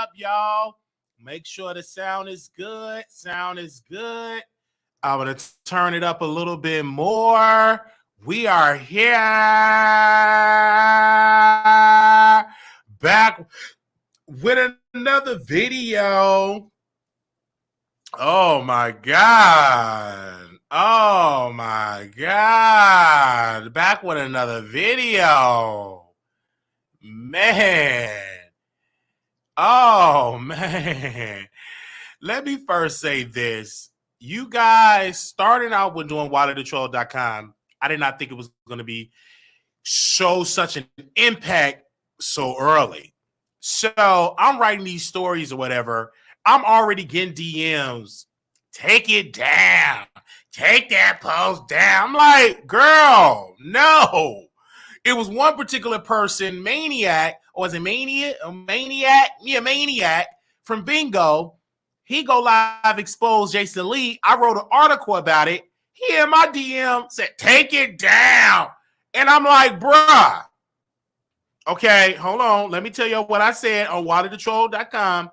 up, y'all. Make sure the sound is good. Sound is good. I'm going to turn it up a little bit more. We are here back with another video. Oh my God. Oh my God. Back with another video. Man. Oh man. Let me first say this. You guys, starting out with doing WileyTheTroll.com, I did not think it was going to be show such an impact so early. So I'm writing these stories or whatever. I'm already getting DMs. Take it down. Take that post down. I'm like, girl, no. It was one particular person, Maniac, or was it Maniac? Maniac? Yeah, Maniac from Bingo. He go live expose Jason Lee. I wrote an article about it. He in my DM said, take it down. And I'm like, bruh. Okay, hold on. Let me tell you what I said on WileyTheTroll.com.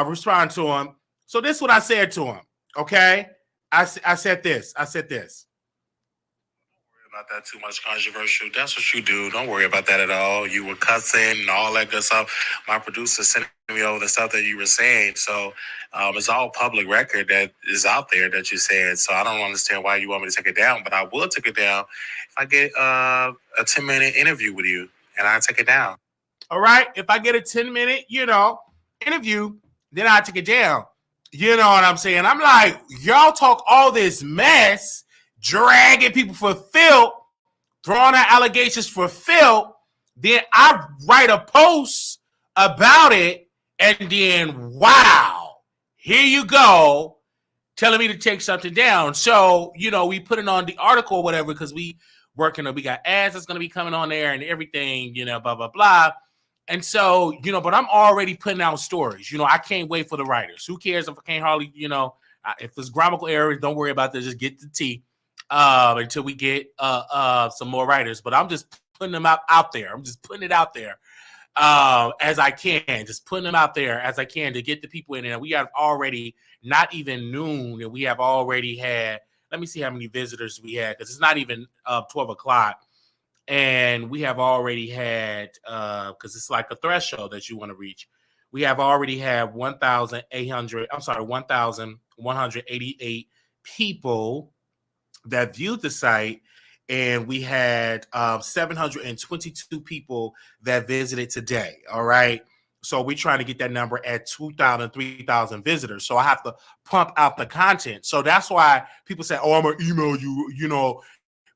Respond to him. So this is what I said to him. Okay? I said this. About that too much controversial. That's what you do. Don't worry about that at all. You were cussing and all that good stuff. My producer sent me over the stuff that you were saying. So it's all public record that is out there that you said. So I don't understand why you want me to take it down, but I will take it down if I get a 10-minute interview with you, and I take it down. All right. If I get a 10-minute, interview, then I take it down. You know what I'm saying? I'm like, y'all talk all this mess, dragging people for filth, throwing out allegations for filth. Then I write a post about it, and then, wow, here you go, telling me to take something down. So, we put it on the article or whatever because we got ads that's going to be coming on there and everything, blah, blah, blah. And so, but I'm already putting out stories. I can't wait for the writers. Who cares if I can't hardly, if it's grammatical errors, don't worry about that. Just get the tea until we get some more writers. But I'm just putting them out there. I'm just putting it out there as I can. Just putting them out there as I can to get the people in there. We have already, not even noon, and we have already had, let me see how many visitors we had, because it's not even 12 o'clock. And we have already had, because it's like a threshold that you want to reach. We have already had 1,188 people that viewed the site, and we had 722 people that visited today. All right. So we're trying to get that number at 2,000, 3,000 visitors. So I have to pump out the content. So that's why people say, oh, I'm going to email you,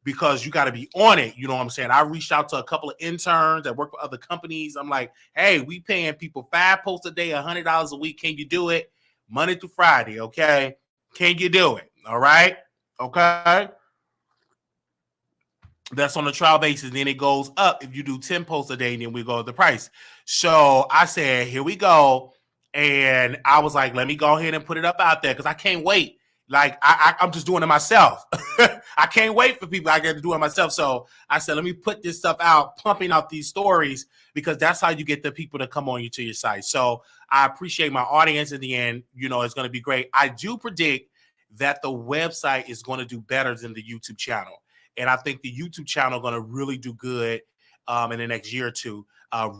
because you got to be on it. You know what I'm saying? I reached out to a couple of interns that work for other companies. I'm like, hey, we paying people 5 posts a day, $100 a week. Can you do it? Monday through Friday, okay? Can you do it? All right? Okay? That's on a trial basis. Then it goes up. If you do 10 posts a day, then we go to the price. So I said, here we go. And I was like, let me go ahead and put it up out there because I can't wait. Like, I'm just doing it myself. I can't wait for people. I got to do it myself. So I said, let me put this stuff out, pumping out these stories, because that's how you get the people to come on to your site. So I appreciate my audience in the end. It's going to be great. I do predict that the website is going to do better than the YouTube channel. And I think the YouTube channel is going to really do good in the next year or two.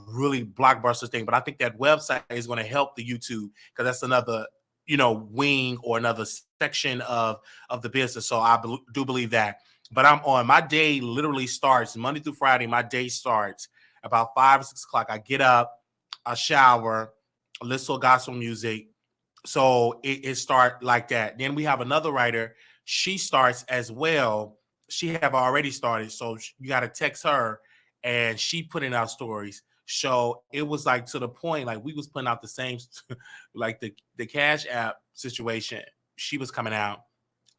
Really blockbuster thing. But I think that website is going to help the YouTube, because that's another wing or another section of the business. So I do believe that. But I'm on. My day literally starts Monday through Friday. My day starts about 5 or 6 o'clock. I get up, I shower, listen to gospel music. So it starts like that. Then we have another writer. She starts as well. She have already started. So you got to text her, and she putting out stories. So it was like to the point, like we was putting out the same, like the Cash App situation. She was coming out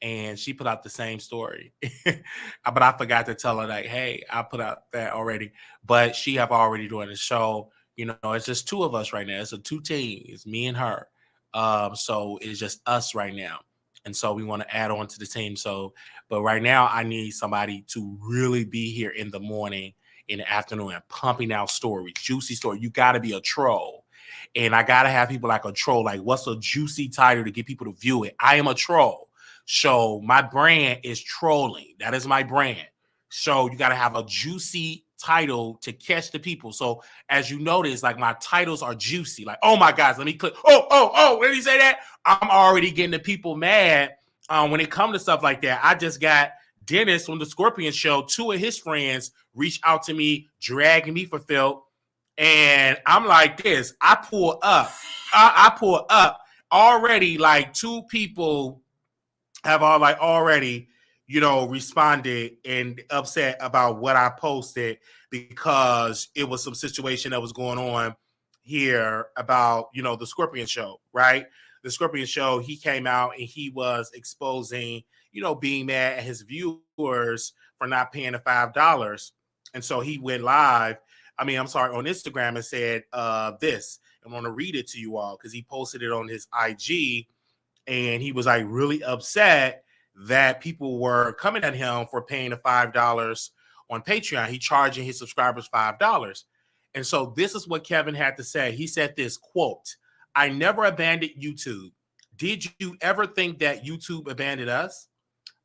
and she put out the same story, but I forgot to tell her like, hey, I put out that already, but she have already doing the show. It's just 2 of us right now. It's a 2 team. It's me and her. So it's just us right now. And so we want to add on to the team. So, but right now I need somebody to really be here in the morning, in the afternoon, and pumping out stories, juicy story. You got to be a troll. And I gotta have people like a troll. Like, what's a juicy title to get people to view it? I am a troll. So my brand is trolling. That is my brand. So you gotta have a juicy title to catch the people. So as you notice, like my titles are juicy. Like, oh my gosh, let me click. Oh, when you say that, I'm already getting the people mad. When it comes to stuff like that, I just got Dennis from the Skorpion show. 2 of his friends reached out to me, dragging me for filth. And I'm like this. I pull up. I pull up already. Like 2 people have already, responded and upset about what I posted because it was some situation that was going on here about, the Skorpion show, right? The Skorpion show, he came out and he was exposing, being mad at his viewers for not paying the $5. And so he went live. On Instagram and said this. I'm going to read it to you all because he posted it on his IG and he was like really upset that people were coming at him for paying the $5 on Patreon. He charging his subscribers $5. And so this is what Kevin had to say. He said this, quote, "I never abandoned YouTube. Did you ever think that YouTube abandoned us?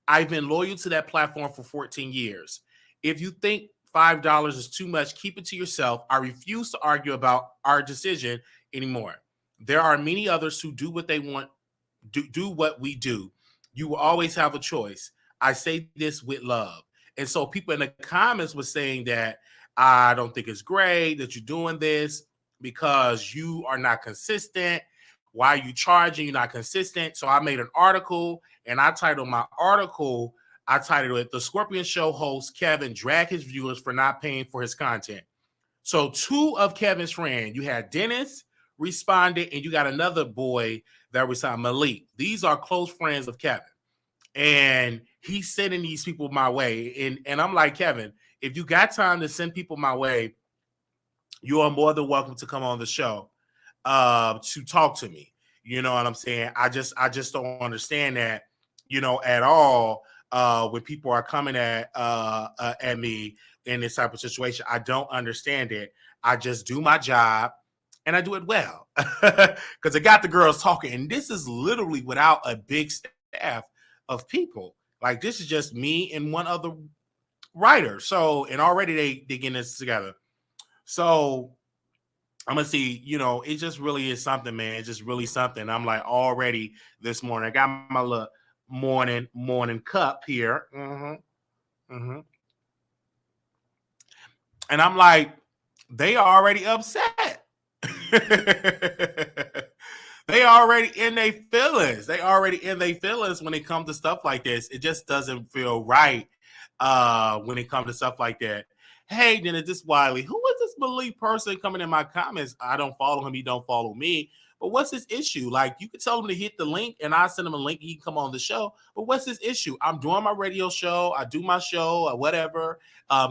I've been loyal to that platform for 14 years. If you think $5 is too much, keep it to yourself. I refuse to argue about our decision anymore. There are many others who do what they want, do what we do. You will always have a choice. I say this with love." And so people in the comments were saying that I don't think it's great that you're doing this because you are not consistent. Why are you charging? You're not consistent. So I made an article and I titled it, "The Skorpion Show host Kevin drag his viewers for not paying for his content." So 2 of Kevin's friends, you had Dennis responded and you got another boy that responded, Malik. These are close friends of Kevin. And he's sending these people my way. And I'm like, Kevin, if you got time to send people my way, you are more than welcome to come on the show to talk to me. You know what I'm saying? I just don't understand that, at all. When people are coming at me in this type of situation, I don't understand it. I just do my job and I do it well because I got the girls talking. And this is literally without a big staff of people. Like this is just me and one other writer. So, and already they getting this together. So I'm gonna see, it just really is something, man. It's just really something. I'm like already this morning. I got my little morning cup here. And I'm like, they are already upset. They already in their feelings. They already in their feelings when it comes to stuff like this. It just doesn't feel right when it comes to stuff like that. Hey, then it's this Wiley. Who is this Malik person coming in my comments? I don't follow him. He don't follow me. But what's his issue? Like, you could tell him to hit the link and I'll send him a link. He can come on the show. But what's his issue? I'm doing my radio show. I do my show or whatever.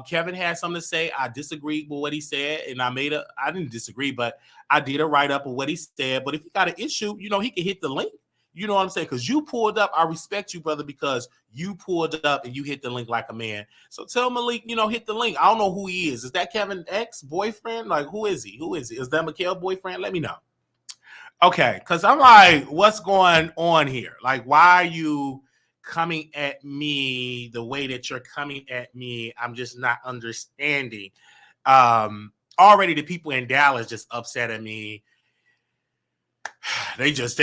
Kevin had something to say. I disagreed with what he said. And I didn't disagree, but I did a write-up of what he said. But if he got an issue, he can hit the link. You know what I'm saying? Because you pulled up. I respect you, brother, because you pulled up and you hit the link like a man. So tell Malik, hit the link. I don't know who he is. Is that Kevin's ex-boyfriend? Like, who is he? Is that Mikhail's boyfriend? Let me know. Okay, because I'm like, what's going on here? Like, why are you coming at me the way that you're coming at me? I'm just not understanding. Already the people in Dallas just upset at me. They just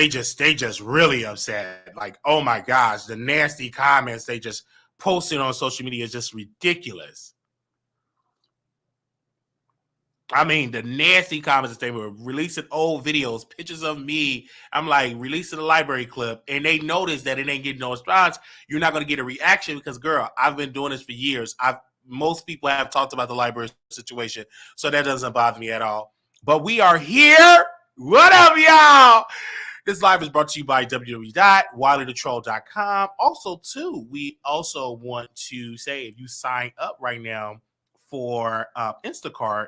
really upset. Like, oh my gosh, the nasty comments they just posted on social media is just ridiculous. I mean, the nasty comments that they were releasing old videos, pictures of me. I'm like, releasing a library clip, and they noticed that it ain't getting no response. You're not going to get a reaction because, girl, I've been doing this for years. Most people have talked about the library situation, so that doesn't bother me at all. But we are here. What up, y'all? This live is brought to you by www.wileythetroll.com. Also, too, we also want to say if you sign up right now for Instacart,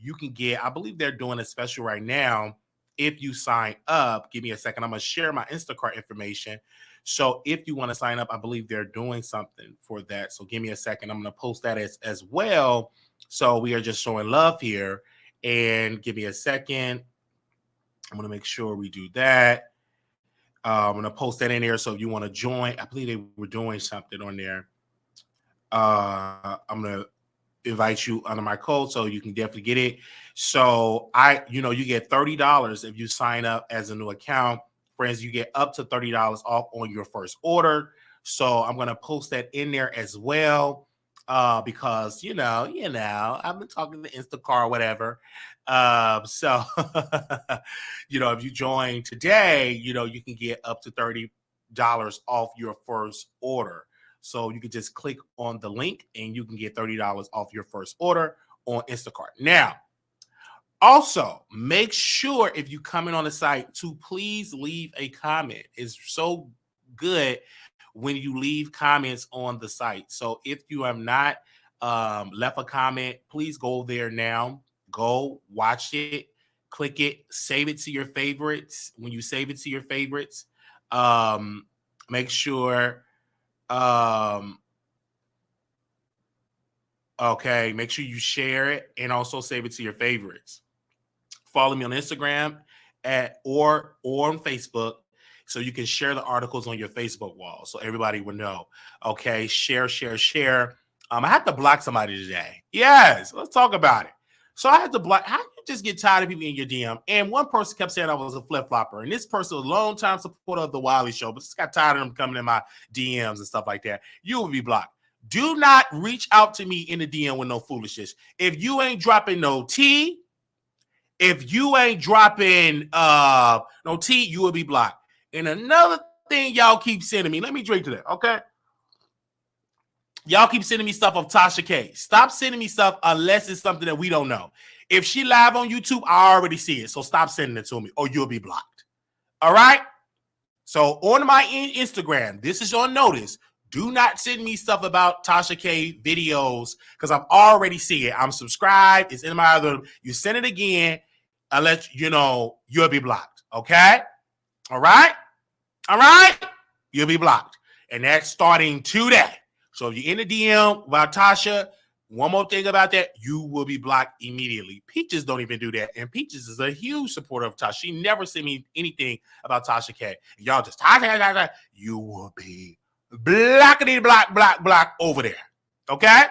you can get, I believe they're doing a special right now. If you sign up, give me a second. I'm going to share my Instacart information. So if you want to sign up, I believe they're doing something for that. So give me a second. I'm going to post that as well. So we are just showing love here. And give me a second. I'm going to make sure we do that. I'm going to post that in there. So if you want to join, I believe they were doing something on there. I'm going to invite you under my code so you can definitely get it. So you get $30 if you sign up as a new account. Friends, you get up to $30 off on your first order. So I'm going to post that in there as well. Because I've been talking to Instacart or whatever. So if you join today, you can get up to $30 off your first order. So you can just click on the link and you can get $30 off your first order on Instacart. Now, also make sure if you come in on the site to please leave a comment. It's so good when you leave comments on the site. So if you have not left a comment, please go there now. Go watch it, click it, save it to your favorites. When you save it to your favorites, make sure make sure you share it and also save it to your favorites. Follow me on Instagram or on Facebook, so you can share the articles on your Facebook wall so everybody will know. Okay, share. I had to block somebody today. Yes, let's talk about it. So I had to block. How do you just get tired of people in your DM? And one person kept saying I was a flip-flopper. And this person was a long-time supporter of the Wiley show, but just got tired of them coming in my DMs and stuff like that. You will be blocked. Do not reach out to me in the DM with no foolishness. If you ain't dropping no tea, if you ain't dropping no tea, you will be blocked. And another thing y'all keep sending me, let me drink to that, okay? Y'all keep sending me stuff of Tasha K. Stop sending me stuff unless it's something that we don't know. If she live on YouTube, I already see it. So stop sending it to me or you'll be blocked. All right? So on my Instagram, this is on notice. Do not send me stuff about Tasha K videos because I've already seen it. I'm subscribed. It's in my other. You send it again, I'll let you know you'll be blocked. Okay? All right? All right? You'll be blocked. And that's starting today. So if you're in the DM about Tasha, one more thing about that, you will be blocked immediately. Peaches don't even do that. And Peaches is a huge supporter of Tasha. She never sent me anything about Tasha K. Y'all just, Tasha, you will be block over there. Okay?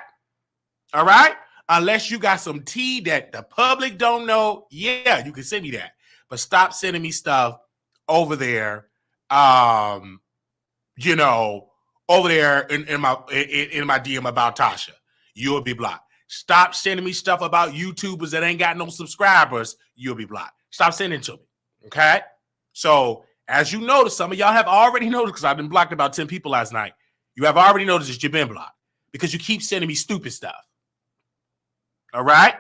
All right? Unless you got some tea that the public don't know, yeah, you can send me that. But stop sending me stuff over there, over there in my DM about Tasha. You'll be blocked. Stop sending me stuff about YouTubers that ain't got no subscribers. You'll be blocked. Stop sending to me. Okay? So, as you notice, some of y'all have already noticed, because I've been blocked about 10 people last night. You have already noticed that you've been blocked because you keep sending me stupid stuff. All right?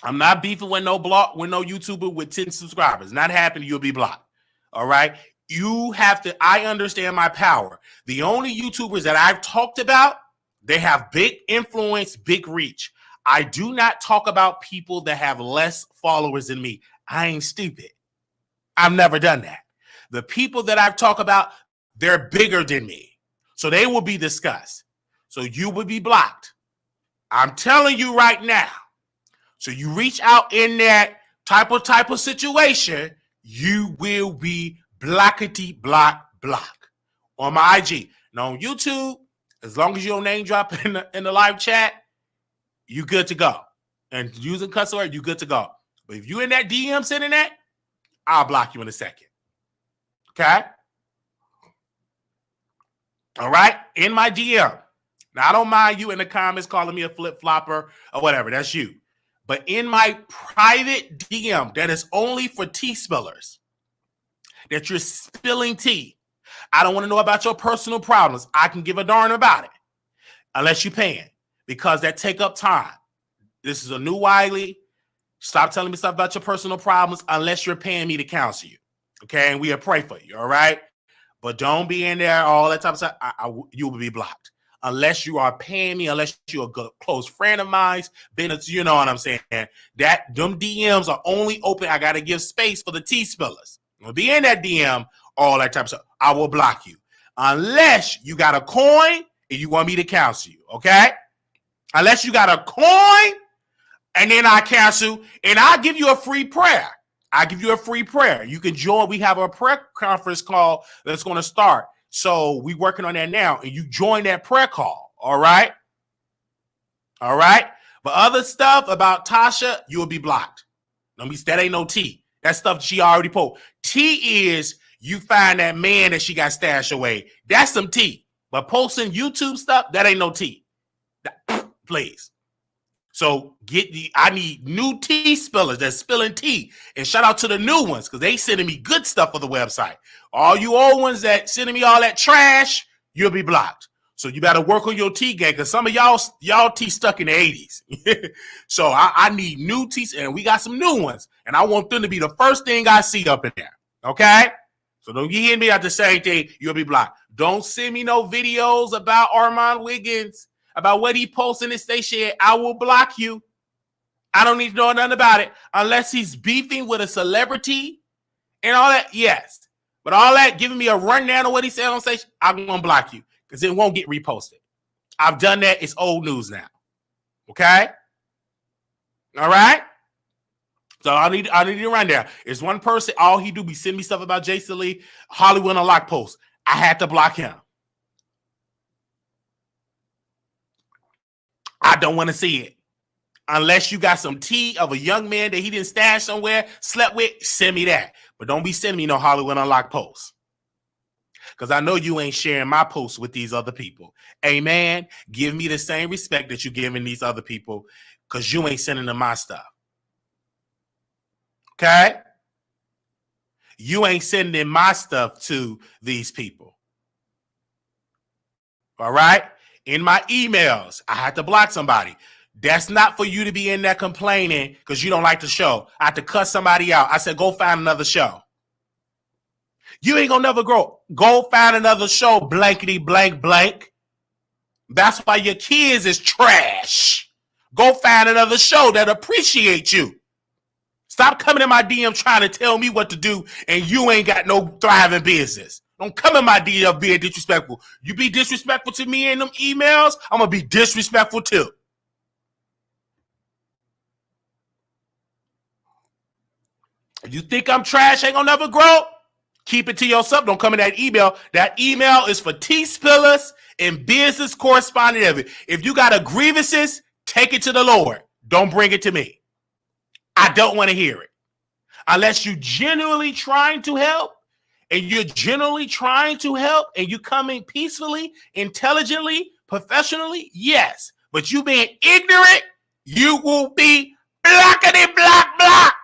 I'm not beefing with no YouTuber with 10 subscribers. Not happening. You'll be blocked. All right? I understand my power. The only YouTubers that I've talked about, they have big influence, big reach. I do not talk about people that have less followers than me. I ain't stupid. I've never done that. The people that I've talked about, they're bigger than me. So they will be discussed. So you will be blocked. I'm telling you right now. So you reach out in that type of situation, you will be blockety block on my IG. Now on YouTube, as long as your name drop in the live chat, you good to go. And using cuss word, you good to go. But if you in that DM sending that, I'll block you in a second. Okay? All right? In my DM. Now, I don't mind you in the comments calling me a flip-flopper or whatever. That's you. But in my private DM, that is only for tea spillers, that you're spilling tea. I don't want to know about your personal problems. I can give a darn about it. Unless you're paying. Because that take up time. This is a new Wiley. Stop telling me stuff about your personal problems unless you're paying me to counsel you. Okay? And we'll pray for you. All right? But don't be in there all that type of stuff. You will be blocked. Unless you are paying me, unless you're a good, close friend of mine, you know what I'm saying? Them DMs are only open. I got to give space for the tea spillers. You'll be in that DM, all that type of stuff. I will block you. Unless you got a coin and you want me to counsel you, okay? Unless you got a coin, And then I cancel, and I'll give you a free prayer. I'll give you a free prayer. You can join. We have a prayer conference call that's going to start. So we working on that now, and you join that prayer call. All right. All right. But other stuff about Tasha, you will be blocked. That ain't no tea. That stuff she already posted. Tea is you find that man that she got stashed away. That's some tea. But posting YouTube stuff, that ain't no tea. Please. So I need new tea spillers that's spilling tea. And shout out to the new ones because they sending me good stuff for the website. All you old ones that sending me all that trash, you'll be blocked. So you better work on your tea game because some of y'all tea stuck in the 80s. So I need new teas, and we got some new ones. And I want them to be the first thing I see up in there. Okay? So don't you hear me at the same thing, you'll be blocked. Don't send me no videos about Armand Wiggins, about what he posts in his station. I will block you. I don't need to know nothing about it unless he's beefing with a celebrity and all that. Yes. But all that, giving me a rundown of what he said on station, I'm going to block you because it won't get reposted. I've done that. It's old news now. Okay? All right? So I need to run down. It's one person, all he do be send me stuff about Jason Lee, Hollywood Unlocked post. I had to block him. I don't want to see it. Unless you got some tea of a young man that he didn't stash somewhere, slept with, send me that. But don't be sending me no Hollywood Unlocked posts. Because I know you ain't sharing my posts with these other people. Amen. Give me the same respect that you're giving these other people because you ain't sending them my stuff. Okay? You ain't sending my stuff to these people. All right? In my emails, I had to block somebody. That's not for you to be in there complaining because you don't like the show. I had to cut somebody out. I said, go find another show. You ain't gonna never grow. Go find another show, blankety blank blank. That's why your kids is trash. Go find another show that appreciates you. Stop coming in my DM trying to tell me what to do and you ain't got no thriving business. Don't come in my DM being disrespectful. You be disrespectful to me in them emails, I'm going to be disrespectful too. If you think I'm trash, ain't going to never grow, keep it to yourself. Don't come in that email. That email is for tea spillers and business correspondent. If you got a grievances, take it to the Lord. Don't bring it to me. I don't want to hear it. Unless you're genuinely trying to help, and you're genuinely trying to help, and you coming peacefully, intelligently, professionally, yes. But you being ignorant, you will be blockity block block.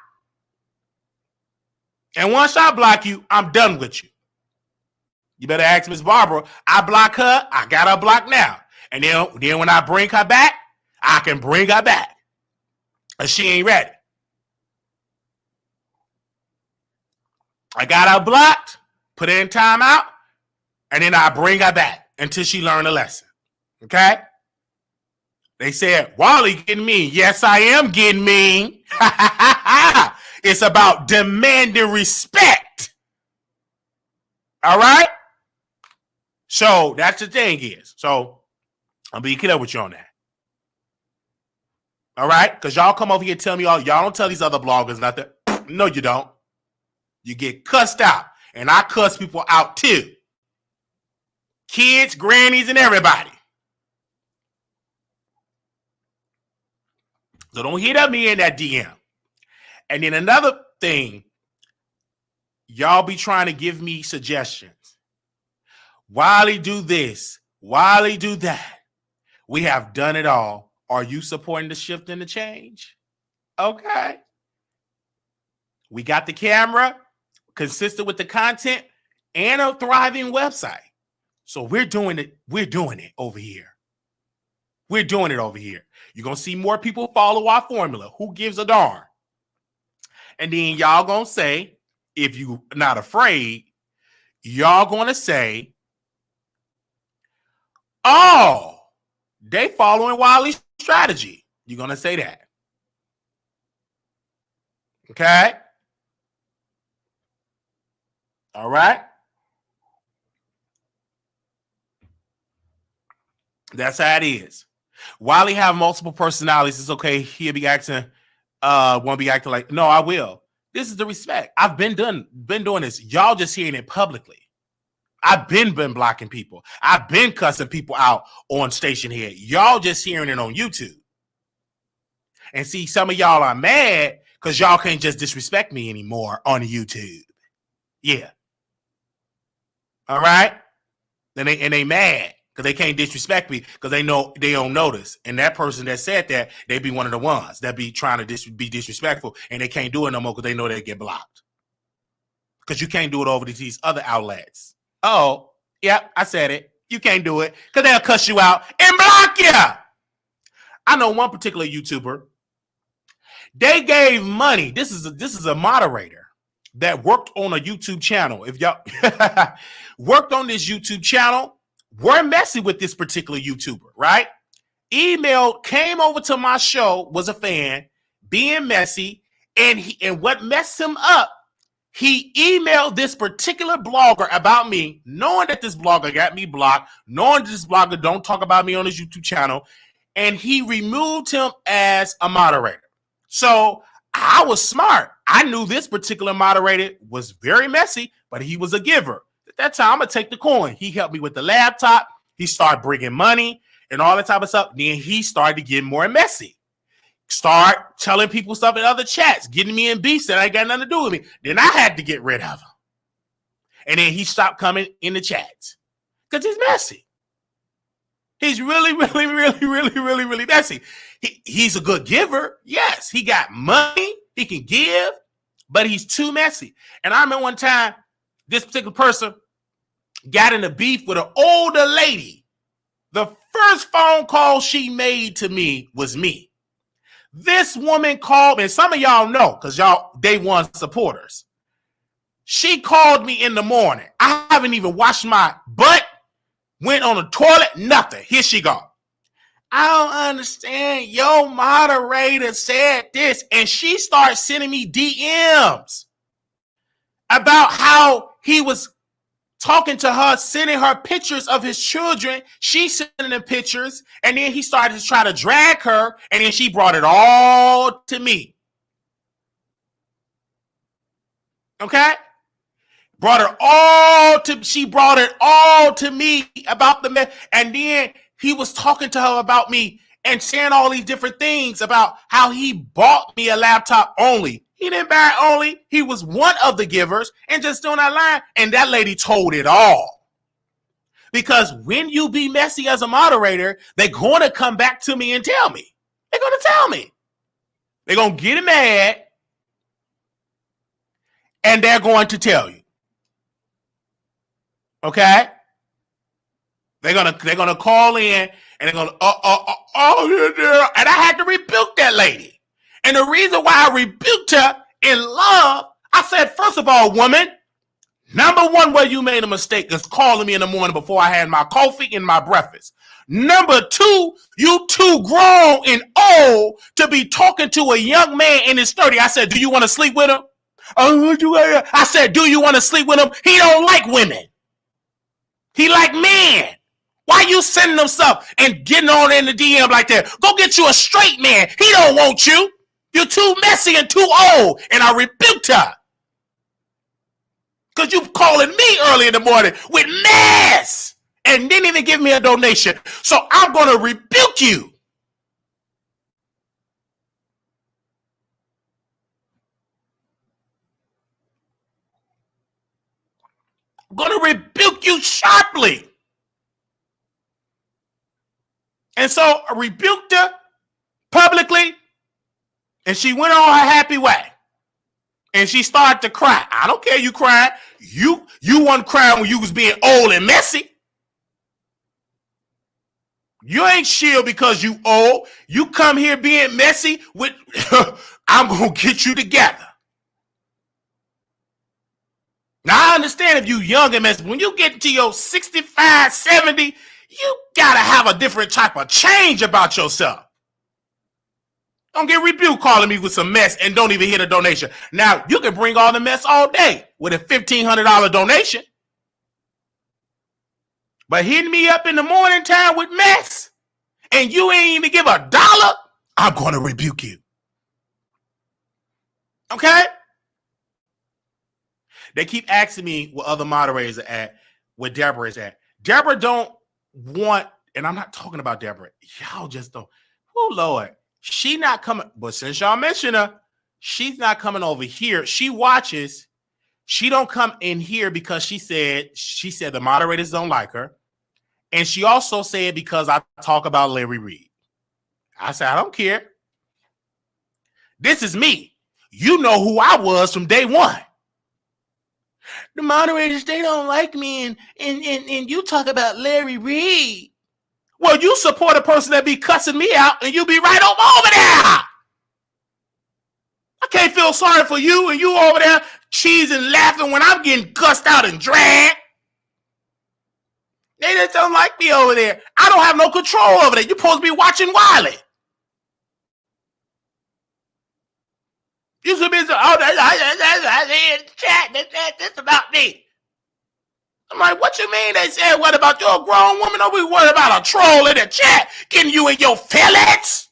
And once I block you, I'm done with you. You better ask Miss Barbara. I block her. I got her blocked now. And then when I bring her back, I can bring her back. And she ain't ready. I got her blocked, put her in timeout, and then I bring her back until she learn a lesson. Okay? They said, Wiley getting mean. Yes, I am getting mean. It's about demanding respect. All right? So that's the thing is. So I'm being clear with you on that. All right? Because y'all come over here and tell me y'all don't tell these other bloggers nothing. No, you don't. You get cussed out. And I cuss people out too. Kids, grannies, and everybody. So don't hit at me in that DM. And then another thing, y'all be trying to give me suggestions. Wiley, do this. Wiley, do that. We have done it all. Are you supporting the shift and the change? Okay. We got the camera, consistent with the content, and a thriving website. So we're doing it. We're doing it over here. We're doing it over here. You're going to see more people follow our formula. Who gives a darn? And then y'all going to say, if you're not afraid, y'all going to say, oh, they following Wiley's strategy. You're going to say that. Okay? All right? That's how it is. Wiley have multiple personalities. It's okay. He'll be acting, won't be acting like, no, I will. This is the respect. I've been doing this. Y'all just hearing it publicly. I've been blocking people. I've been cussing people out on station here. Y'all just hearing it on YouTube. And see, some of y'all are mad because y'all can't just disrespect me anymore on YouTube. Yeah. All right? And they mad because they can't disrespect me because they know they don't notice. And that person that said that, they be one of the ones that be trying to be disrespectful, and they can't do it no more because they know they get blocked. Because you can't do it over these other outlets. Oh, yep, I said it. You can't do it because they'll cuss you out and block you. I know one particular YouTuber. They gave money. This is a moderator that worked on a YouTube channel. If y'all worked on this YouTube channel, we're messy with this particular YouTuber, right? Emailed, came over to my show, was a fan, being messy, and what messed him up, he emailed this particular blogger about me, knowing that this blogger got me blocked, knowing that this blogger don't talk about me on his YouTube channel, and he removed him as a moderator. So I was smart. I knew this particular moderator was very messy, but he was a giver. At that time, I'm going to take the coin. He helped me with the laptop. He started bringing money and all that type of stuff. Then he started to get more messy. Start telling people stuff in other chats, getting me in beefs that ain't got nothing to do with me. Then I had to get rid of him. And then he stopped coming in the chats because he's messy. He's really messy. He's a good giver. Yes, he got money. He can give, but he's too messy. And I remember one time, this particular person got in a beef with an older lady. The first phone call she made to me was me. This woman called me, and some of y'all know because y'all day one supporters. She called me in the morning. I haven't even washed my butt, went on the toilet, nothing. Here she go. I don't understand. Your moderator said this, and she started sending me DMs about how he was talking to her, sending her pictures of his children. She sending them pictures, and then he started to try to drag her, and then she brought it all to me. Okay? She brought it all to me about the man, and then he was talking to her about me and saying all these different things about how he bought me a laptop only. He didn't buy it only. He was one of the givers and just doing that line. And that lady told it all. Because when you be messy as a moderator, they're going to come back to me and tell me. They're going to tell me. They're going to get mad and they're going to tell you. Okay? They're gonna call in and they're gonna and I had to rebuke that lady. And the reason why I rebuked her in love, I said, first of all, woman, number one, where you made a mistake is calling me in the morning before I had my coffee and my breakfast. Number two, you too grown and old to be talking to a young man in his 30s. I said, do you want to sleep with him? I said, do you want to sleep with him? He don't like women. He like men. Why you sending them stuff and getting on in the DM like that? Go get you a straight man. He don't want you. You're too messy and too old. And I rebuked her. Because you calling me early in the morning with mess and didn't even give me a donation. So I'm going to rebuke you. I'm going to rebuke you sharply. And so I rebuked her publicly, and she went on her happy way. And she started to cry. I don't care you crying. You wasn't crying when you was being old and messy. You ain't chill because you old. You come here being messy with, I'm going to get you together. Now, I understand if you young and messy. When you get to your 65, 70, you got to have a different type of change about yourself. Don't get rebuked calling me with some mess and don't even hit a donation. Now, you can bring all the mess all day with a $1,500 donation. But hitting me up in the morning time with mess and you ain't even give $1, I'm going to rebuke you. Okay? They keep asking me what other moderators are at, where Deborah is at. Deborah don't want, and I'm not talking about Deborah. Y'all just don't. Oh, Lord. She not coming, but since y'all mention her, she's not coming over here. She watches. She don't come in here because she said the moderators don't like her. And she also said because I talk about Larry Reed. I said, I don't care. This is me. You know who I was from day one. The moderators, they don't like me, and you talk about Larry Reed. Well, you support a person that be cussing me out, and you be right over there. I can't feel sorry for you, and you over there cheesing, laughing when I'm getting cussed out and dragged. They just don't like me over there. I don't have no control over that. You're supposed to be watching Wiley. You should be that's about me. I'm like, what you mean? They said, what about you, a grown woman? Are we worried about a troll in the chat getting you in your feelings?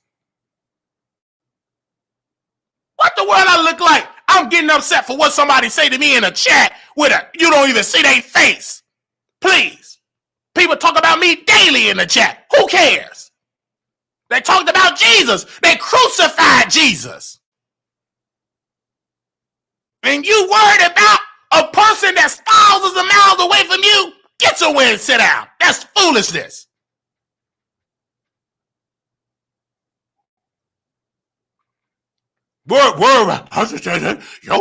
What the world I look like? I'm getting upset for what somebody say to me in a chat with you don't even see their face. Please. People talk about me daily in the chat. Who cares? They talked about Jesus. They crucified Jesus. And you worried about a person that's thousands of miles away from you? Get somewhere and sit down. That's foolishness. Your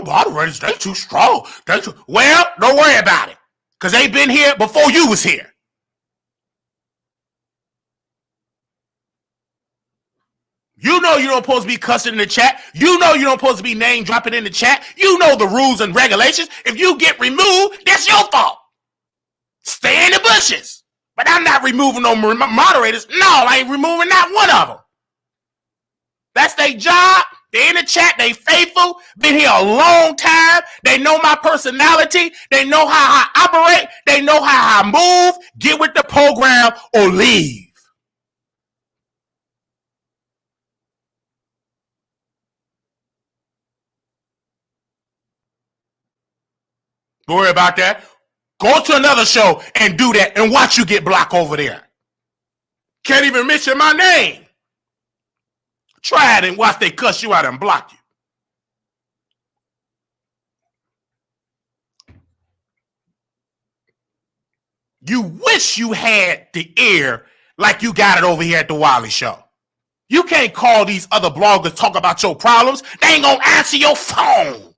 moderators, they too strong. Well, don't worry about it. Because they've been here before you was here. You know you don't supposed to be cussing in the chat. You know you don't supposed to be name dropping in the chat. You know the rules and regulations. If you get removed, that's your fault. Stay in the bushes. But I'm not removing no moderators. No, I ain't removing not one of them. That's their job. They in the chat. They faithful. Been here a long time. They know my personality. They know how I operate. They know how I move. Get with the program or leave. Don't worry about that. Go to another show and do that and watch you get blocked over there. Can't even mention my name. Try it and watch they cuss you out and block you. You wish you had the ear like you got it over here at the Wiley Show. You can't call these other bloggers talk about your problems. They ain't gonna answer your phone.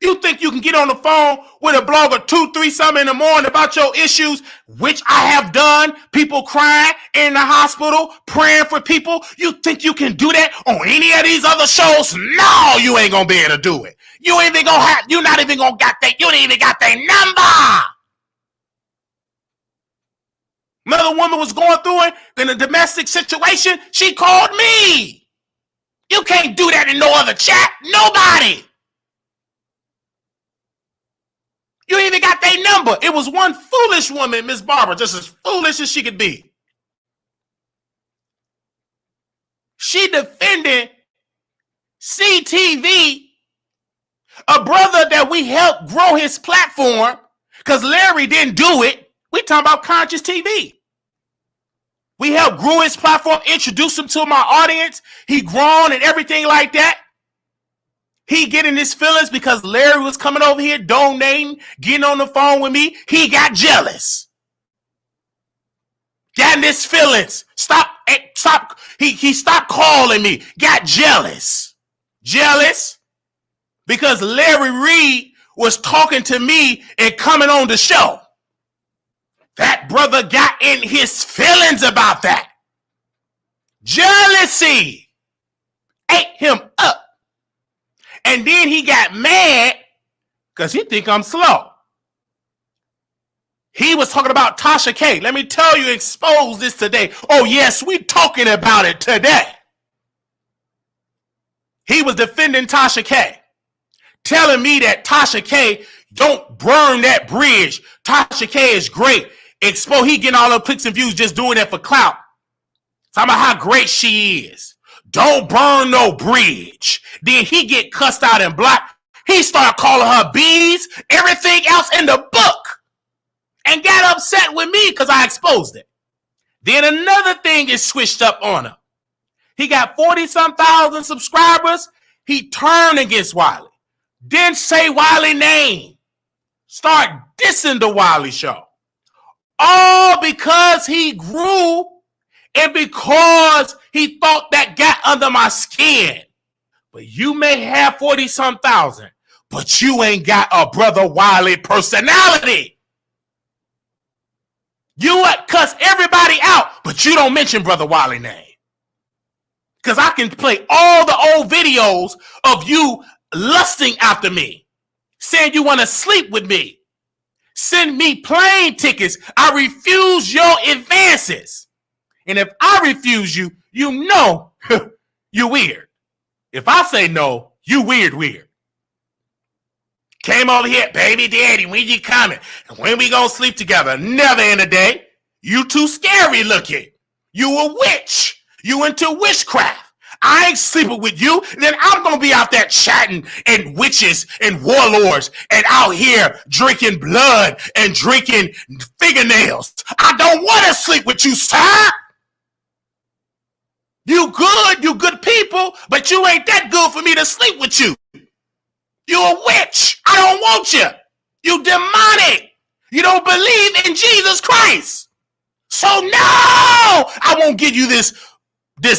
You think you can get on the phone with a blogger 2, 3 something in the morning about your issues, which I have done, people crying in the hospital, praying for people. You think you can do that on any of these other shows? No, you ain't gonna be able to do it. You ain't even gonna have, you not even gonna got that, you ain't even got their number. Another woman was going through it in a domestic situation. She called me. You can't do that in no other chat. Nobody. You even got their number. It was one foolish woman, Miss Barbara, just as foolish as she could be. She defended CTV, a brother that we helped grow his platform, because Larry didn't do it. We talking about Conscious TV. We helped grow his platform, introduce him to my audience. He grown and everything like that. He getting his feelings because Larry was coming over here, donating, getting on the phone with me. He got jealous. Got in his feelings. Stop. He stopped calling me. Got jealous. Jealous because Larry Reed was talking to me and coming on the show. That brother got in his feelings about that. Jealousy ate him up. And then he got mad because he think I'm slow. He was talking about Tasha K. Let me tell you, expose this today. Oh, yes, we talking about it today. He was defending Tasha K. Telling me that Tasha K, don't burn that bridge. Tasha K is great. He getting all the clicks and views just doing that for clout. Talking about how great she is. Don't burn no bridge. Then he get cussed out and blocked. He started calling her bees, everything else in the book. And got upset with me because I exposed it. Then another thing is switched up on him. He got 40-some thousand subscribers. He turned against Wiley. Didn't say Wiley name. Start dissing the Wiley show. All because he grew and because he thought that got under my skin. But you may have 40-some thousand, but you ain't got a Brother Wiley personality. You cuss everybody out, but you don't mention Brother Wiley name. Because I can play all the old videos of you lusting after me, saying you want to sleep with me. Send me plane tickets. I refuse your advances. And if I refuse you, you know you're weird. If I say no, you weird. Came over here, baby daddy, when you coming? And when we gonna sleep together? Never in a day. You too scary looking. You a witch. You into witchcraft. I ain't sleeping with you. Then I'm gonna be out there chatting and witches and warlords and out here drinking blood and drinking fingernails. I don't want to sleep with you, sir. You good people, but you ain't that good for me to sleep with you. You a witch. I don't want you. You demonic. You don't believe in Jesus Christ. So no, I won't give you this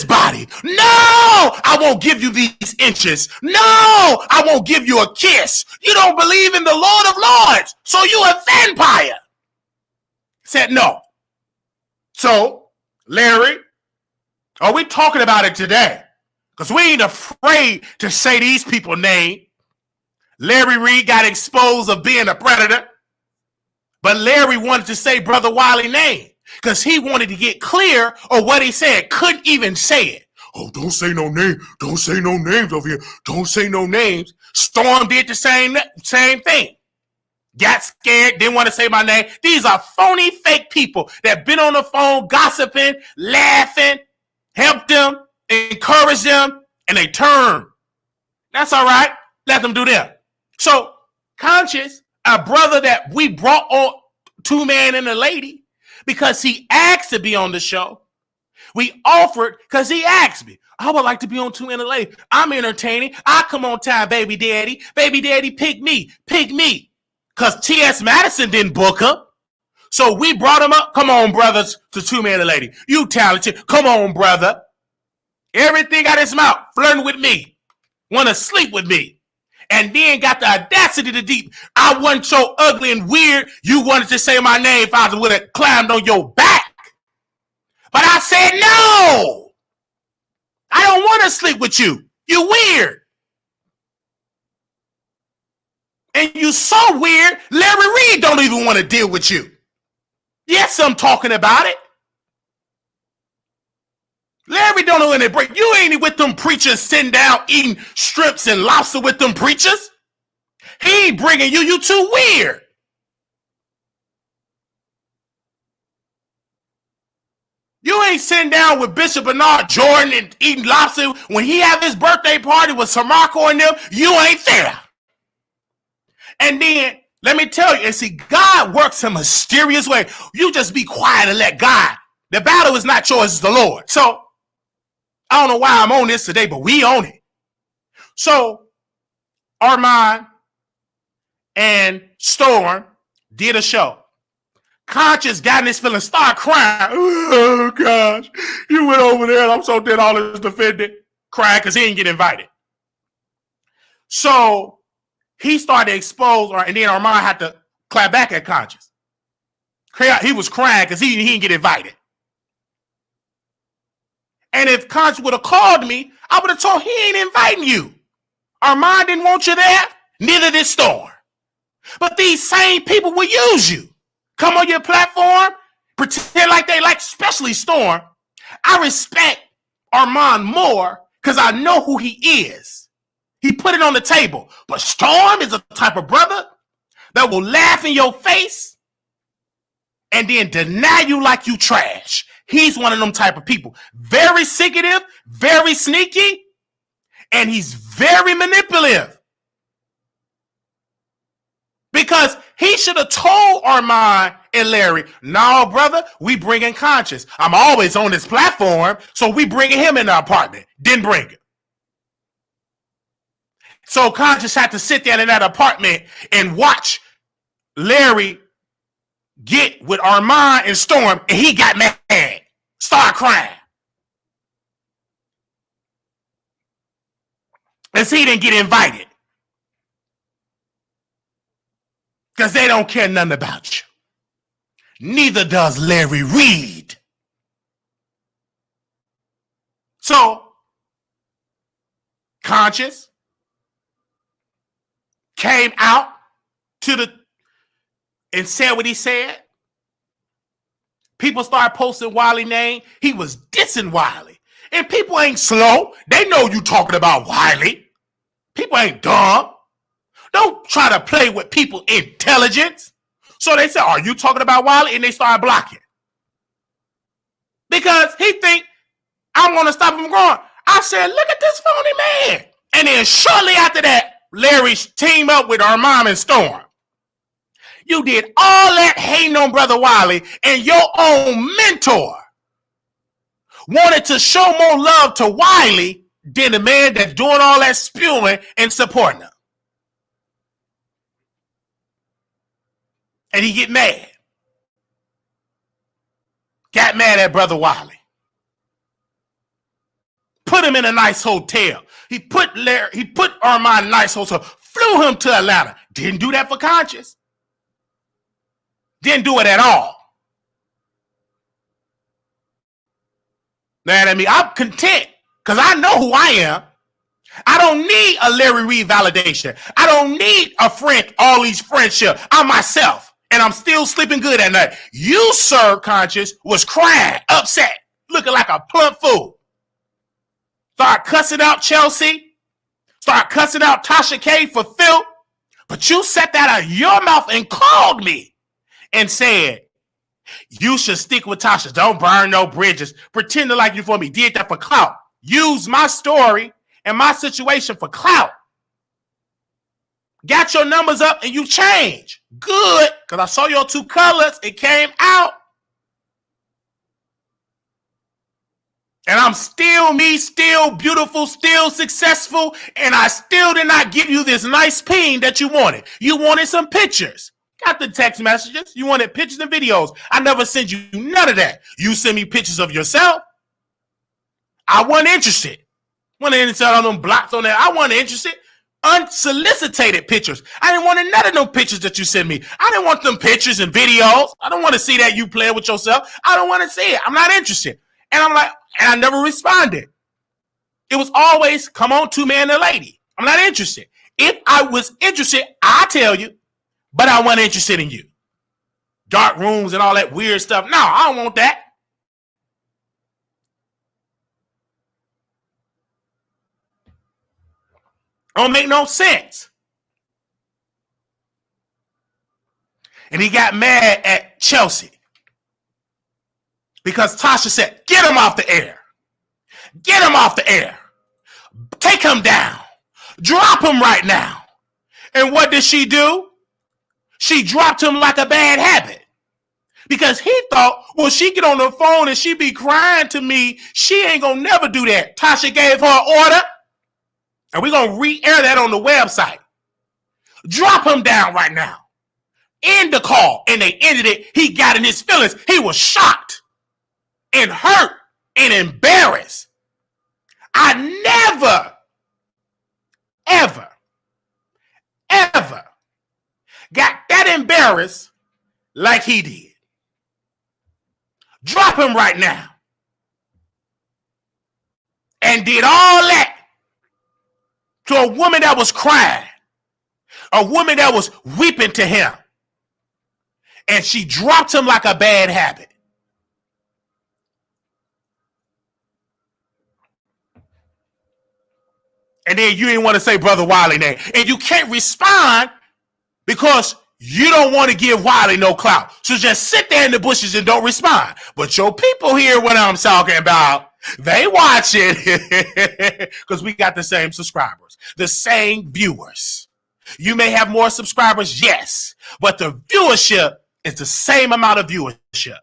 body. No, I won't give you these inches. No, I won't give you a kiss. You don't believe in the Lord of Lords. So you a vampire. Said no. So, Larry, are we talking about it today? Because we ain't afraid to say these people's name. Larry Reed got exposed of being a predator. But Larry wanted to say Brother Wiley name because he wanted to get clear of what he said. Couldn't even say it. Oh, don't say no name. Don't say no names over here. Don't say no names. Storm did the same thing. Got scared, didn't want to say my name. These are phony, fake people that been on the phone gossiping, laughing, helped them, encouraged them, and they turn. That's all right. Let them do them. So, Conscious, a brother that we brought on, two man and a lady, because he asked to be on the show. We offered because he asked me. I would like to be on Two Man and a Lady. I'm entertaining. I come on time, baby daddy. Baby daddy, pick me. Pick me. Because T.S. Madison didn't book him. So we brought him up. Come on, brothers, to Two Man and a Lady. You talented. Come on, brother. Everything out his mouth, flirting with me. Want to sleep with me. And then got the audacity to deep. I wasn't so ugly and weird. You wanted to say my name if I would have climbed on your back. But I said no. I don't want to sleep with you. You weird. And you so weird, Larry Reed don't even want to deal with you. Yes, I'm talking about it. Larry don't know any break. You ain't with them preachers sitting down eating strips and lobster with them preachers. He ain't bringing you. You too weird. You ain't sitting down with Bishop Bernard Jordan and eating lobster when he have his birthday party with Samarco and them. You ain't there. And then, let me tell you, and see, God works in a mysterious way. You just be quiet and let God. The battle is not yours, it's the Lord. So, I don't know why I'm on this today, but we own it. So, Armand and Storm did a show. Conscious got in his feelings, start crying. Oh, gosh, you went over there and I'm so dead all this defending. Crying because he didn't get invited. So, he started to expose, and then Armand had to clap back at Conscious. He was crying because he didn't get invited. And if Conscious would have called me, I would have told he ain't inviting you. Armand didn't want you there, neither did Storm. But these same people will use you. Come on your platform, pretend like they like, especially Storm. I respect Armand more because I know who he is. He put it on the table. But Storm is a type of brother that will laugh in your face and then deny you like you trash. He's one of them type of people. Very secretive, very sneaky, and he's very manipulative. Because he should have told Armand and Larry, no, brother, we bringing Conscious. I'm always on this platform, so we bringing him in the apartment. Didn't bring him. So Conscious had to sit there in that apartment and watch Larry get with Armand and Storm, and he got mad, started crying. And so he didn't get invited. Because they don't care nothing about you. Neither does Larry Reed. So, Conscious came out and said what he said. People started posting Wiley's name. He was dissing Wiley. And people ain't slow. They know you talking about Wiley. People ain't dumb. Don't try to play with people's intelligence. So they said, are you talking about Wiley? And they started blocking. Because he think I'm going to stop him from growing. I said, look at this phony man. And then shortly after that, Larry teamed up with Armand and Storm. You did all that hating on Brother Wiley, and your own mentor wanted to show more love to Wiley than the man that's doing all that spewing and supporting him. And he get mad. Got mad at Brother Wiley. Put him in a nice hotel. He put Armand in a nice hotel. Flew him to Atlanta. Didn't do that for Conscious. Didn't do it at all. Know what I mean? I'm content because I know who I am. I don't need a Larry Reed validation. I don't need a friend, all these friendships. I'm myself, and I'm still sleeping good at night. You, sir, Conscious, was crying, upset, looking like a plump fool. Start cussing out Chelsea. Start cussing out Tasha K for filth. But you said that out of your mouth and called me and said, you should stick with Tasha. Don't burn no bridges. Pretending like you for me. Did that for clout. Use my story and my situation for clout. Got your numbers up and you change. Good. Because I saw your two colors. It came out. And I'm still me, still beautiful, still successful. And I still did not give you this nice ping that you wanted. You wanted some pictures. Got the text messages. You wanted pictures and videos. I never sent you none of that. You send me pictures of yourself. I wasn't interested. Wasn't interested on them blocks on there. I wasn't interested. Unsolicited pictures. I didn't want none of them pictures that you sent me. I didn't want them pictures and videos. I don't want to see that you playing with yourself. I don't want to see it. I'm not interested. And I'm like, and I never responded. It was always, come on, two man and a lady. I'm not interested. If I was interested, I tell you, but I wasn't interested in you. Dark rooms and all that weird stuff. No, I don't want that. Don't make no sense. And he got mad at Chelsea because Tasha said, get him off the air. Get him off the air. Take him down. Drop him right now. And what did she do? She dropped him like a bad habit. Because he thought, well, she get on the phone and she be crying to me. She ain't gonna never do that. Tasha gave her an order. And we're gonna re-air that on the website. Drop him down right now. End the call. And they ended it. He got in his feelings. He was shocked and hurt and embarrassed. I never, ever, ever got that embarrassed like he did. Drop him right now. And did all that to a woman that was crying, a woman that was weeping to him. And she dropped him like a bad habit. And then you didn't want to say Brother Wiley name. And you can't respond because you don't want to give Wiley no clout. So just sit there in the bushes and don't respond. But your people hear what I'm talking about. They watch it because we got the same subscribers, the same viewers. You may have more subscribers, yes, but the viewership is the same amount of viewership.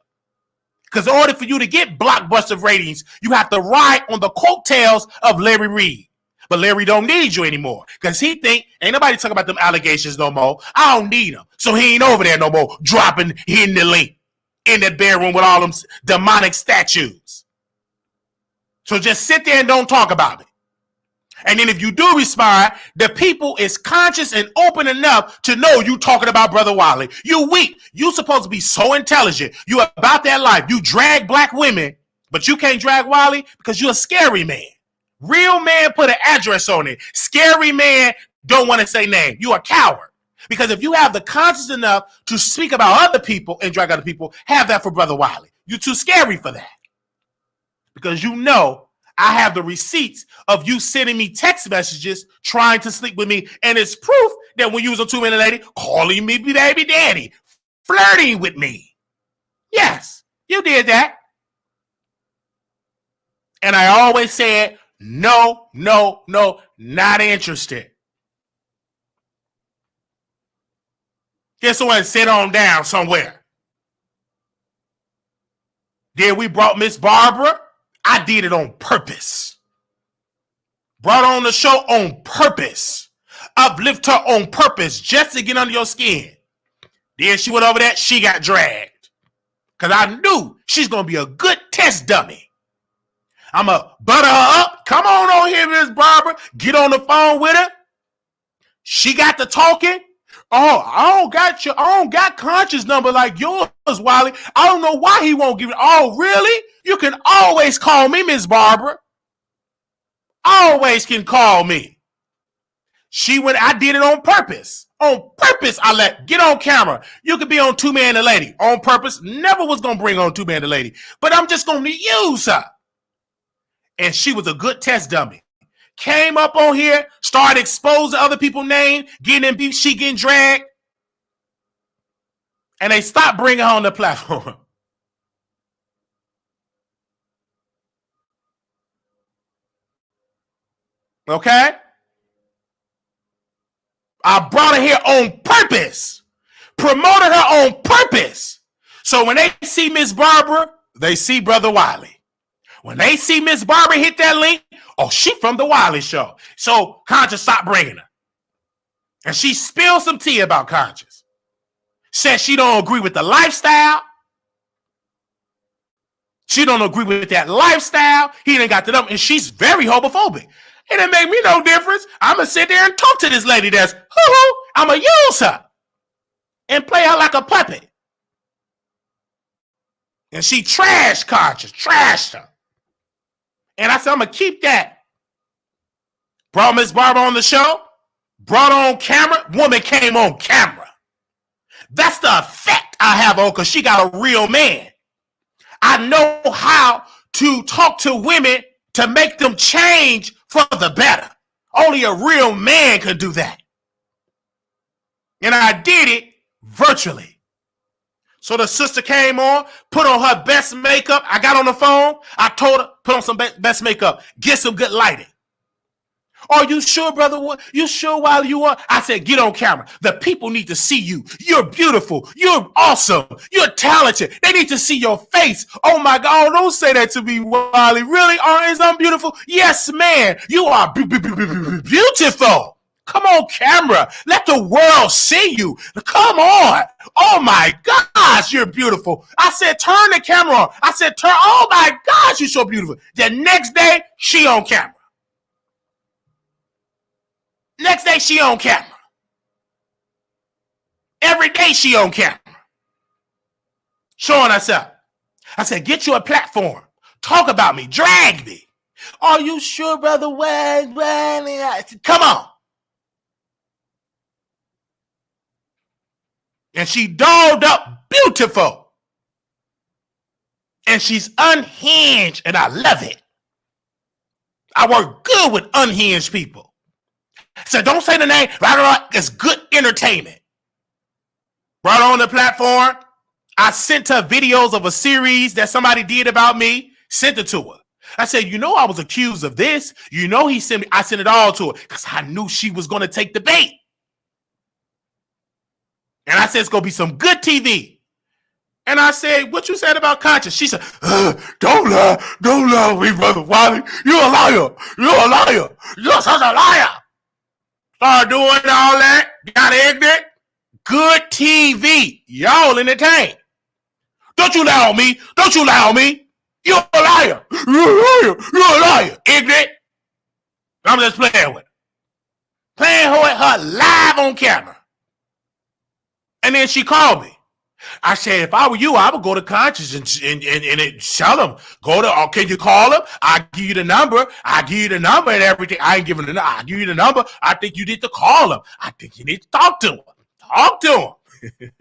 Because in order for you to get blockbuster ratings, you have to ride on the coattails of Larry Reid. But Larry don't need you anymore because he think ain't nobody talking about them allegations no more. I don't need him. So he ain't over there no more hitting the link in that bedroom with all them demonic statues. So just sit there and don't talk about it. And then if you do respond, the people is conscious and open enough to know you talking about Brother Wiley. You weak. You supposed to be so intelligent. You about that life. You drag black women, but you can't drag Wiley because you're a scary man. Real man put an address on it. Scary man don't want to say name. You a coward. Because if you have the conscience enough to speak about other people and drag other people, have that for Brother Wiley. You're too scary for that. Because you know I have the receipts of you sending me text messages trying to sleep with me. And it's proof that when you was a two-minute lady, calling me baby daddy, flirting with me. Yes, you did that. And I always said, no, not interested. Get someone to sit on down somewhere. Then we brought Miss Barbara. I did it on purpose. Brought on the show on purpose. Uplift her on purpose just to get under your skin. Then she went over there. She got dragged. Because I knew she's going to be a good test dummy. I'm going to butter her up. Come on here, Miss Barbara. Get on the phone with her. She got to talking. Oh, I don't got conscious number like yours, Wiley. I don't know why he won't give it. Oh, really? You can always call me, Miss Barbara. Always can call me. I did it on purpose. On purpose, get on camera. You could be on Two Man and Lady. On purpose. Never was going to bring on Two Man and Lady. But I'm just going to use her. And she was a good test dummy. Came up on here, started exposing other people's names, getting in beef, she getting dragged. And they stopped bringing her on the platform. Okay? I brought her here on purpose. Promoted her on purpose. So when they see Miss Barbara, they see Brother Wiley. When they see Miss Barbara hit that link, oh, she from the Wiley show. So Conscious stopped bringing her. And she spilled some tea about Conscious. Said she don't agree with the lifestyle. She don't agree with that lifestyle. He done got to them, and she's very homophobic. It didn't make me no difference. I'm going to sit there and talk to this lady that's hoo-hoo. I'm going to use her and play her like a puppet. And she trashed Conscious, trashed her. And I said, I'm going to keep that. Brought Miss Barbara on the show. Brought on camera. Woman came on camera. That's the effect I have on because she got a real man. I know how to talk to women to make them change for the better. Only a real man could do that. And I did it virtually. So the sister came on, put on her best makeup. I got on the phone. I told her, put on some best makeup. Get some good lighting. Are you sure, brother? You sure while you are? I said, get on camera. The people need to see you. You're beautiful. You're awesome. You're talented. They need to see your face. Oh, my God. Oh, don't say that to me, Wiley. Really? Is I'm beautiful? Yes, man. You are beautiful. Come on, camera. Let the world see you. Come on. Oh, my gosh, you're beautiful. I said, turn the camera on. I said, oh, my gosh, you're so beautiful. The next day, she on camera. Next day, she on camera. Every day, she on camera. Showing herself. I said, get you a platform. Talk about me. Drag me. Are you sure, brother? Come on. And she dolled up beautiful. And she's unhinged, and I love it. I work good with unhinged people. So don't say the name. It's good entertainment. Brought on the platform. I sent her videos of a series that somebody did about me. Sent it to her. I said, you know, I was accused of this. You know, he sent me. I sent it all to her because I knew she was going to take the bait. And I said, it's going to be some good TV. And I said, what you said about conscience? She said, don't lie me, Brother Wiley. You're a liar. You're a liar. You're such a liar. Started doing all that. Got ignorant. Good TV. Y'all entertained. Don't you lie on me. Don't you lie on me. You're a liar. You're a liar. You're a liar. Ignorant. I'm just playing with her. Playing with her live on camera. And then she called me. I said, if I were you, I would go to Conscious and tell them, can you call him? I'll give you the number. I'll give you the number and everything. I ain't giving the number. I'll give you the number. I think you need to call him. I think you need to talk to him. Talk to him.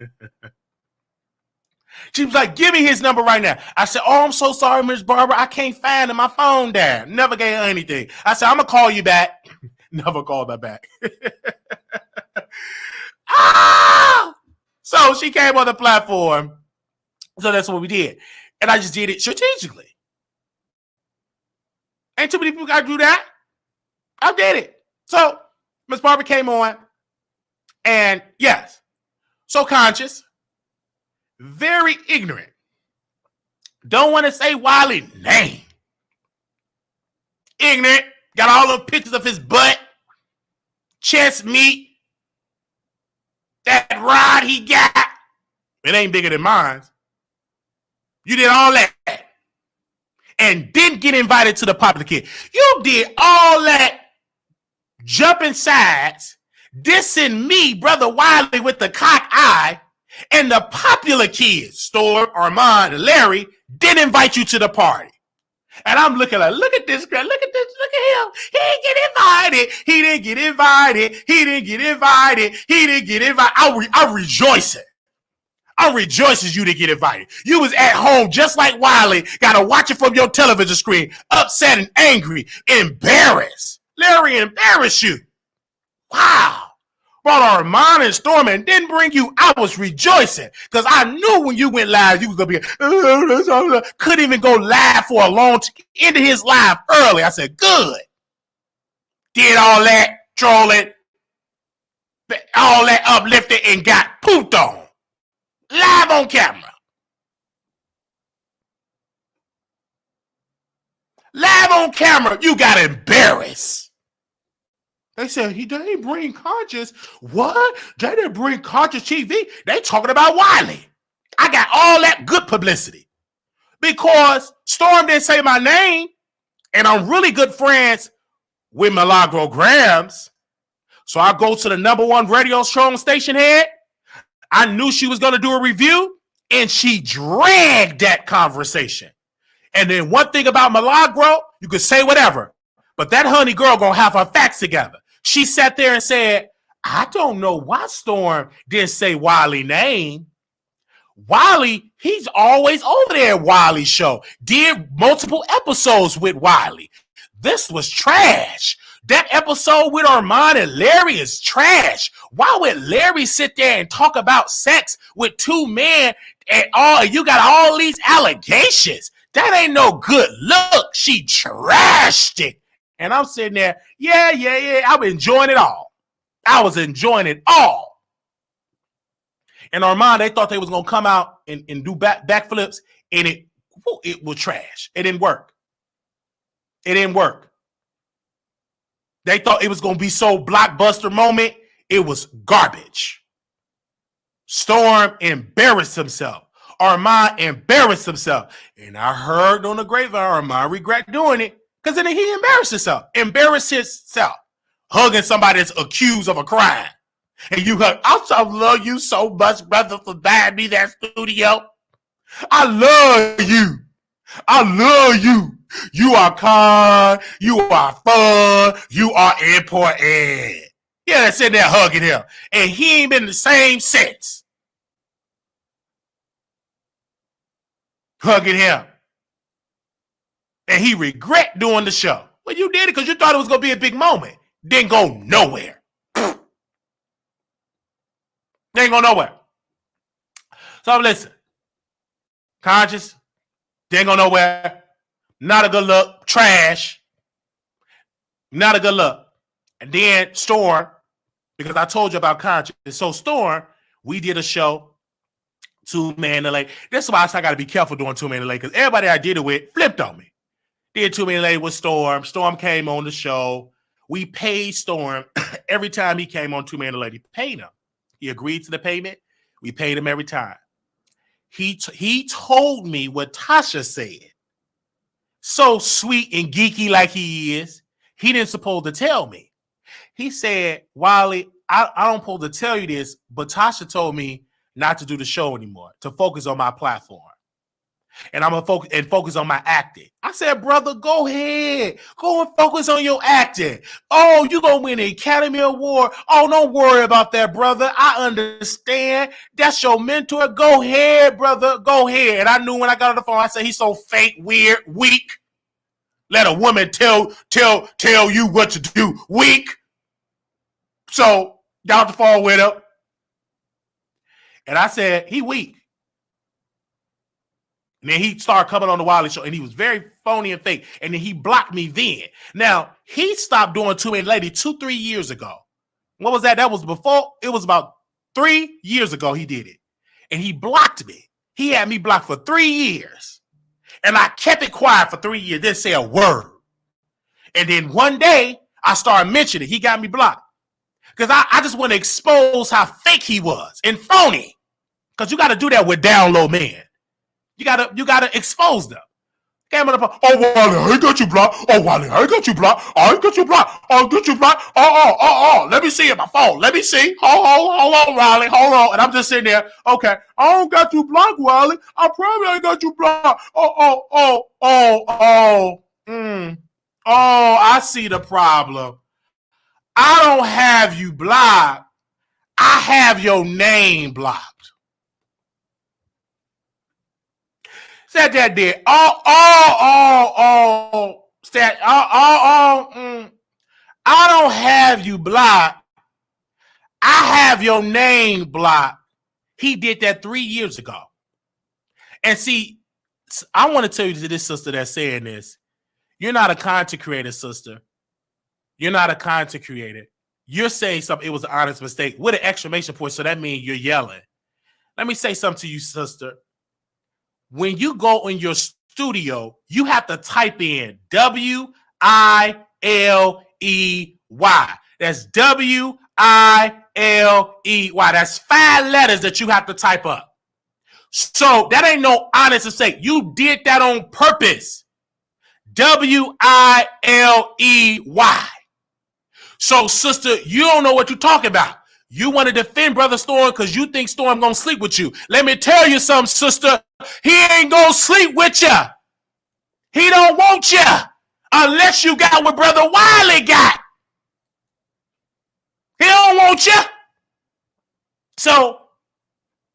She was like, give me his number right now. I said, oh, I'm so sorry, Miss Barbara. I can't find him. My phone died. Never gave her anything. I said, I'm going to call you back. Never called her back. So she came on the platform. So that's what we did. And I just did it strategically. Ain't too many people got to do that. I did it. So Miss Barbara came on. And yes, so conscious. Very ignorant. Don't want to say Wiley's name. Ignorant. Got all the pictures of his butt. Chest meat. That rod he got. It ain't bigger than mine. You did all that. And didn't get invited to the popular kid. You did all that jumping sides, dissing me, Brother Wiley, with the cock eye. And the popular kids, Storm, Armand, and Larry, didn't invite you to the party. And I'm looking like, look at this guy, look at him. He didn't get invited. He didn't get invited. He didn't get invited. He didn't get invited. I'm rejoicing. I'm rejoicing you didn't get invited. You was at home just like Wiley, got to watch it from your television screen, upset and angry, embarrassed. Larry embarrassed you. Wow. Brought Armand and Storm and didn't bring you. I was rejoicing because I knew when you went live, you was going to be, couldn't even go live for a long time. Ended his live early. I said, good. Did all that trolling, all that uplifting and got pooped on. Live on camera. Live on camera, you got embarrassed. They said, they didn't bring Conscious. What? They didn't bring Conscious TV. They talking about Wiley. I got all that good publicity. Because Storm didn't say my name, and I'm really good friends with Milagro Grams. So I go to the #1 radio show station head. I knew she was going to do a review, and she dragged that conversation. And then one thing about Milagro, you could say whatever, but that honey girl going to have her facts together. She sat there and said, I don't know why Storm didn't say Wiley's name. Wiley, he's always over there at Wiley's show. Did multiple episodes with Wiley. This was trash. That episode with Armand and Larry is trash. Why would Larry sit there and talk about sex with two men and all? You got all these allegations. That ain't no good look. She trashed it. And I'm sitting there, yeah. I'm enjoying it all. I was enjoying it all. And Armand, they thought they was going to come out and do backflips, and it was trash. It didn't work. It didn't work. They thought it was going to be so blockbuster moment. It was garbage. Storm embarrassed himself. Armand embarrassed himself. And I heard on the grapevine, Armand regret doing it. Because then he embarrassed himself, hugging somebody that's accused of a crime. And you hug, I love you so much, brother, for buying me that studio. I love you. I love you. You are kind. You are fun. You are important. Yeah, they're sitting there hugging him. And he ain't been the same since. Hugging him. And he regret doing the show. Well, you did it because you thought it was going to be a big moment. Didn't go nowhere. Didn't go nowhere. So listen, Conscious, didn't go nowhere. Not a good look. Trash. Not a good look. And then Storm, because I told you about Conscious. So Storm, we did a show, 2 Man Lady. This is why I got to be careful doing 2 Man Lady, because everybody I did it with flipped on me. Did 2 Man Lady with Storm. Storm came on the show. We paid Storm every time he came on 2 Man Lady. Paid him. He agreed to the payment. We paid him every time. He told me what Tasha said. So sweet and geeky like he is, he didn't supposed to tell me. He said, Wiley, I don't supposed to tell you this, but Tasha told me not to do the show anymore, to focus on my platform. And I'm going to focus on my acting. I said, brother, go ahead. Go and focus on your acting. Oh, you're going to win the Academy Award. Oh, don't worry about that, brother. I understand. That's your mentor. Go ahead, brother. Go ahead. And I knew when I got on the phone, I said, he's so fake, weird, weak. Let a woman tell you what to do. Weak. So, got off the phone with him. And I said, he weak. And then he started coming on the Wiley show, and he was very phony and fake. And then he blocked me then. Now, he stopped doing 2 Man Lady 2-3 years ago. What was that? That was before. It was about 3 years ago he did it. And he blocked me. He had me blocked for 3 years. And I kept it quiet for 3 years. Didn't say a word. And then one day, I started mentioning it. He got me blocked. Because I just want to expose how fake he was and phony. Because you got to do that with down low men. You gotta expose them. Came on the phone. Oh, Wiley, I ain't got you blocked. Oh, Wiley, I ain't got you blocked. I ain't got you blocked. I got you blocked. Oh. Let me see it, my phone. Let me see. Hold on, Wiley. Hold on. And I'm just sitting there. Okay. I don't got you blocked, Wiley. I probably ain't got you blocked. Oh, I see the problem. I don't have you blocked. I have your name blocked. Said that there. I don't have you blocked. I have your name blocked. He did that 3 years ago. And see, I want to tell you to this sister that's saying this. You're not a content creator, sister. You're not a content creator. You're saying something, it was an honest mistake with an exclamation point, so that means you're yelling. Let me say something to you, sister. When you go in your studio, you have to type in Wiley. That's Wiley. That's 5 letters that you have to type up. So that ain't no honest mistake. You did that on purpose. Wiley. So, sister, you don't know what you're talking about. You want to defend Brother Storm because you think Storm gonna sleep with you. Let me tell you something, sister. He ain't gonna sleep with you. He don't want you unless you got what Brother Wiley got. He don't want you. So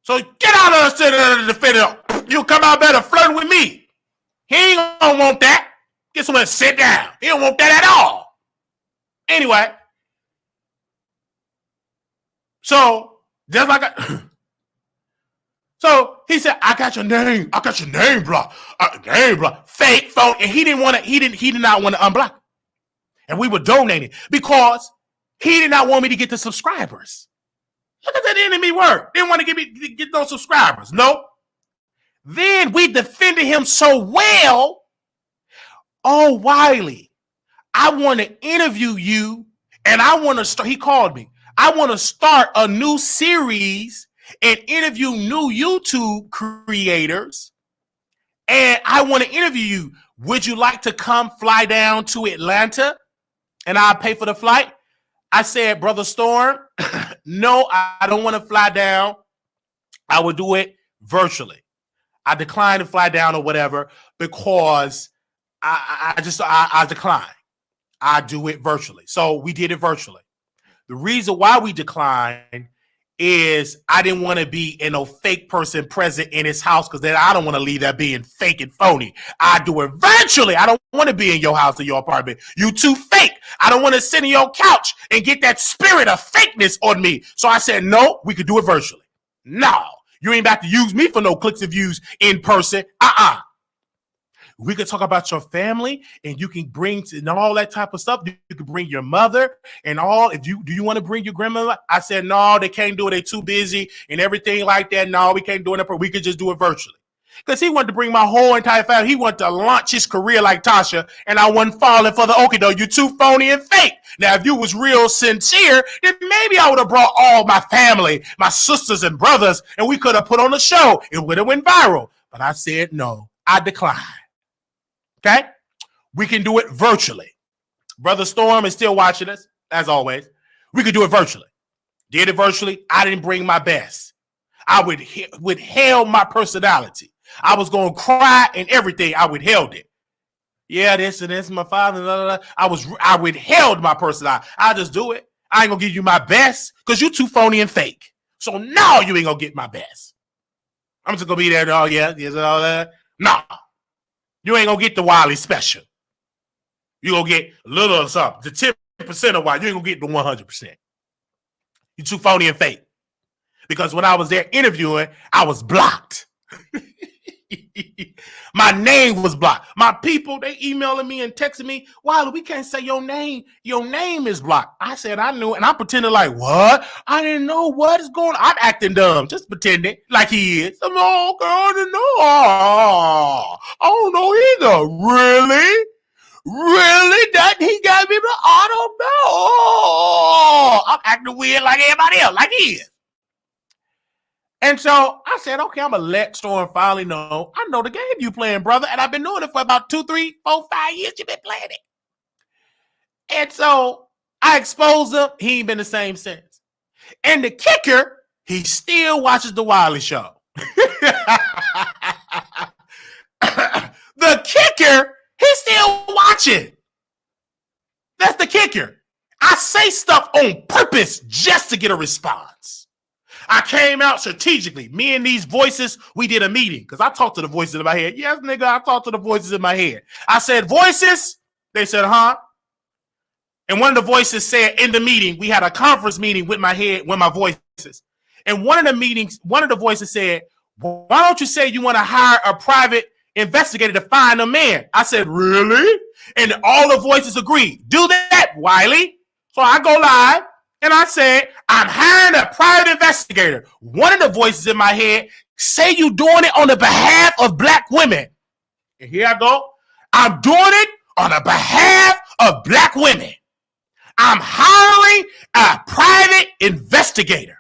get out of the defender. You come out better flirting with me. He ain't gonna want that. Get someone to sit down. He don't want that at all. Anyway. So, just like so he said, I got your name. I got your name blocked. Name blocked. Fake phone. And he did not want to unblock. And we were donating because he did not want me to get the subscribers. Look at that enemy work. Didn't want to get those subscribers. Nope. Then we defended him so well. Oh, Wiley, I want to interview you. And I want to start. He called me. I want to start a new series and interview new YouTube creators. And I want to interview you. Would you like to come fly down to Atlanta? And I'll pay for the flight. I said, Brother Storm, no, I don't want to fly down. I will do it virtually. I declined to fly down or whatever because I decline. I do it virtually. So we did it virtually. The reason why we declined is I didn't want to be no fake person present in his house because then I don't want to leave that being fake and phony. I do it virtually. I don't want to be in your house or your apartment. You too fake. I don't want to sit on your couch and get that spirit of fakeness on me. So I said, no, we could do it virtually. No, You ain't about to use me for no clicks and views in person. We could talk about your family, and you can bring and all that type of stuff. You can bring your mother and all. Do you want to bring your grandmother? I said, no, they can't do it. They're too busy and everything like that. No, we can't do it. We could just do it virtually. Because he wanted to bring my whole entire family. He wanted to launch his career like Tasha, and I wasn't falling for the okie doke. You're too phony and fake. Now, if you was real sincere, then maybe I would have brought all my family, my sisters and brothers, and we could have put on a show. It would have went viral. But I said no. I declined. Okay? We can do it virtually. Brother Storm is still watching us, as always. We could do it virtually. Did it virtually. I didn't bring my best. I withheld my personality. I was going to cry and everything. I withheld it. Yeah, this and this, my father. Blah, blah, blah. I withheld my personality. I'll just do it. I ain't going to give you my best because you too phony and fake. So now you ain't going to get my best. I'm just going to be there. Oh, yeah, yes, and all that. No. You ain't going to get the Wiley special. You're going to get a little of something. The 10% of Wiley. You ain't going to get the 100%. You too phony and fake. Because when I was there interviewing, I was blocked. My name was blocked. My people, they emailing me and texting me, Wiley, we can't say your name. Your name is blocked. I said, I knew. And I'm pretending like, what? I didn't know what is going on. I'm acting dumb, just pretending like he is. I'm like, okay, I didn't know. Oh, I don't know either. Really? Really? That he got me, but I don't know. Oh, I'm acting weird like everybody else, like he is. And so I said, okay, I'm going to let Storm finally know. I know the game you playing, brother. And I've been doing it for about 2, 3, 4, 5 years. You've been playing it. And so I exposed him. He ain't been the same since. And the kicker, he still watches the Wiley show. The kicker, he's still watching. That's the kicker. I say stuff on purpose just to get a response. I came out strategically. Me and these voices, we did a meeting because I talked to the voices in my head. Yes, nigga, I talked to the voices in my head. I said, voices? They said, huh? And one of the voices said in the meeting, we had a conference meeting with my head, with my voices. And one of the voices said, why don't you say you want to hire a private investigator to find a man? I said, really? And all the voices agreed. Do that, Wiley. So I go live. And I said, I'm hiring a private investigator. One of the voices in my head say you doing it on the behalf of black women. And here I go. I'm doing it on the behalf of black women. I'm hiring a private investigator.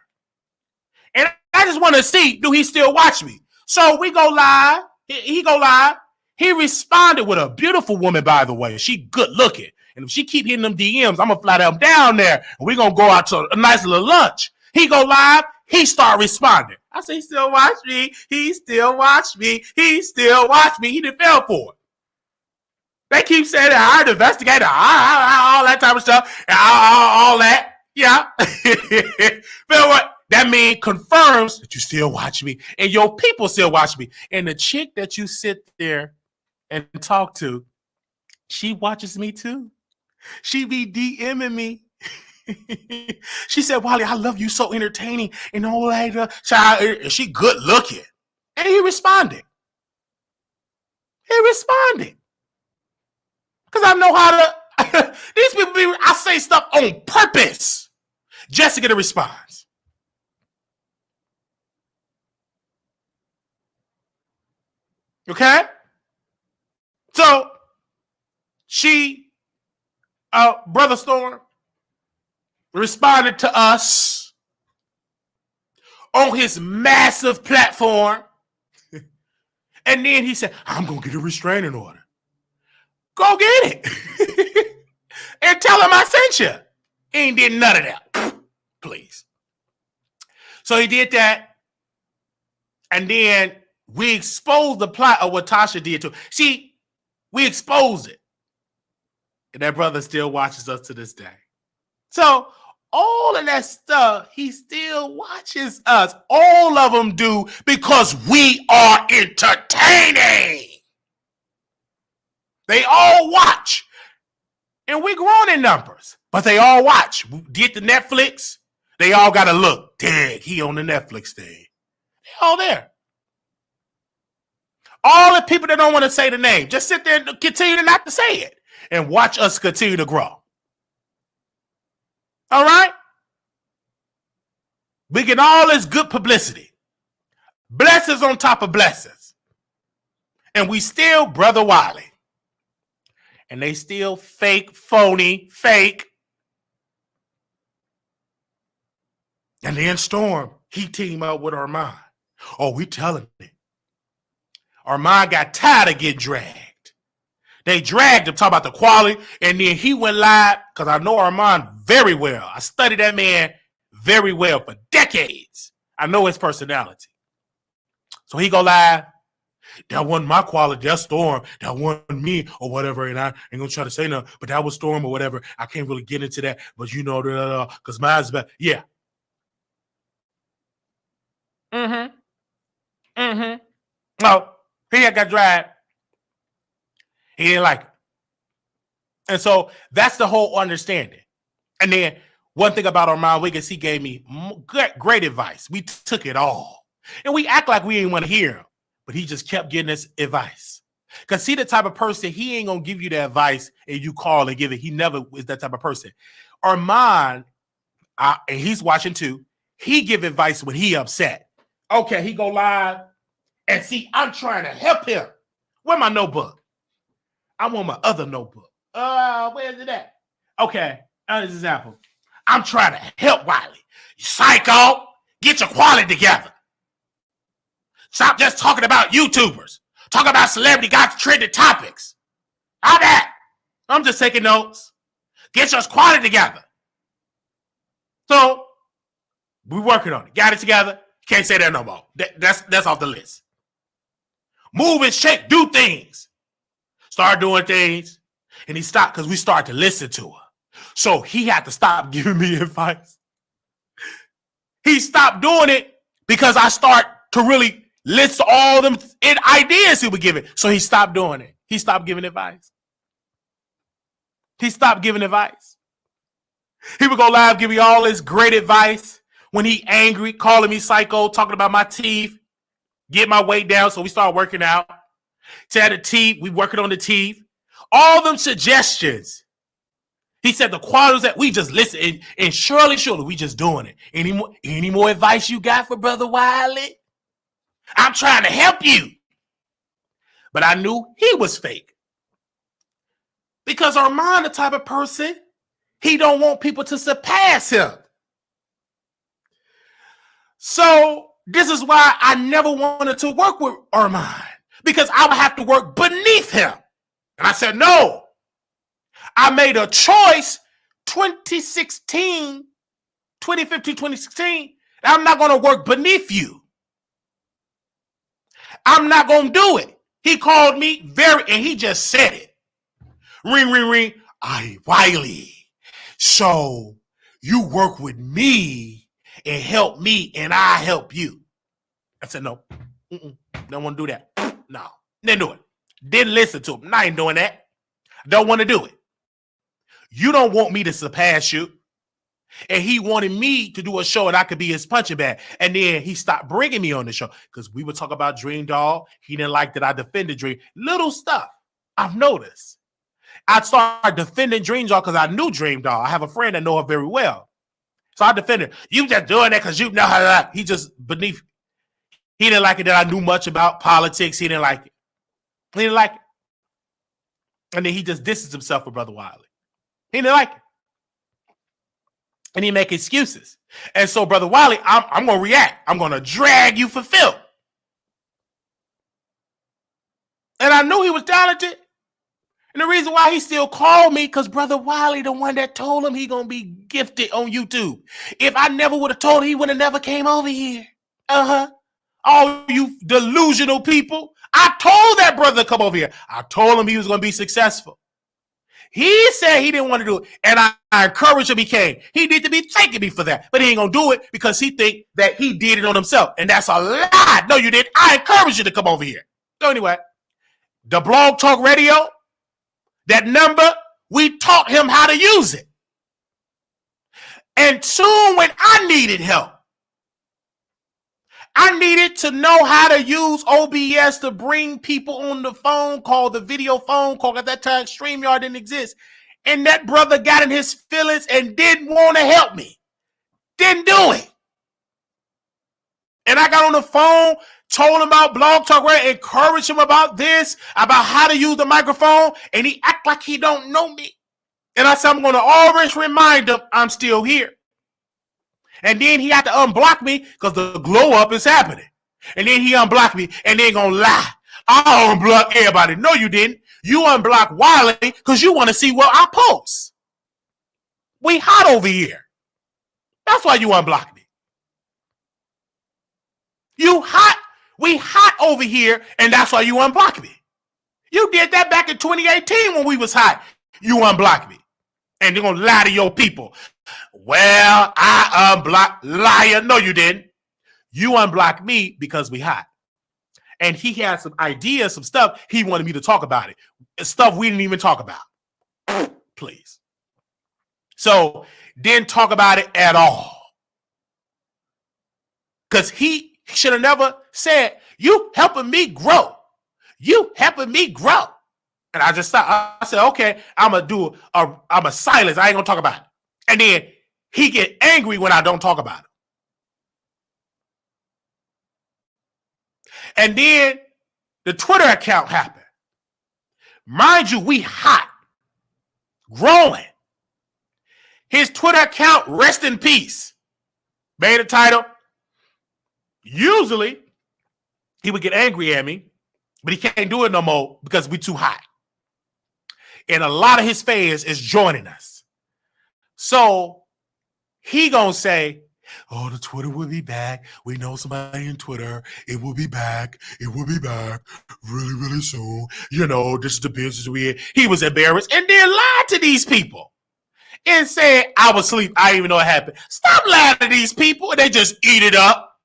And I just want to see, do he still watch me? So we go live. He go live. He responded with a beautiful woman, by the way. She good looking. And if she keep hitting them DMs, I'm going to fly them down there. And we're going to go out to a nice little lunch. He go live. He start responding. I say, he still watch me. He still watch me. He still watch me. He didn't fell for it. They keep saying that I investigator, all that type of stuff. All that. Yeah. But what? That means confirms that you still watch me. And your people still watch me. And the chick that you sit there and talk to, she watches me too. She be DMing me. She said, Wiley, I love you, so entertaining and all that. She good looking. And he responded. Because I know how to, these people, I say stuff on purpose just to get a response. Okay? So, Brother Storm responded to us on his massive platform. And then he said, I'm going to get a restraining order. Go get it. And tell him I sent you. He ain't did none of that. Please. So he did that. And then we exposed the plot of what Tasha did too. See, we exposed it. And that brother still watches us to this day. So all of that stuff, he still watches us. All of them do because we are entertaining. They all watch. And we're growing in numbers. But they all watch. We did the Netflix. They all got to look. Dang, he on the Netflix thing. They all there. All the people that don't want to say the name, just sit there and continue to not to say it and watch us continue to grow. All right? We get all this good publicity. Blessings on top of blessings. And we still Brother Wiley. And they still fake, phony, fake. And then Storm, he teamed up with Armand. Oh, we telling it. Armand got tired of getting dragged. They dragged him, talk about the quality, and then he went live, because I know Armand very well. I studied that man very well for decades. I know his personality. So he go live. That wasn't my quality. That's Storm. That wasn't me or whatever. And I ain't going to try to say nothing, but that was Storm or whatever. I can't really get into that. But you know, because mine's better. Yeah. No, he had got dragged. He didn't like it. And so that's the whole understanding. And then one thing about Armand Wiggins, he gave me great advice. We took it all. And we act like we didn't want to hear him. But he just kept getting us advice. Because he the type of person, he ain't going to give you the advice and you call and give it. He never is that type of person. Armand, and he's watching too, he give advice when he upset. Okay, he go live. And see, I'm trying to help him. Where's my notebook? I want my other notebook. Where's it at? Okay, another example. I'm trying to help Wiley. Psycho, get your quality together. Stop just talking about YouTubers. Talk about celebrity got trending topics. How that? I'm just taking notes. Get your quality together. So, we're working on it. Got it together. Can't say that no more. That's off the list. Move and shake, do things. Start doing things. And he stopped because we started to listen to her. So he had to stop giving me advice. He stopped doing it because I start to really list all them ideas he would give it. So he stopped doing it. He stopped giving advice. He stopped giving advice. He would go live, give me all this great advice. When he angry, calling me psycho, talking about my teeth, get my weight down. So we start working out. Tear the teeth, we working on the teeth. All them suggestions. He said the qualities that we just listen and surely we just doing it. Any more advice you got for Brother Wiley? I'm trying to help you. But I knew he was fake. Because Armand, the type of person, he don't want people to surpass him. So this is why I never wanted to work with Armand. Because I would have to work beneath him. And I said, no. I made a choice 2015, 2016. I'm not going to work beneath you. I'm not going to do it. He called me and he just said it. Ring, ring, ring. Wiley. So you work with me and help me and I help you. I said, no. Don't want to do that. No. Didn't do it. Didn't listen to him. I ain't doing that. Don't want to do it. You don't want me to surpass you. And he wanted me to do a show and I could be his punching bag. And then he stopped bringing me on the show because we would talk about Dream Doll. He didn't like that I defended Dream. Little stuff I've noticed. I started defending Dream Doll because I knew Dream Doll. I have a friend that know her very well. So I defended her. You just doing that because you know how he just beneath. He didn't like it that I knew much about politics. He didn't like it. He didn't like it. And then he just distanced himself with Brother Wiley. He didn't like it. And he make excuses. And so, Brother Wiley, I'm going to react. I'm going to drag you for filth. And I knew he was talented. And the reason why he still called me, because Brother Wiley, the one that told him he going to be gifted on YouTube. If I never would have told him, he would have never came over here. All you delusional people. I told that brother to come over here. I told him he was going to be successful. He said he didn't want to do it. And I encouraged him. He came. He need to be thanking me for that. But he ain't going to do it because he think that he did it on himself. And that's a lie. No, you didn't. I encouraged you to come over here. So anyway, the Blog Talk Radio, that number, we taught him how to use it. And soon when I needed help, I needed to know how to use OBS to bring people on the phone call, the video phone call. At that time, StreamYard didn't exist. And that brother got in his feelings and didn't want to help me. Didn't do it. And I got on the phone, told him about Blog Talk Radio, encouraged him about this, about how to use the microphone, and he act like he don't know me. And I said, I'm going to always remind him I'm still here. And then he had to unblock me because the glow up is happening. And then he unblocked me and then gonna lie. I unblocked everybody. No, you didn't. You unblocked Wiley because you want to see what I post. We hot over here. That's why you unblocked me. You hot. We hot over here, and that's why you unblocked me. You did that back in 2018 when we was hot. You unblocked me. And they're gonna lie to your people. Well, I unblocked. Liar. No, you didn't. You unblocked me because we hot. And he had some ideas, some stuff he wanted me to talk about it. Stuff we didn't even talk about. Please. So didn't talk about it at all. Because he should have never said, you helping me grow. You helping me grow. And I just thought, I said, okay, I'm a silence. I ain't gonna talk about it. And then he get angry when I don't talk about it. And then the Twitter account happened. Mind you, we hot, growing. His Twitter account, rest in peace, made a title. Usually, he would get angry at me, but he can't do it no more because we too hot. And a lot of his fans is joining us. So he gonna say, oh, the Twitter will be back. We know somebody in Twitter. It will be back. It will be back really, really soon. You know, this is the business we in. He was embarrassed and then lied to these people and said, I was asleep. I didn't even know it happened. Stop lying to these people. They just eat it up.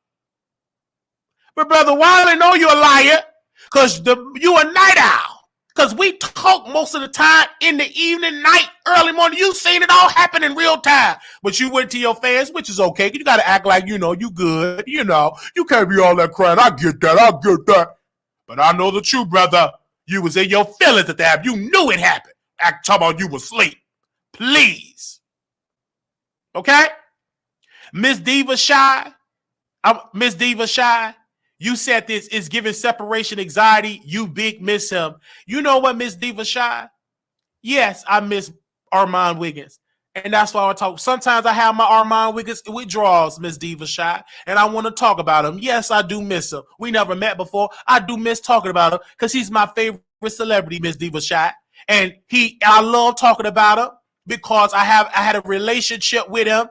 But Brother Wiley, know you're a liar because you a night owl. Because we talk most of the time in the evening, night, early morning. You seen it all happen in real time. But you went to your fans, which is okay. You got to act like, you know, you good. You know, you can't be all that crying. I get that. But I know the truth, brother. You was in your feelings at that. You knew it happened. Act talking about you was asleep. Please. Okay? Miss Diva Shy. Miss Diva Shy. You said this is giving separation anxiety. You big miss him. You know what, Miss Diva Shy? Yes, I miss Armand Wiggins. And that's why I talk. Sometimes I have my Armand Wiggins withdrawals, Miss Diva Shy, and I want to talk about him. Yes, I do miss him. We never met before. I do miss talking about him because he's my favorite celebrity, Miss Diva Shy. And I love talking about him because I had a relationship with him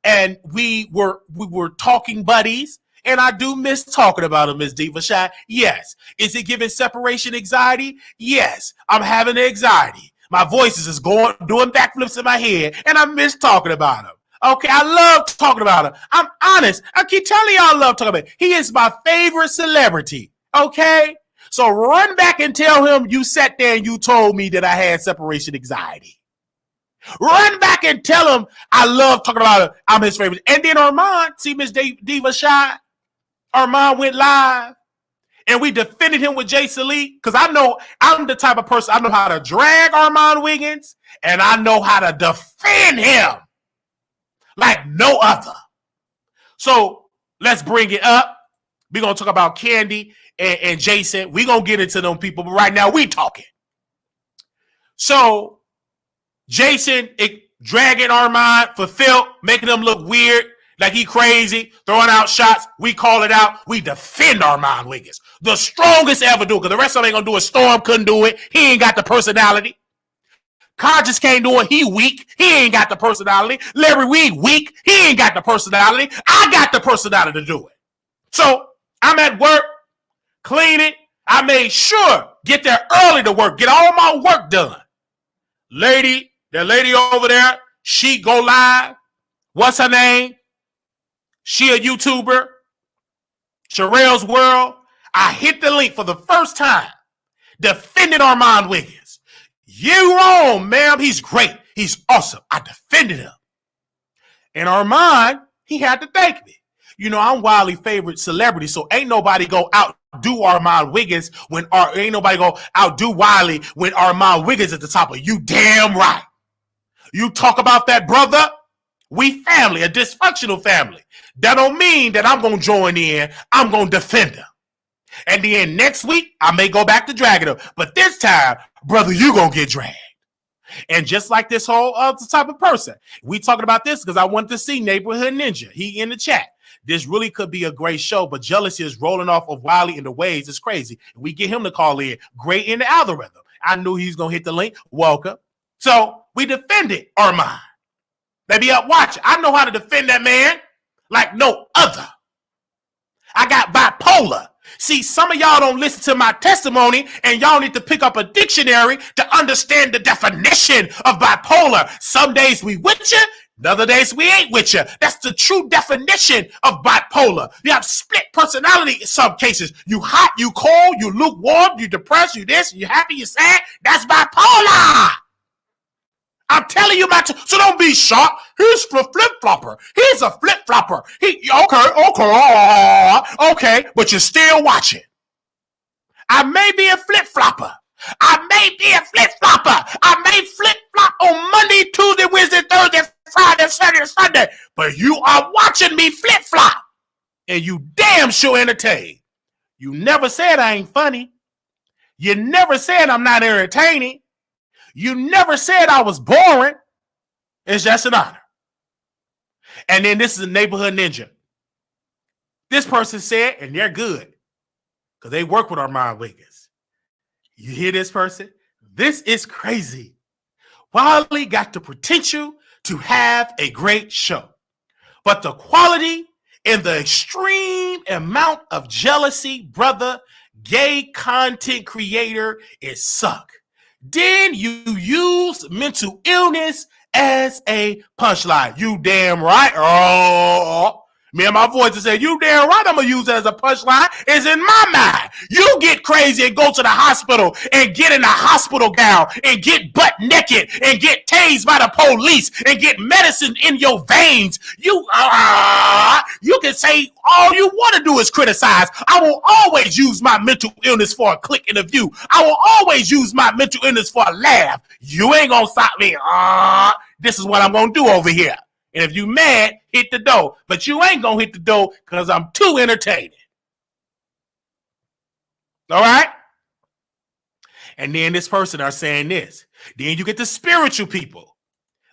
and we were talking buddies. And I do miss talking about him, Miss Diva Shy. Yes. Is it giving separation anxiety? Yes. I'm having anxiety. My voice is just doing backflips in my head, and I miss talking about him. Okay, I love talking about him. I'm honest. I keep telling y'all I love talking about him. He is my favorite celebrity. Okay? So run back and tell him you sat there and you told me that I had separation anxiety. Run back and tell him I love talking about him. I'm his favorite. And then Armand, see Miss Diva Shy? Armand went live and we defended him with Jason Lee because I know I'm the type of person, I know how to drag Armand Wiggins and I know how to defend him like no other. So let's bring it up. We're going to talk about Kandi and Jason. We're going to get into them people, but right now we talking. So Jason dragging Armand for filth, making him look weird. Like he crazy, throwing out shots. We call it out. We defend Armand Wiggins. The strongest ever do it. Because the rest of them ain't going to do it. Storm couldn't do it. He ain't got the personality. Conscious can't do it. He weak. He ain't got the personality. Larry Weed weak. He ain't got the personality. I got the personality to do it. So I'm at work, cleaning. I made sure get there early to work. Get all my work done. That lady over there, she go live. What's her name? She a YouTuber, Sherelle's World. I hit the link for the first time. Defended Armand Wiggins. You wrong, ma'am. He's great. He's awesome. I defended him. And Armand, he had to thank me. I'm Wiley's favorite celebrity, so ain't nobody go outdo Armand Wiggins ain't nobody go outdo Wiley when Armand Wiggins at the top of you. Damn right. You talk about that, brother. We family, a dysfunctional family. That don't mean that I'm going to join in. I'm going to defend him. And then next week, I may go back to dragging him. But this time, brother, you going to get dragged. And just like this whole other type of person, we talking about this because I want to see Neighborhood Ninja. He in the chat. This really could be a great show, but jealousy is rolling off of Wiley in the waves. It's crazy. We get him to call in. Great in the algorithm. I knew he's going to hit the link. Welcome. So we defended Armand. They be up watching. I know how to defend that man like no other. I got bipolar. See, some of y'all don't listen to my testimony, and y'all need to pick up a dictionary to understand the definition of bipolar. Some days we with you, other days we ain't with you. That's the true definition of bipolar. You have split personality in some cases. You hot, you cold, you lukewarm, you depressed, you this, you happy, you sad. That's bipolar. I'm telling you, so don't be shocked. He's a flip-flopper. He's a flip-flopper. Okay, but you're still watching. I may be a flip-flopper. I may flip-flop on Monday, Tuesday, Wednesday, Thursday, Friday, Saturday, Sunday. But you are watching me flip-flop. And you damn sure entertain. You never said I ain't funny. You never said I'm not entertaining. You never said I was boring. It's just an honor. And then this is a Neighborhood Ninja. This person said, and they're good, because they work with Armand Wiggins. You hear this person? This is crazy. Wiley got the potential to have a great show, but the quality and the extreme amount of jealousy, brother, gay content creator, it suck. Then you use mental illness as a punchline. You damn right. Oh, me and my voice is saying, you damn right I'm going to use it as a punchline. It's in my mind. You get crazy and go to the hospital and get in a hospital gown and get butt naked and get tased by the police and get medicine in your veins. You can say all you want to do is criticize. I will always use my mental illness for a click and a view. I will always use my mental illness for a laugh. You ain't going to stop me. This is what I'm going to do over here. And if you mad, hit the door. But you ain't going to hit the door because I'm too entertaining. All right? And then this person are saying this. Then you get the spiritual people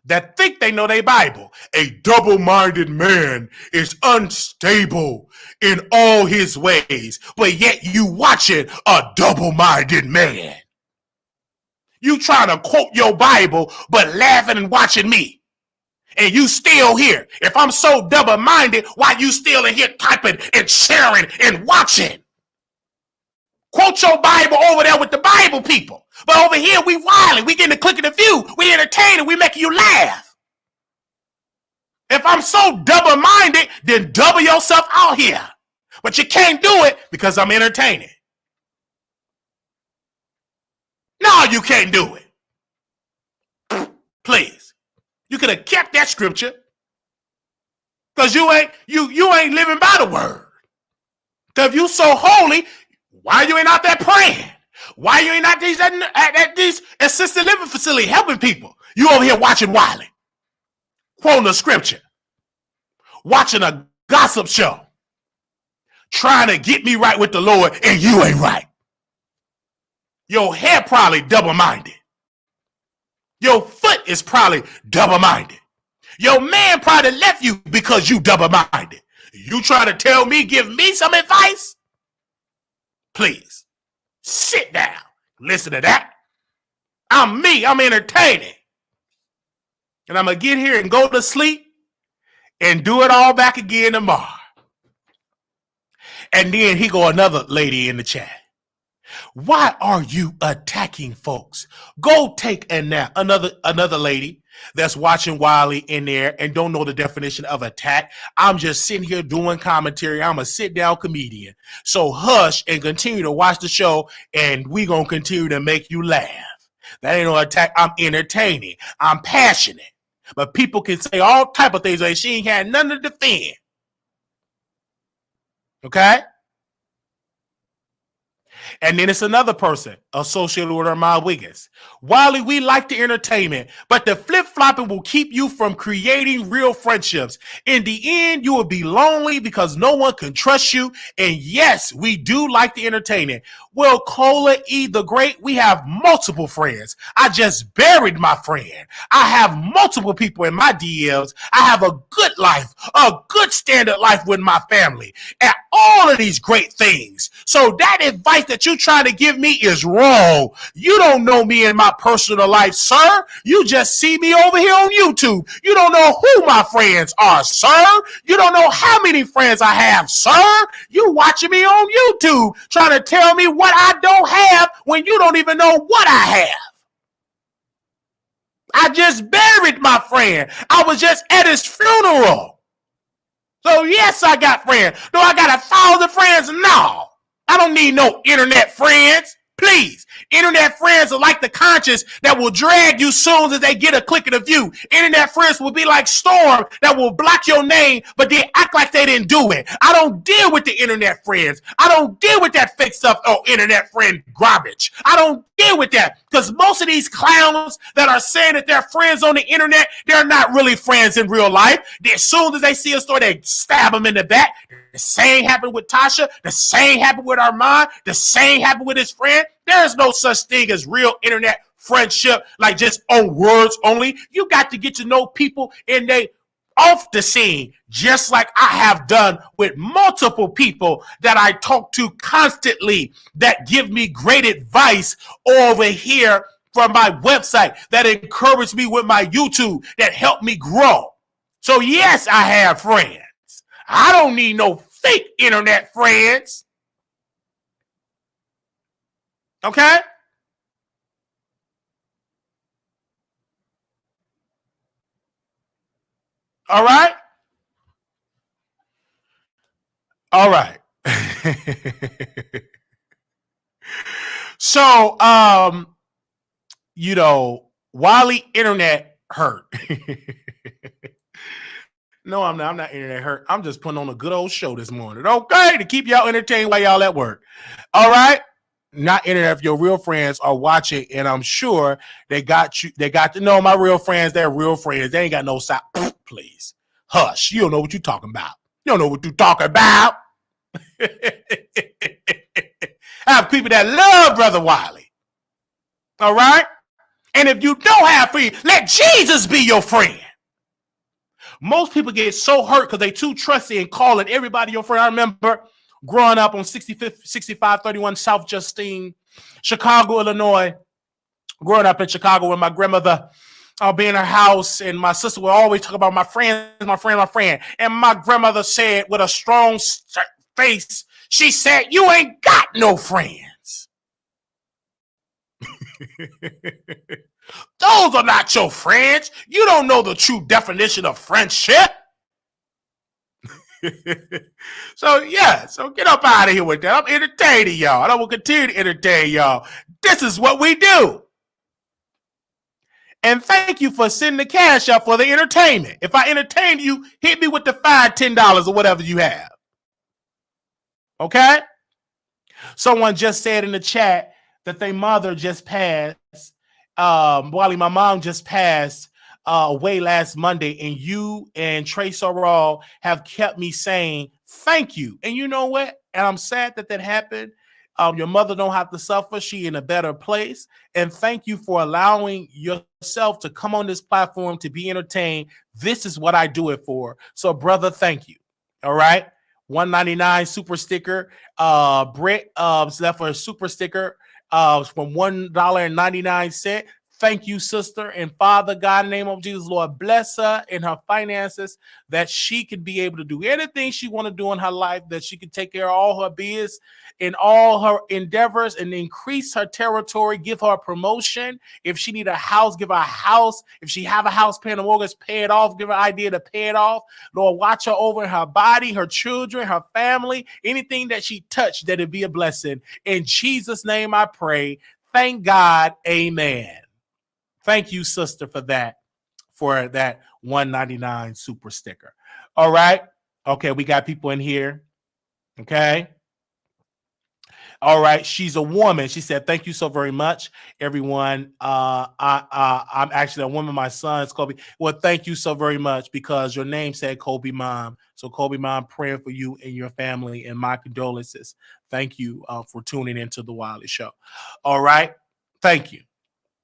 that think they know their Bible. A double-minded man is unstable in all his ways, but yet you watching a double-minded man. You trying to quote your Bible, but laughing and watching me. And you still here. If I'm so double-minded, why you still in here typing and sharing and watching? Quote your Bible over there with the Bible people. But over here, we wilding. We getting a click of the view. We entertaining. We making you laugh. If I'm so double-minded, then double yourself out here. But you can't do it because I'm entertaining. No, you can't do it. Please. You could have kept that scripture because you ain't living by the word. Because if you so holy, why you ain't out there praying? Why you ain't out at these assisted living facility helping people? You over here watching Wiley, quoting the scripture, watching a gossip show, trying to get me right with the Lord, and you ain't right. Your head probably double-minded. Your foot is probably double-minded. Your man probably left you because you double-minded. You try to tell me, give me some advice? Please, sit down. Listen to that. I'm me. I'm entertaining. And I'm going to get here and go to sleep and do it all back again tomorrow. And then he go another lady in the chat. Why are you attacking folks? Go take a nap. Another lady that's watching Wiley in there and don't know the definition of attack. I'm just sitting here doing commentary. I'm a sit-down comedian. So hush and continue to watch the show, and we going to continue to make you laugh. That ain't no attack. I'm entertaining. I'm passionate. But people can say all type of things like she ain't had nothing to defend. Okay? And then it's another person associated with Armand Wiggins. Wiley, we like the entertainment, but the flip-flopping will keep you from creating real friendships. In the end, you will be lonely because no one can trust you. And yes, we do like the entertainment. Well, Cola E the Great, we have multiple friends. I just buried my friend. I have multiple people in my DMs. I have a good life, a good standard life with my family, and all of these great things. So that advice that you trying to give me is wrong. You don't know me in my personal life, sir. You just see me over here on YouTube. You don't know who my friends are, sir. You don't know how many friends I have, sir. You watching me on YouTube trying to tell me what I don't have when you don't even know what I have. I just buried my friend. I was just at his funeral. So yes, I got friends. No, I got 1,000 friends. No, I don't need no internet friends. Please, internet friends are like the conscience that will drag you soon as they get a click of the view. Internet friends will be like Storm that will block your name, but they act like they didn't do it. I don't deal with the internet friends. I don't deal with that fake stuff. Oh, internet friend garbage. I don't deal with that because most of these clowns that are saying that they're friends on the internet, they're not really friends in real life. As soon as they see a story, they stab them in the back. The same happened with Tasha. The same happened with Armand. The same happened with his friend. There is no such thing as real internet friendship, like just on words only. You got to get to know people and they off the scene, just like I have done with multiple people that I talk to constantly that give me great advice over here from my website, that encourage me with my YouTube, that help me grow. So yes, I have friends. I don't need no fake internet friends. Okay? All right? All right. So, Wiley internet hurt. No, I'm not. I'm not internet hurt. I'm just putting on a good old show this morning. Okay, to keep y'all entertained while y'all at work. All right. Not internet if your real friends are watching, and I'm sure they got you. They got to know my real friends. They're real friends. They ain't got no side. Please hush. You don't know what you're talking about. You don't know what you're talking about. I have people that love Brother Wiley. All right. And if you don't have friends, let Jesus be your friend. Most people get so hurt because they too trusty and calling everybody your friend. I remember growing up on 6531 South Justine, Chicago, Illinois. Growing up in Chicago with my grandmother, I'll be in her house, and my sister would always talk about my friend, my friend, my friend. And my grandmother said with a strong face, she said, "You ain't got no friends." Those are not your friends. You don't know the true definition of friendship. So get up out of here with that. I'm entertaining y'all. I will continue to entertain y'all. This is what we do. And thank you for sending the cash out for the entertainment. If I entertain you, hit me with the $5, $10 or whatever you have. Okay? Someone just said in the chat that their mother just passed. Wally, my mom just passed away last Monday, and you and Trey Sorrell have kept me saying thank you. And you know what? And I'm sad that happened. Your mother don't have to suffer. She in a better place. And thank you for allowing yourself to come on this platform to be entertained. This is what I do it for. So, brother, thank you. All right. $1.99 super sticker. Brett left for a super sticker from $1.99. Thank you, sister. And Father God, in the name of Jesus, Lord, bless her in her finances, that she could be able to do anything she want to do in her life, that she could take care of all her business in all her endeavors and increase her territory, give her a promotion. If she need a house, give her a house. If she have a house paying a mortgage, pay it off. Give her an idea to pay it off. Lord, watch her over her body, her children, her family, anything that she touched, that it be a blessing. In Jesus' name I pray. Thank God. Amen. Thank you, sister, for that $1.99 super sticker. All right. Okay, we got people in here. Okay. All right. She's a woman. She said, "Thank you so very much, everyone. I'm actually a woman. My son's Kobe. Well, thank you so very much because your name said Kobe Mom. So Kobe Mom, praying for you and your family and my condolences. Thank you for tuning into the Wiley Show. All right. Thank you.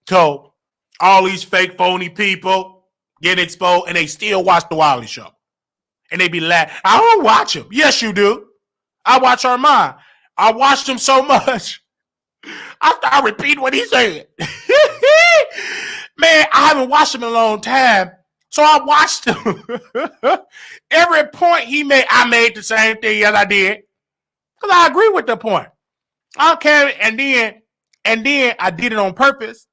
So all these fake phony people get exposed and they still watch the Wiley Show. And they be laughing. I don't watch them. Yes, you do. I watch Armand. I watched him so much. I start repeating what he said. Man, I haven't watched him in a long time. So I watched him. Every point he made, I made the same thing as I did. Because I agree with the point. I don't care. And then I did it on purpose.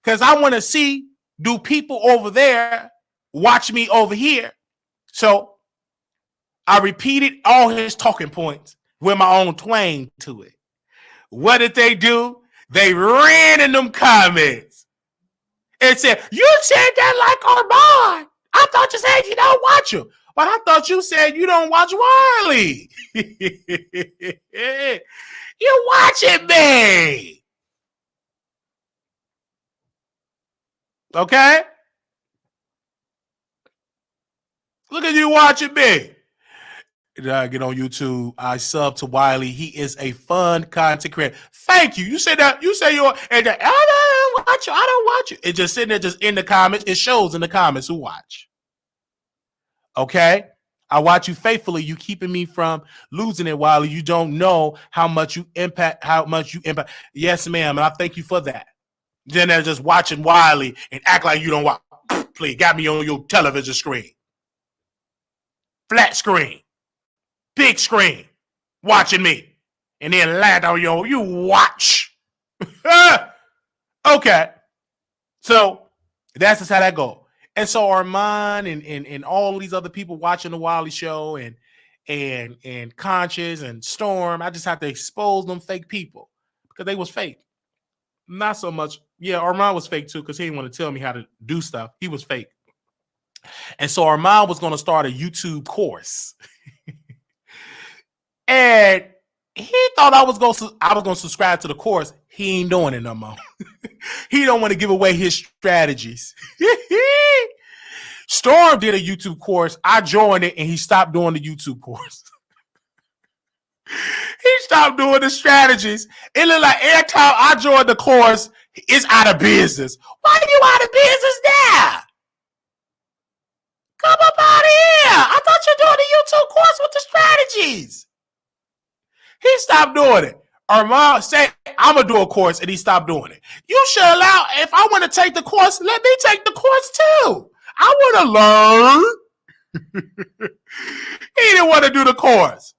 Because I want to see, do people over there watch me over here? So I repeated all his talking points with my own twang to it. What did they do? They ran in them comments and said, "You said that like Armand. I thought you said you don't watch him. But I thought you said you don't watch Wiley." You watching me. Okay? Look at you watching me. Get on YouTube. I sub to Wiley. He is a fun content creator. Thank you. You said that. You say you're and I don't watch you. I don't watch you. It's just sitting there, just in the comments. It shows in the comments who watch. Okay, I watch you faithfully. You keeping me from losing it, Wiley. You don't know how much you impact. How much you impact. Yes, ma'am. And I thank you for that. Then they're just watching Wiley and act like you don't watch. Please, got me on your television screen, flat screen. Big screen, watching me, and then laugh on you watch. Okay, so that's just how that go. And so Armand and all these other people watching the Wiley Show and Conscious and Storm, I just have to expose them fake people because they was fake. Not so much. Yeah, Armand was fake too because he didn't want to tell me how to do stuff. He was fake. And so Armand was going to start a YouTube course. And he thought I was gonna subscribe to the course. He ain't doing it no more. He don't want to give away his strategies. Storm did a YouTube course. I joined it, and he stopped doing the YouTube course. He stopped doing the strategies. It looked like every time I joined the course, it's out of business. Why are you out of business now? Come up out of here. I thought you were doing the YouTube course with the strategies. He stopped doing it. Armand said, "I'm going to do a course," and he stopped doing it. You should allow, if I want to take the course, let me take the course too. I want to learn. He didn't want to do the course.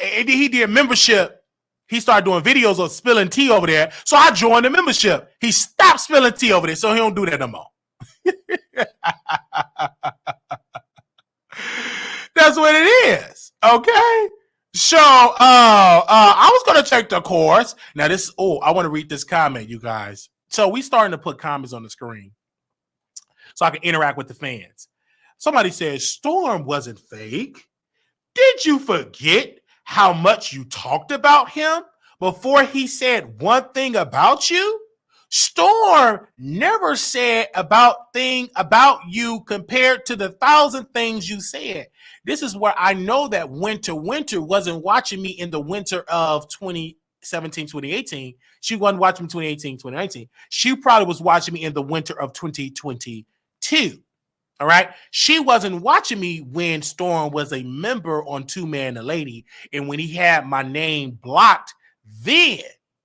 He did membership. He started doing videos of spilling tea over there. So I joined the membership. He stopped spilling tea over there, so he don't do that no more. That's what it is. Okay? So I was gonna take the course. Now I want to read this comment, you guys. So we starting to put comments on the screen so I can interact with the fans. Somebody said Storm wasn't fake. Did you forget how much you talked about him before he said one thing about you? Storm never said thing about you compared to the 1,000 things you said. This is where I know that Winter wasn't watching me in the winter of 2017, 2018. She wasn't watching me 2018, 2019. She probably was watching me in the winter of 2022. All right. She wasn't watching me when Storm was a member on Two Man and a Lady. And when he had my name blocked then,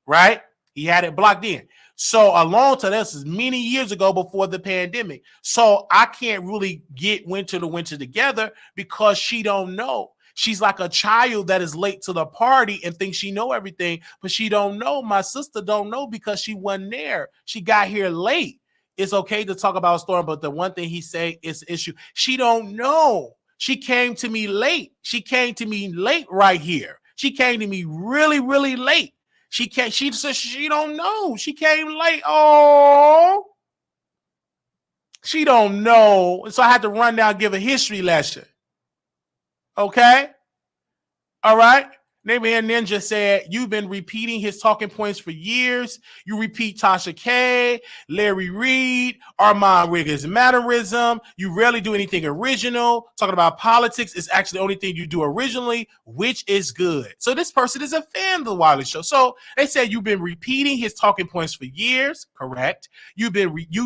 right? He had it blocked in. So along to this is many years ago before the pandemic. So I can't really get Winter together because she don't know. She's like a child that is late to the party and thinks she know everything, but she don't know. My sister don't know because she wasn't there. She got here late. It's okay to talk about Storm, but the one thing he say is issue. She don't know. She came to me late. She came to me late right here. She came to me really, really late. She said she don't know. She came late. Oh, she don't know. So I had to run down and give a history lesson. Okay. All right. Neighborhood Ninja said, you've been repeating his talking points for years. You repeat Tasha K, Larry Reed, Armand Wiggins' mannerism. You rarely do anything original. Talking about politics is actually the only thing you do originally, which is good. So this person is a fan of the Wiley Show. So they said you've been repeating his talking points for years. Correct. You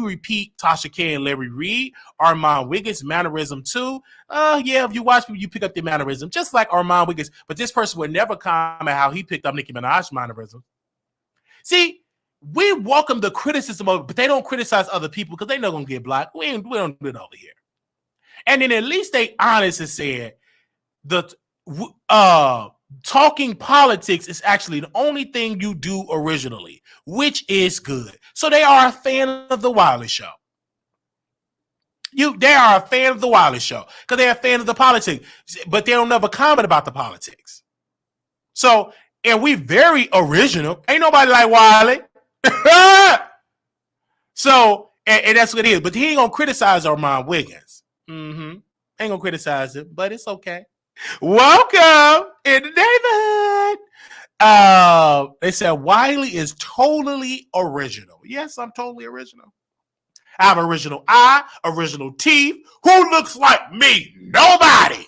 repeat Tasha K and Larry Reed, Armand Wiggins' mannerism too. Yeah, if you watch people, you pick up the mannerism, just like Armand Wiggins. But this person would never comment how he picked up Nicki Minaj's mannerism. See, we welcome the criticism of it, but they don't criticize other people because they're not going to get blocked. We don't do it over here. And then at least they honest and said the talking politics is actually the only thing you do originally, which is good. So they are a fan of the Wiley Show. They are a fan of the Wiley Show because they're a fan of the politics, but they don't never comment about the politics. So, and we very original. Ain't nobody like Wiley. So, and that's what it is. But he ain't gonna criticize Armand Wiggins. Ain't gonna criticize him, but it's okay. Welcome in the neighborhood. They said Wiley is totally original. Yes, I'm totally original. I have original eye, original teeth. Who looks like me? Nobody.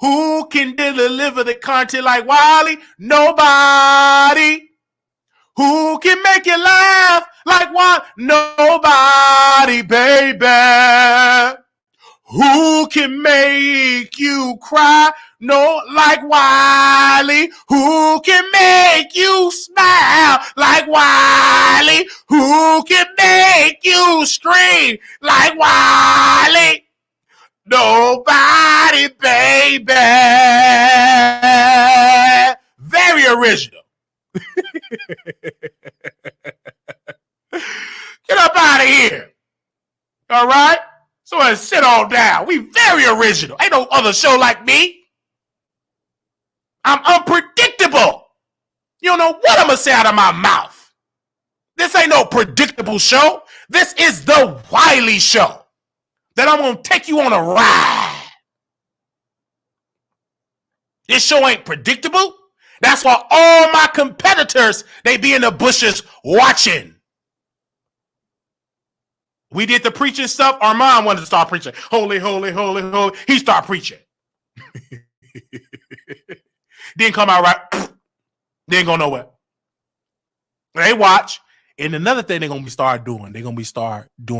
Who can deliver the content like Wiley? Nobody. Who can make you laugh like Wiley? Nobody, baby. Who can make you cry? No, like Wiley. Who can make you smile like Wiley? Who can make you scream like Wiley? Nobody, baby. Very original. Get up out of here. All right? So sit on down. We very original. Ain't no other show like me. I'm unpredictable. You don't know what I'm going to say out of my mouth. This ain't no predictable show. This is the Wiley Show. That I'm going to take you on a ride. This show ain't predictable. That's why all my competitors, they be in the bushes watching. We did the preaching stuff. Armand wanted to start preaching. Holy, holy, holy, holy. He started preaching. Didn't come out right. Didn't go nowhere. They watch. And another thing they're going to start doing, they're going to be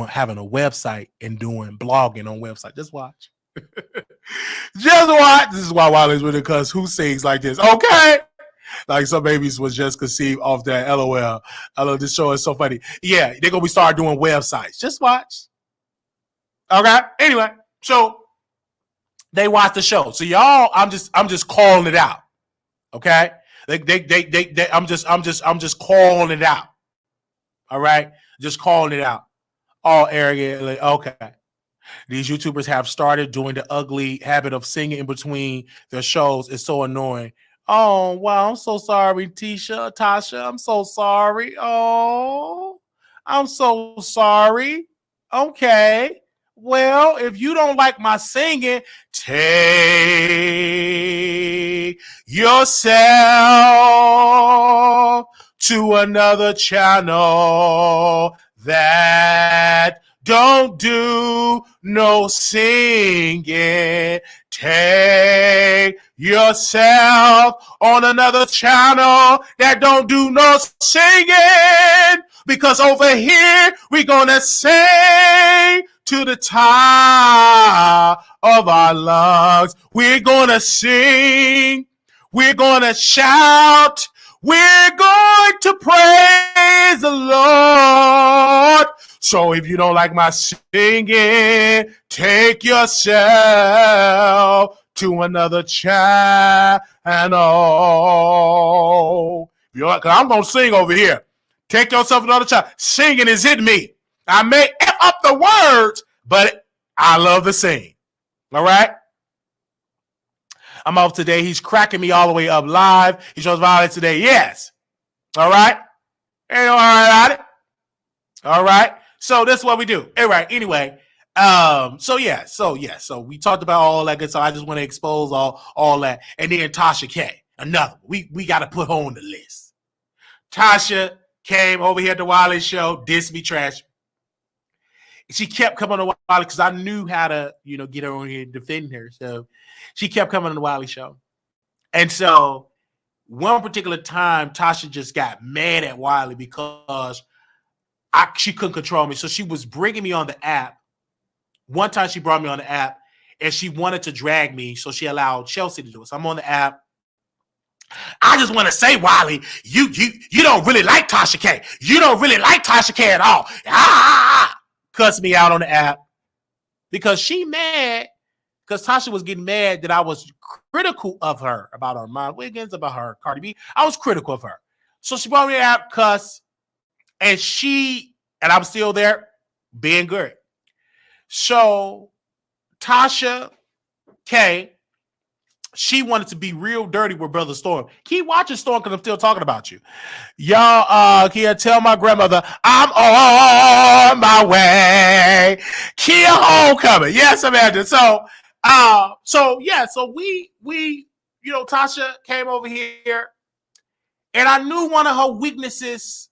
having a website and doing blogging on website. Just watch. Just watch. This is why Wiley's with it, because who sings like this? Okay. Like some babies was just conceived off that LOL. I love this show. It's so funny. Yeah, they're going to be start doing websites. Just watch. Okay. Anyway, so they watch the show. So y'all, I'm just calling it out. Okay. I'm just calling it out. All right. Just calling it out. All arrogant. Okay. These YouTubers have started doing the ugly habit of singing in between their shows. It's so annoying. Oh, wow. I'm so sorry, Tasha. I'm so sorry. Oh, I'm so sorry. Okay. Well, if you don't like my singing, take yourself to another channel that don't do no singing. Take yourself on another channel that don't do no singing. Because over here, we're going to sing to the top of our lungs. We're going to sing. We're going to shout. We're going to praise the Lord. So if you don't like my singing, take yourself to another channel. Because I'm going to sing over here. Take yourself to another channel. Singing is in me. I may F up the words, but I love to sing. All right? I'm off today. He's cracking me all the way up live. He shows violence today. Yes. All right? Ain't all right. All right. So this is what we do. All right. Anyway, So we talked about all that good. So I just want to expose all that. And then Tasha K, another. We got to put her on the list. Tasha came over here at the Wiley show, dissed me, trash. She kept coming on the Wiley because I knew how to, get her on here and defend her. So she kept coming on the Wiley show. And so one particular time, Tasha just got mad at Wiley because she couldn't control me. So she was bringing me on the app. One time she brought me on the app and she wanted to drag me. So she allowed Chelsea to do it. So I'm on the app. I just want to say, Wiley, you don't really like Tasha K. You don't really like Tasha K at all. Cussed me out on the app because she mad because Tasha was getting mad that I was critical of her about her Mom Wiggins, about her Cardi B. I was critical of her. So she brought me on the app, cuss, and I'm still there being good. So Tasha K, she wanted to be real dirty with Brother Storm. Keep watching Storm because I'm still talking about you. Y'all, can you tell my grandmother I'm on my way? Kia homecoming. Yes, Amanda. So we Tasha came over here and I knew one of her weaknesses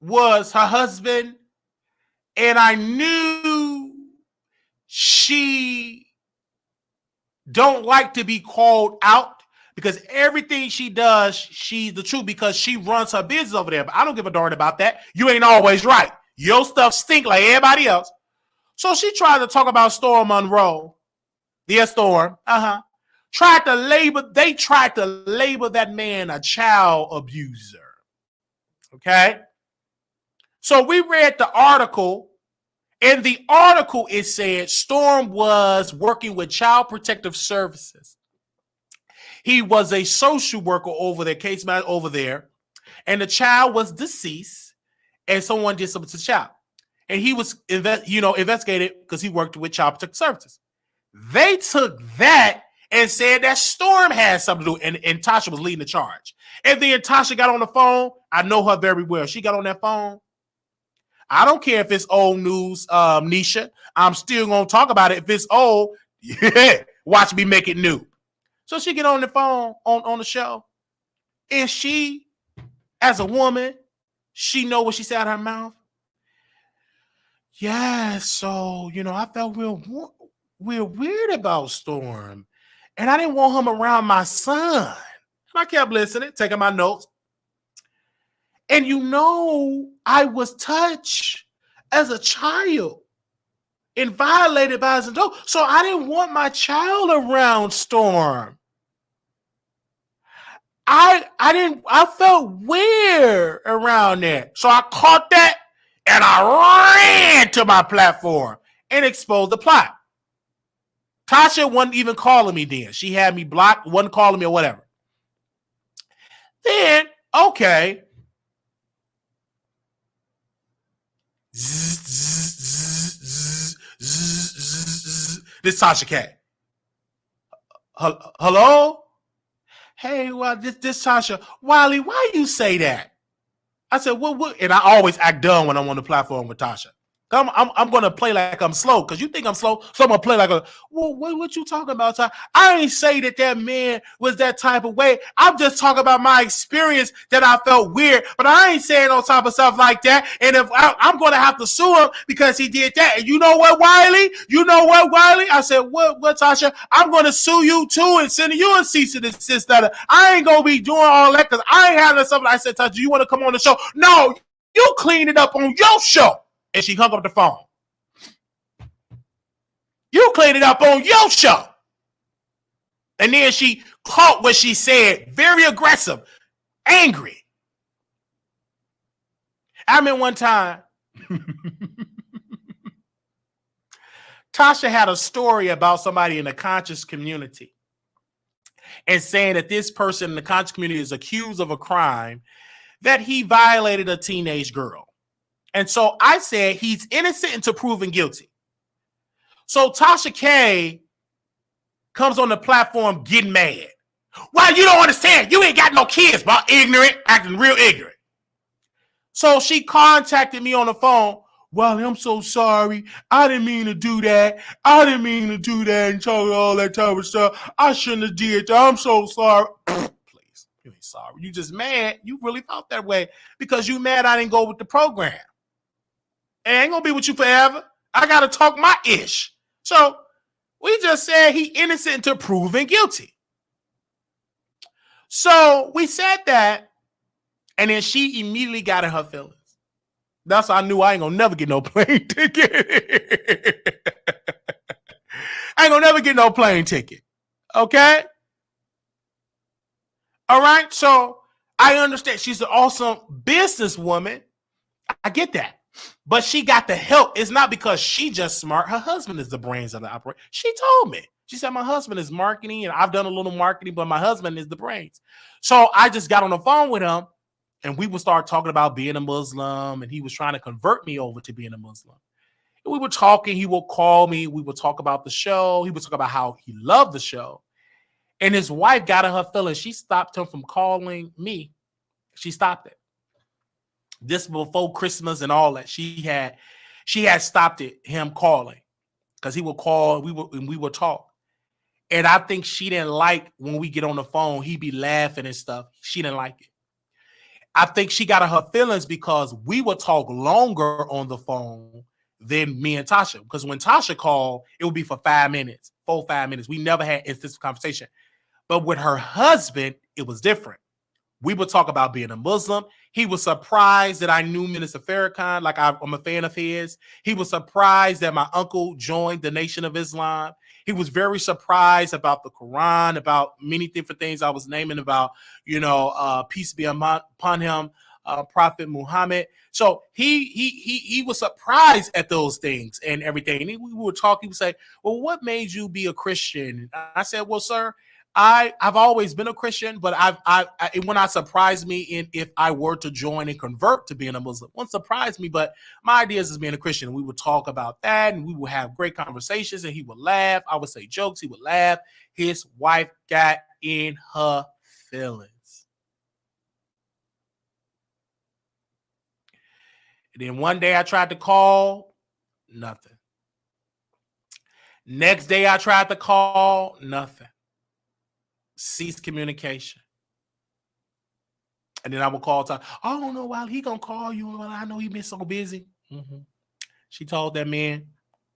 was her husband. And I knew she don't like to be called out because everything she does, she's the truth because she runs her business over there. But I don't give a darn about that. You ain't always right. Your stuff stink like everybody else. So she tried to talk about Storm Monroe. Dear Storm. They tried to label that man a child abuser. Okay? So we read the article. In the article, it said Storm was working with Child Protective Services. He was a social worker over there, case manager over there, and the child was deceased, and someone did something to the child. And he was investigated because he worked with Child Protective Services. They took that and said that Storm had something to do, and Tasha was leading the charge. And then Tasha got on the phone. I know her very well. She got on that phone. I don't care if it's old news, Nisha. I'm still going to talk about it. If it's old, watch me make it new. So she get on the phone on the show. And she, as a woman, she know what she said out of her mouth. Yeah, so, I felt real weird about Storm. And I didn't want him around my son. And I kept listening, taking my notes. And I was touched as a child and violated by his adult. So I didn't want my child around Storm. I felt weird around that. So I caught that and I ran to my platform and exposed the plot. Tasha wasn't even calling me then. She had me blocked, wasn't calling me or whatever. Then, okay. This Tasha K. Hello? Hey, well, this Tasha. Wiley, why you say that? I said, what? And I always act dumb when I'm on the platform with Tasha. I'm going to play like I'm slow because you think I'm slow. So I'm going to play like what you talking about, Tasha? I ain't say that man was that type of way. I'm just talking about my experience that I felt weird, but I ain't saying no type of stuff like that. And if I'm going to have to sue him because he did that. And you know what, Wiley? I said, what, Tasha? I'm going to sue you too and send you a cease and desist letter. I ain't going to be doing all that because I ain't having something. I said, Tasha, you want to come on the show? No, you clean it up on your show. And she hung up the phone. You cleaned it up on your show. And then she caught what she said, very aggressive, angry. I remember one time, Tasha had a story about somebody in the conscious community and saying that this person in the conscious community is accused of a crime that he violated a teenage girl. And so I said he's innocent until proven guilty. So Tasha K comes on the platform getting mad. Well, you don't understand. You ain't got no kids, but ignorant, acting real ignorant. So she contacted me on the phone. Wiley, I'm so sorry. I didn't mean to do that. I didn't mean to do that and tell you all that type of stuff. I shouldn't have did that. I'm so sorry. Please, you ain't sorry. You just mad. You really felt that way because you mad I didn't go with the program. It ain't gonna be with you forever. I gotta talk my ish. So we just said he innocent until proven guilty. So we said that, and then she immediately got in her feelings. That's how I knew I ain't gonna never get no plane ticket. I ain't gonna never get no plane ticket. Okay? All right. So I understand she's an awesome businesswoman. I get that. But she got the help. It's not because she just smart. Her husband is the brains of the operation. She told me. She said, my husband is marketing and I've done a little marketing, but my husband is the brains. So I just got on the phone with him and we would start talking about being a Muslim and he was trying to convert me over to being a Muslim. And we were talking. He would call me. We would talk about the show. He would talk about how he loved the show. And his wife got in her feelings. She stopped him from calling me. She stopped it. This before Christmas and all that. She had stopped it, him calling. Because he would call, we would talk. And I think she didn't like when we get on the phone, he be laughing and stuff. She didn't like it. I think she got in her feelings because we would talk longer on the phone than me and Tasha. Because when Tasha called, it would be for 5 minutes, 5 minutes. We never had instant conversation. But with her husband, it was different. We would talk about being a Muslim. He was surprised that I knew Minister Farrakhan, like I'm a fan of his. He was surprised that my uncle joined the Nation of Islam. He was very surprised about the Quran, about many different things I was naming about, peace be upon him, Prophet Muhammad. So he was surprised at those things and everything. And we would talk. He would say, well, what made you be a Christian? I said, well, sir, I've always been a Christian, but it would not surprise me if I were to join and convert to being a Muslim. It wouldn't surprise me, but my idea is being a Christian. We would talk about that, and we would have great conversations, and he would laugh. I would say jokes. He would laugh. His wife got in her feelings. And then one day I tried to call, nothing. Next day I tried to call, nothing. Cease communication. And then I would call time. I don't know why he gonna call you. I know he been so busy. Mm-hmm. She told that man,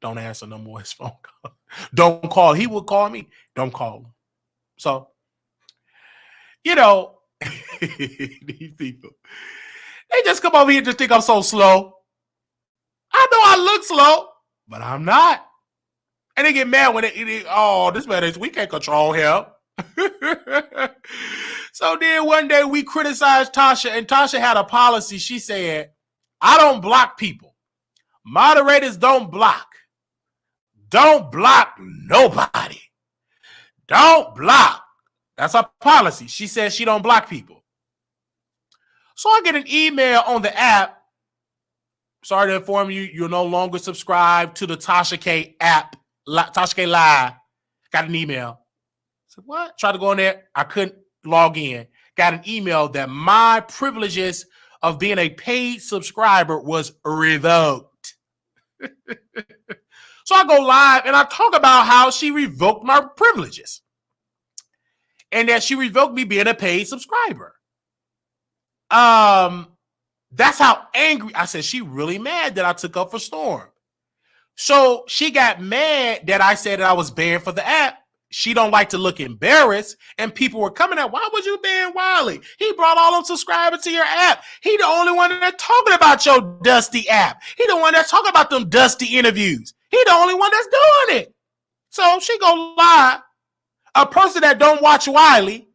don't answer no more his phone call. Don't call. He would call me. Don't call him. So, these people, they just come over here and just think I'm so slow. I know I look slow, but I'm not. And they get mad when this man is, we can't control him. So then one day we criticized Tasha, and Tasha had a policy. She said, I don't block people. Moderators don't block. Don't block nobody. Don't block. That's her policy. She says she don't block people. So I get an email on the app. Sorry to inform you, you're no longer subscribed to the Tasha K app. Tasha K Live. Got an email. I said, what? Tried to go in there. I couldn't log in. Got an email that my privileges of being a paid subscriber was revoked. So I go live and I talk about how she revoked my privileges and that she revoked me being a paid subscriber. That's how angry. I said, she really mad that I took up for Storm. So she got mad that I said that I was banned for the app. She don't like to look embarrassed, and people were coming at, why would you ban Wiley? He brought all them subscribers to your app. He the only one that's talking about your dusty app. He the one that's talking about them dusty interviews. He the only one that's doing it. So she go live. A person that don't watch Wiley,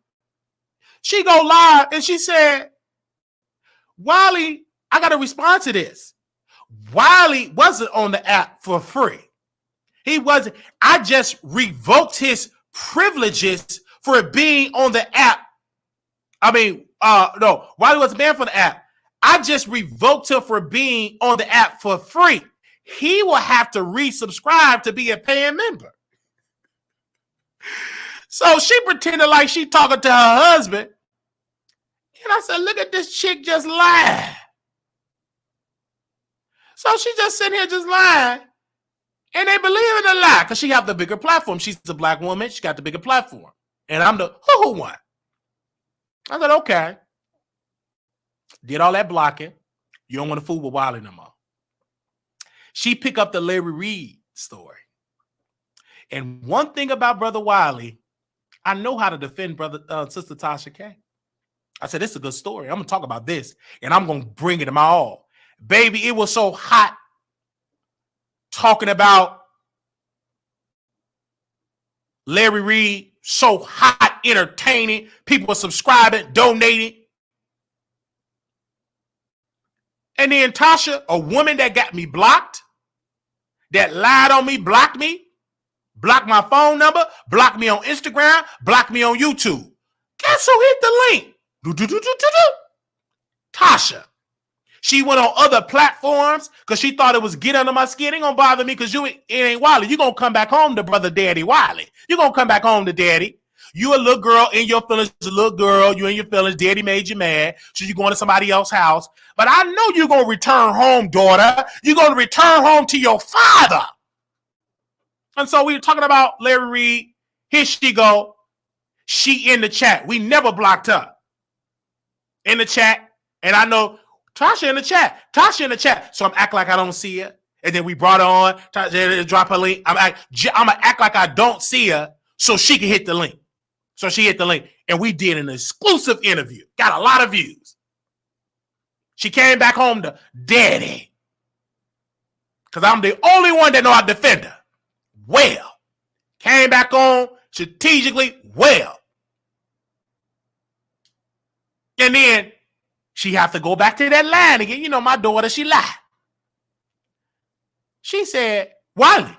she go live and she said, Wiley, I got to respond to this. Wiley wasn't on the app for free. He wasn't. I just revoked his privileges for being on the app. No, Wiley wasn't banned for the app. I just revoked him for being on the app for free. He will have to resubscribe to be a paying member. So she pretended like she talking to her husband. And I said, look at this chick just lie. So she just sitting here just lying. And they believe in the lie because she have the bigger platform. She's a black woman. She got the bigger platform. And I'm the hoo-hoo one. I said, okay. Did all that blocking. You don't want to fool with Wiley no more. She picked up the Larry Reid story. And one thing about Brother Wiley, I know how to defend Sister Tasha K. I said, this is a good story. I'm going to talk about this, and I'm going to bring it to my all. Baby, it was so hot talking about Larry Reid, so hot, entertaining. People were subscribing, donating. And then Tasha, a woman that got me blocked, that lied on me, blocked my phone number, blocked me on Instagram, blocked me on YouTube. Guess who hit the link? Tasha. She went on other platforms because she thought it was get under my skin. It ain't gonna bother me because it ain't Wiley. You gonna come back home to brother daddy Wiley. You gonna come back home to daddy. You a little girl in your feelings, a little girl, you in your feelings, daddy made you mad, so you going to somebody else's house. But I know you're gonna return home, daughter. You're gonna return home to your father. And so we were talking about Larry Reid. Here she go. She in the chat. We never blocked her. In the chat. And I know Tasha in the chat. Tasha in the chat. So I'm acting like I don't see her. And then we brought her on. Tasha drop her link. I'm gonna act like I don't see her so she can hit the link. So she hit the link. And we did an exclusive interview. Got a lot of views. She came back home to daddy. Because I'm the only one that know how to defend her. Well. Came back on strategically well. And then she have to go back to that line again. You know, my daughter, she lied. She said, Wiley,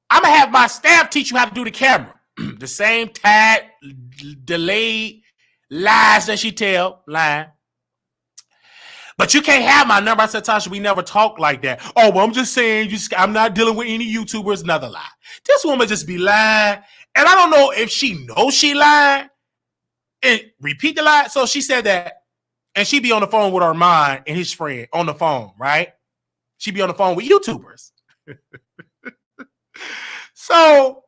I'm going to have my staff teach you how to do the camera. The same tag, delayed lies that she tell, lying. But you can't have my number. I said, Tasha, we never talk like that. Oh, well, I'm just saying, I'm not dealing with any YouTubers. Another lie. This woman just be lying. And I don't know if she knows she lied and repeat the lie. So she said that. And she be on the phone with Armand and his friend on the phone, right? She be on the phone with YouTubers. So,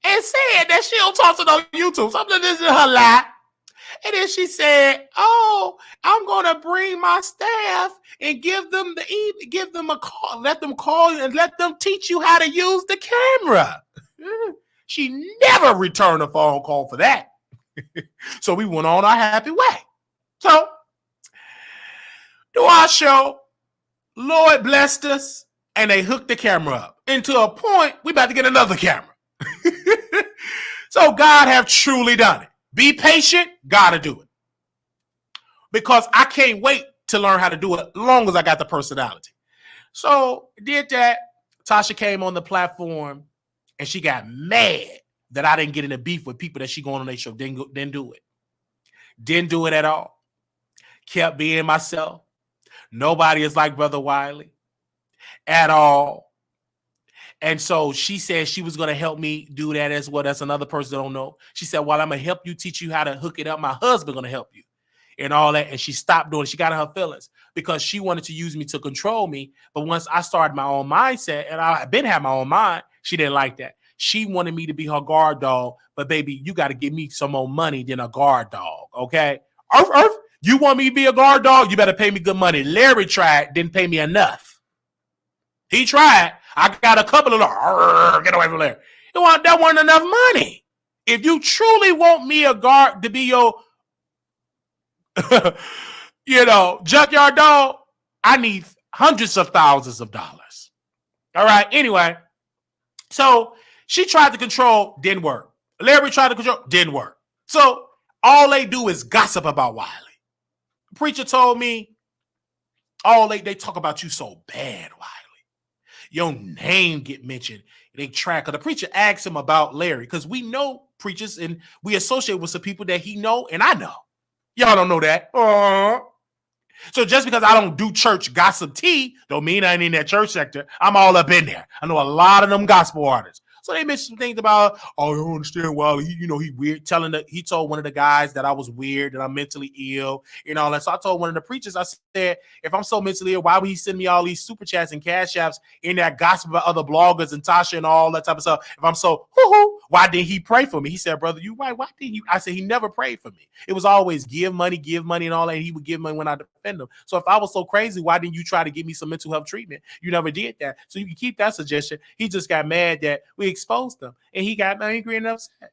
and said that she don't talk to no YouTube. Something this is her lie. And then she said, oh, I'm going to bring my staff and give them a call. Let them call and let them teach you how to use the camera. She never returned a phone call for that. So we went on our happy way. So, do our show. Lord blessed us, and they hooked the camera up. And to a point, we about to get another camera. So God have truly done it. Be patient, gotta do it. Because I can't wait to learn how to do it as long as I got the personality. So did that. Tasha came on the platform and she got mad that I didn't get in a beef with people that she going on their show. Didn't do it. Didn't do it at all. Kept being myself. Nobody is like Brother Wiley at all. And so she said she was going to help me do that as well. That's another person that don't know. She said, well, I'm going to help you, teach you how to hook it up. My husband going to help you and all that. And she stopped doing it. She got in her feelings because she wanted to use me to control me. But once I started my own mindset, and I've been having my own mind, she didn't like that. She wanted me to be her guard dog. But baby, you got to give me some more money than a guard dog. Okay. Earth, you want me to be a guard dog? You better pay me good money. Larry tried, didn't pay me enough. He tried. I got a couple of them. Get away from there. That wasn't enough money. If you truly want me a guard to be your, junkyard dog, I need hundreds of thousands of dollars. All right. Anyway, so she tried to control, didn't work. Larry tried to control, didn't work. So all they do is gossip about Wiley. The preacher told me, they talk about you so bad, Wiley. Your name get mentioned. They track. The preacher asked him about Larry because we know preachers and we associate with some people that he know and I know. Y'all don't know that. So just because I don't do church gossip tea don't mean I ain't in that church sector. I'm all up in there. I know a lot of them gospel artists. So they mentioned some things about, oh, I don't understand why he weird, he told one of the guys that I was weird, that I'm mentally ill, and all that. So I told one of the preachers, I said, if I'm so mentally ill, why would he send me all these super chats and cash apps in that gossip about other bloggers and Tasha and all that type of stuff? If I'm so, why didn't he pray for me? He said, brother, you right. Why didn't you? I said, he never prayed for me. It was always give money and all that. And he would give money when I defend him. So if I was so crazy, why didn't you try to give me some mental health treatment? You never did that. So you can keep that suggestion. He just got mad that we exposed him, and he got angry and upset.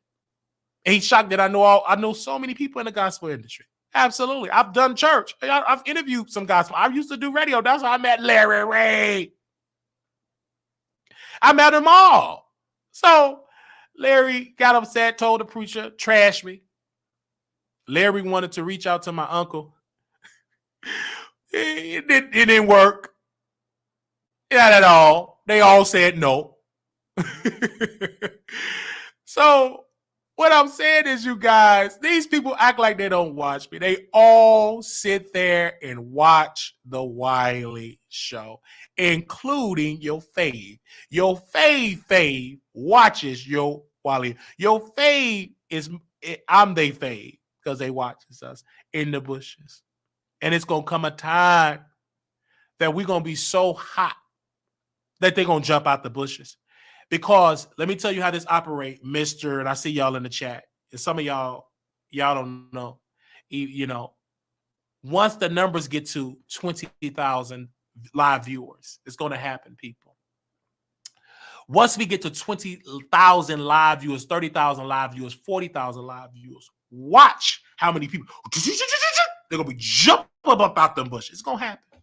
And he's shocked that I know so many people in the gospel industry. Absolutely. I've done church. I've interviewed some gospel. I used to do radio. That's how I met Larry Ray. I met them all. So Larry got upset, told the preacher, trash me. Larry wanted to reach out to my uncle. It didn't work. Not at all. They all said no. So what I'm saying is, you guys, these people act like they don't watch me. They all sit there and watch the Wiley show, including your fave. Your fave watches your Wiley. Your fave I'm they fave because they watches us in the bushes. And it's going to come a time that we're going to be so hot that they're going to jump out the bushes. Because let me tell you how this operates, Mr. And I see y'all in the chat. And some of y'all don't know. Once the numbers get to 20,000 live viewers, it's going to happen, people. Once we get to 20,000 live viewers, 30,000 live viewers, 40,000 live viewers, watch how many people, they're going to be jumping up out them bushes. It's going to happen.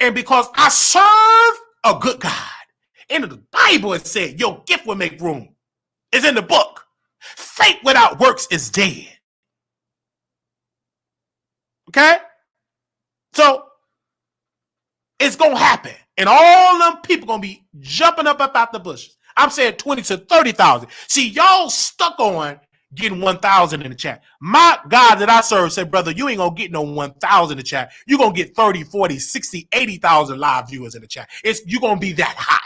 And because I serve a good God, and the Bible has said, your gift will make room. It's in the book. Faith without works is dead. Okay? So, it's going to happen. And all them people going to be jumping up out the bushes. I'm saying 20 to 30,000. See, y'all stuck on getting 1,000 in the chat. My God that I serve said, brother, you ain't going to get no 1,000 in the chat. You're going to get 30, 40, 60, 80,000 live viewers in the chat. You're going to be that hot.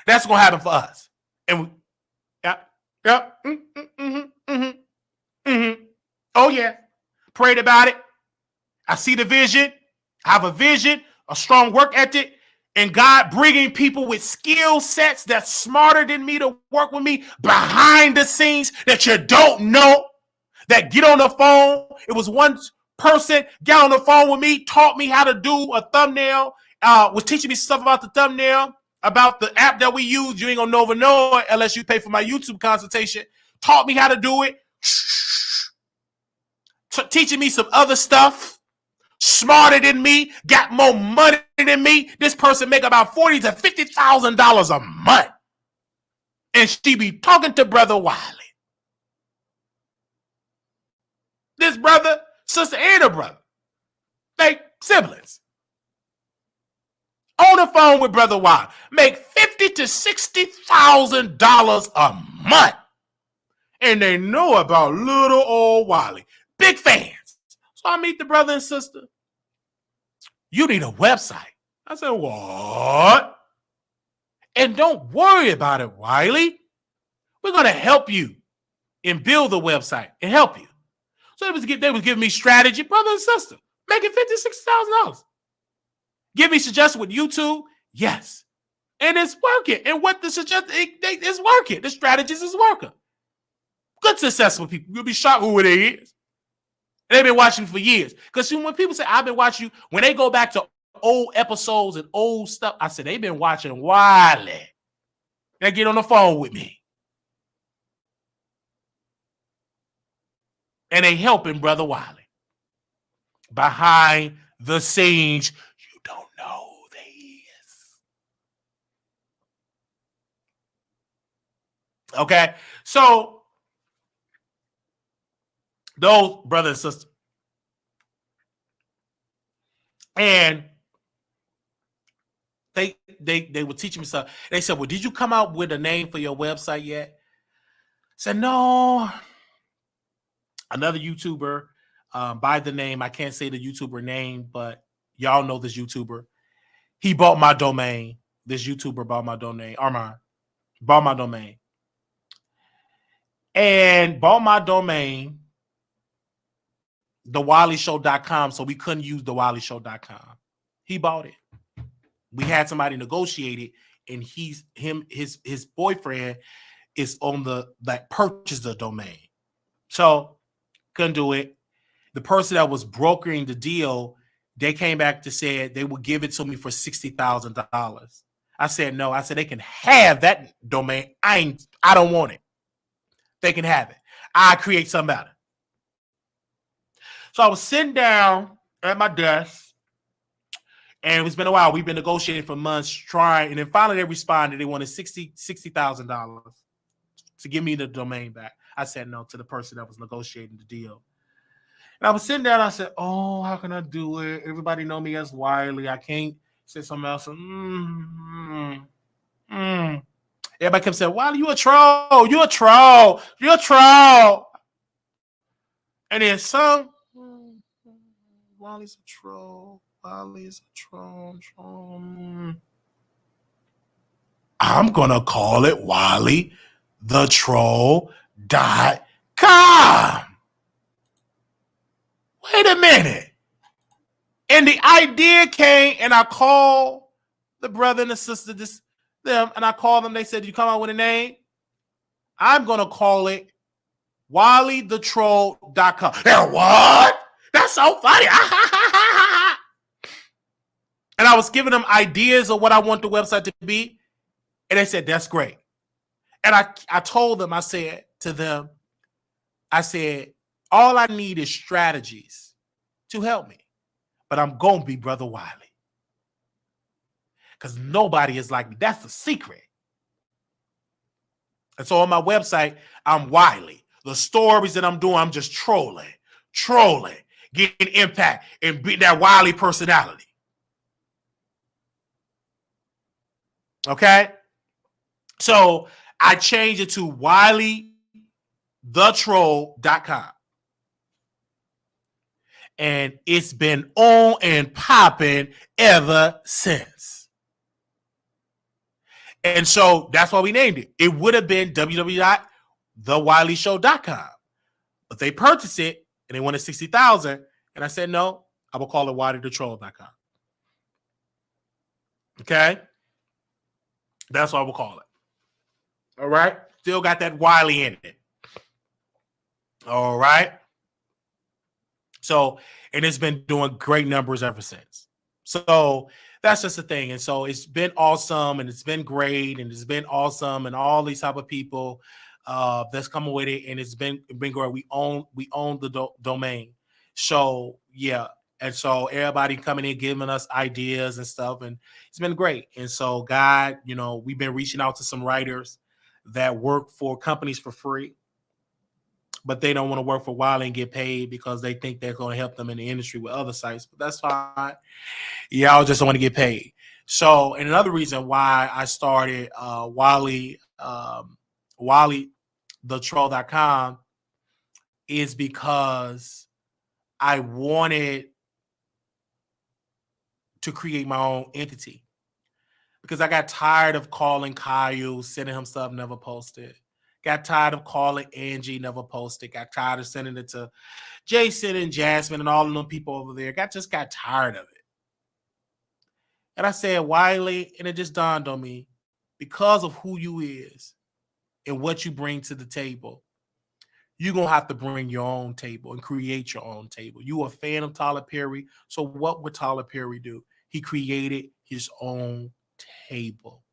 That's going to happen for us. And oh, yeah. Prayed about it. I see the vision. I have a vision, a strong work ethic, and God bringing people with skill sets that's smarter than me to work with me behind the scenes that you don't know, that get on the phone. It was one person got on the phone with me, taught me how to do a thumbnail, was teaching me stuff about the thumbnail, about the app that we use. You ain't gonna never know it unless you pay for my YouTube consultation. Taught me how to do it. Teaching me some other stuff. Smarter than me, got more money than me. This person make about $40,000 to $50,000 a month. And she be talking to Brother Wiley. This brother, sister, and a brother. They siblings. On the phone with Brother Wiley. Make $50,000 to $60,000 a month. And they know about little old Wiley. Big fans. So I meet the brother and sister. You need a website. I said, what? And don't worry about it, Wiley. We're going to help you and build the website and help you. So they was giving me strategy, brother and sister, making $50,000, $60,000. Give me suggestions with YouTube. Yes. And it's working. And what the suggestion is working. The strategies is working. Good successful people. You'll be shocked who it is. They've been watching for years. Because when people say, I've been watching you, when they go back to old episodes and old stuff, I said, they've been watching Wiley. They get on the phone with me. And they helping Brother Wiley. Behind the scenes, you don't know who they is. Okay? So, those brother and sister. And they were teaching me stuff. They said, well, did you come out with a name for your website yet? I said, no. Another YouTuber by the name, I can't say the YouTuber name, but y'all know this YouTuber. He bought my domain. This YouTuber bought my domain. Armand bought my domain. And bought my domain, thewileyshow.com, so we couldn't use thewileyshow.com. He bought it. We had somebody negotiate it, and his boyfriend is on that purchased the domain. So couldn't do it. The person that was brokering the deal, they came back to say they would give it to me for $60,000. I said no. I said they can have that domain. I don't want it. They can have it. I create something better. So I was sitting down at my desk, and it's been a while. We've been negotiating for months, trying, and then finally they responded. They wanted $60,000 to give me the domain back. I said no to the person that was negotiating the deal. And I was sitting there, and I said, "Oh, how can I do it? Everybody know me as Wiley. I can't say something else." Everybody kept saying, "Wiley, you a troll. You a troll. You a troll." And then some, Wiley's a troll. Wiley's a troll. I'm going to call it WileyTheTroll.com. Wait a minute. And the idea came, and I called the brother and the sister, them, and I called them. They said, "You come out with a name?" I'm going to call it WileyTheTroll.com. They're what? That's so funny. And I was giving them ideas of what I want the website to be. And they said, "That's great." And I told them, I said to them, I said, all I need is strategies to help me. But I'm going to be Brother Wiley. Because nobody is like me. That's the secret. And so on my website, I'm Wiley. The stories that I'm doing, I'm just trolling, getting impact, and being that Wiley personality. Okay? So I changed it to WileyTheTroll.com. And it's been on and popping ever since. And so that's why we named it. It would have been www.thewileyshow.com. But they purchased it and they wanted $60,000. And I said, no, I will call it WileyTheTroll.com. Okay? That's what I will call it. All right? Still got that Wiley in it. All right? So, and it's been doing great numbers ever since. So that's just the thing. And so it's been awesome, and it's been great, and it's been awesome, and all these type of people that's coming with it, and it's been great. We own the domain. So yeah, and so everybody coming in giving us ideas and stuff, and it's been great. And so God, we've been reaching out to some writers that work for companies for free, but they don't want to work for Wiley and get paid because they think they're going to help them in the industry with other sites. But that's fine. Y'all just don't want to get paid. So, and another reason why I started WileyTheTroll.com is because I wanted to create my own entity. Because I got tired of calling Kyle, sending him stuff, never posted. Got tired of calling Angie, never posted. Got tired of sending it to Jason and Jasmine and all of them people over there. Just got tired of it. And I said, Wiley, and it just dawned on me, because of who you is and what you bring to the table, you're going to have to bring your own table and create your own table. You a fan of Tyler Perry, so what would Tyler Perry do? He created his own table.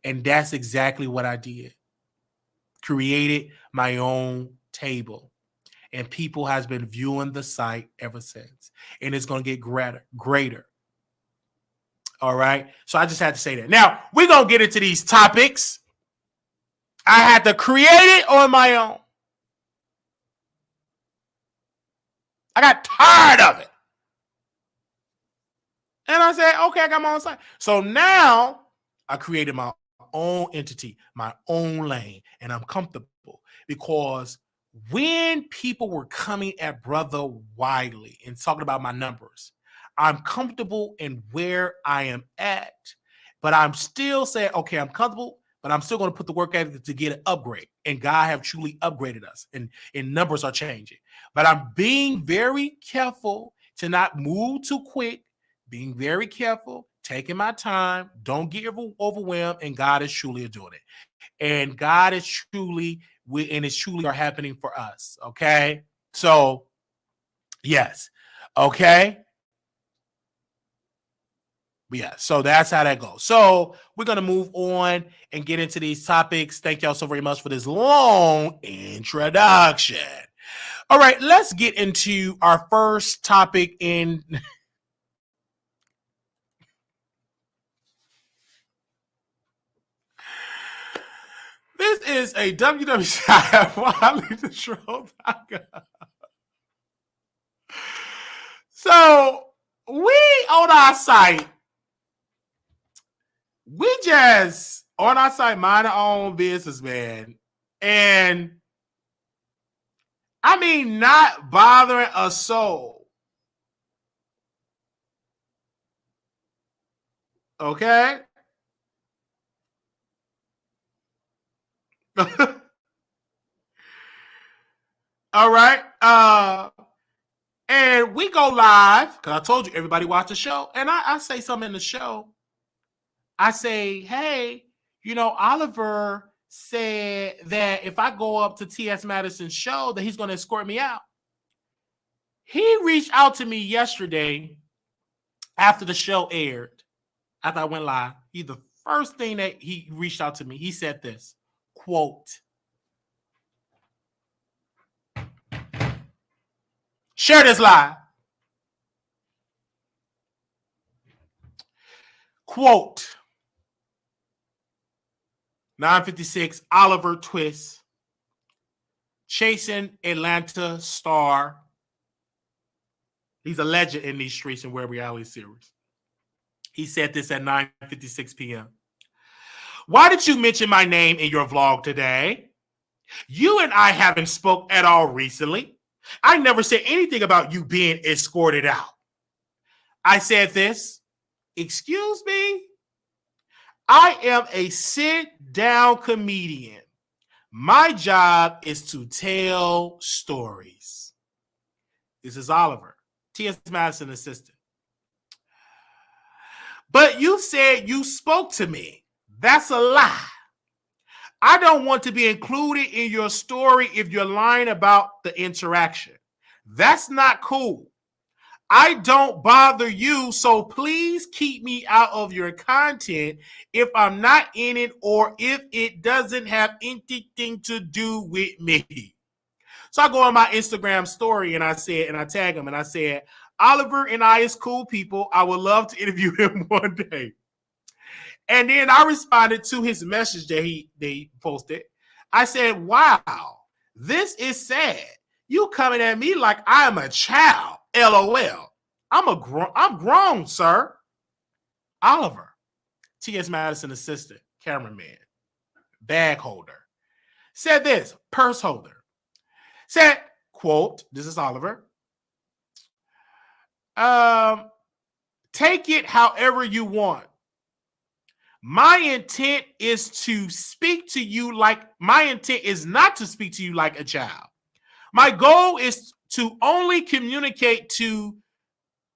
And that's exactly what I did. Created my own table. And people has been viewing the site ever since. And it's going to get greater. All right? So I just had to say that. Now, we're going to get into these topics. I had to create it on my own. I got tired of it. And I said, okay, I got my own site. So now I created my own entity, my own lane, and I'm comfortable because when people were coming at Brother Wiley and talking about my numbers, I'm comfortable in where I am at, but I'm still saying, okay, I'm comfortable, but I'm still going to put the work ethic to get an upgrade. And God have truly upgraded us, and numbers are changing. But I'm being very careful to not move too quick, being very careful, taking my time, don't get overwhelmed, and God is truly doing it. And God is truly, and it's truly are happening for us. Okay. So, yes. Okay. Yeah, so that's how that goes. So we're going to move on and get into these topics. Thank y'all so very much for this long introduction. All right, let's get into our first topic in. This is a www.wiley So we on our site, we just on our site mind our own business, man. And I mean, not bothering a soul. Okay? All right. And we go live because I told you everybody watch the show. And I say something in the show. I say, hey, Oliver said that if I go up to T.S. Madison's show, that he's going to escort me out. He reached out to me yesterday after the show aired, after I went live. The first thing that he reached out to me, he said this, quote, share this live. Quote, 956 Oliver Twist, chasing Atlanta star. He's a legend in these streets and Web Reality series. He said this at 9:56 p.m. Why did you mention my name in your vlog today? You and I haven't spoke at all recently. I never said anything about you being escorted out. I said this, excuse me? I am a sit-down comedian. My job is to tell stories. This is Oliver, T.S. Madison assistant. But you said you spoke to me. That's a lie. I don't want to be included in your story if you're lying about the interaction. That's not cool. I don't bother you, so please keep me out of your content if I'm not in it or if it doesn't have anything to do with me. So I go on my Instagram story and I tag him and I said, Oliver and I is cool people. I would love to interview him one day. And then I responded to his message that they posted. I said, wow, this is sad. You coming at me like I'm a child. LOL. I'm grown, sir. Oliver, T.S. Madison assistant, cameraman, bag holder, said this, purse holder. Said, quote, this is Oliver. Take it however you want. My intent is not to speak to you like a child. My goal is to only communicate to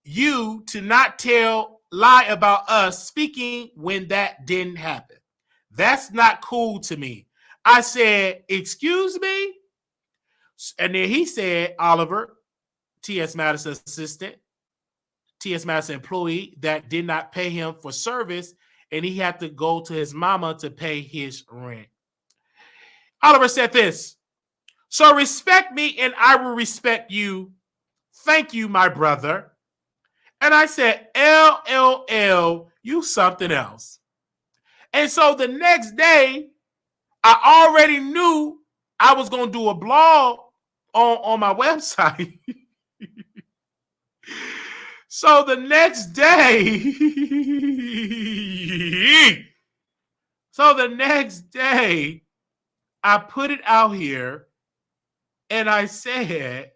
you to not lie about us speaking when that didn't happen. That's not cool to me. I said, excuse me? And then he said, Oliver, T.S. Madison assistant, T.S. Madison employee that did not pay him for service, and he had to go to his mama to pay his rent. Oliver said this, so respect me and I will respect you. Thank you, my brother. And I said, LLL, you something else. And so the next day, I already knew I was going to do a blog on my website. So the next day, I put it out here and I said,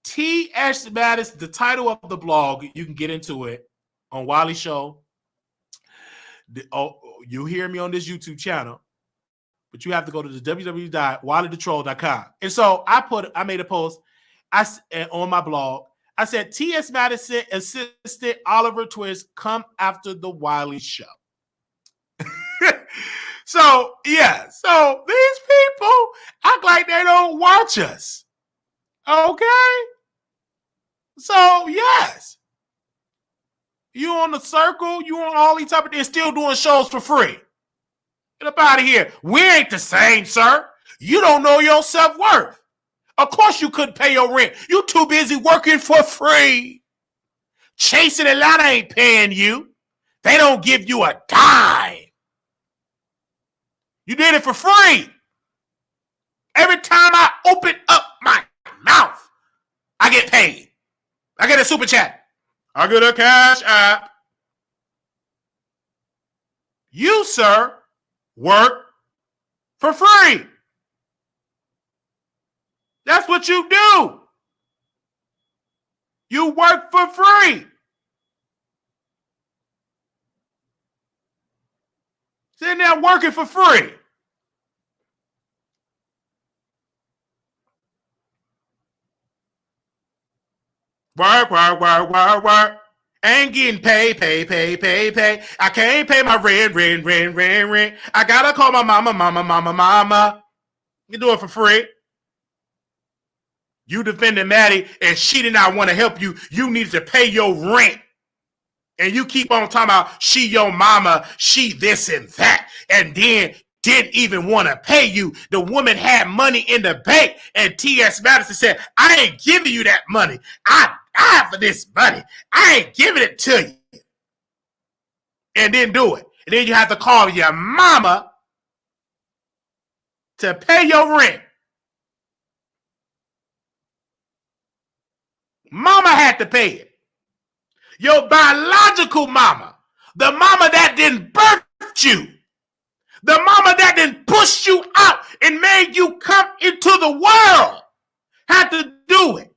T.S. Madison, the title of the blog, you can get into it on Wiley Show. You hear me on this YouTube channel, but you have to go to the www.wileythetroll.com. And so I made a post on my blog. I said, T.S. Madison assisted Oliver Twist come after the Wiley Show. So, yeah. So these people act like they don't watch us. Okay? So, yes. You on the circle, you on all these type of things, still doing shows for free. Get up out of here. We ain't the same, sir. You don't know your self-worth. Of course you couldn't pay your rent. You too busy working for free. Chasing Atlanta ain't paying you. They don't give you a dime. You did it for free. Every time I open up my mouth, I get paid. I get a super chat. I get a cash app. You, sir, work for free. That's what you do. You work for free. Sitting there working for free. Work. Ain't getting pay. I can't pay my rent. I gotta call my mama. You do it for free. You defending Maddie and she did not want to help you. You needed to pay your rent. And you keep on talking about she your mama, she this and that. And then didn't even want to pay you. The woman had money in the bank. And T.S. Madison said, I ain't giving you that money. I die for this money. I ain't giving it to you. And then do it. And then you have to call your mama to pay your rent. Mama had to pay it. Your biological mama, the mama that didn't birth you, the mama that didn't push you out and made you come into the world, had to do it.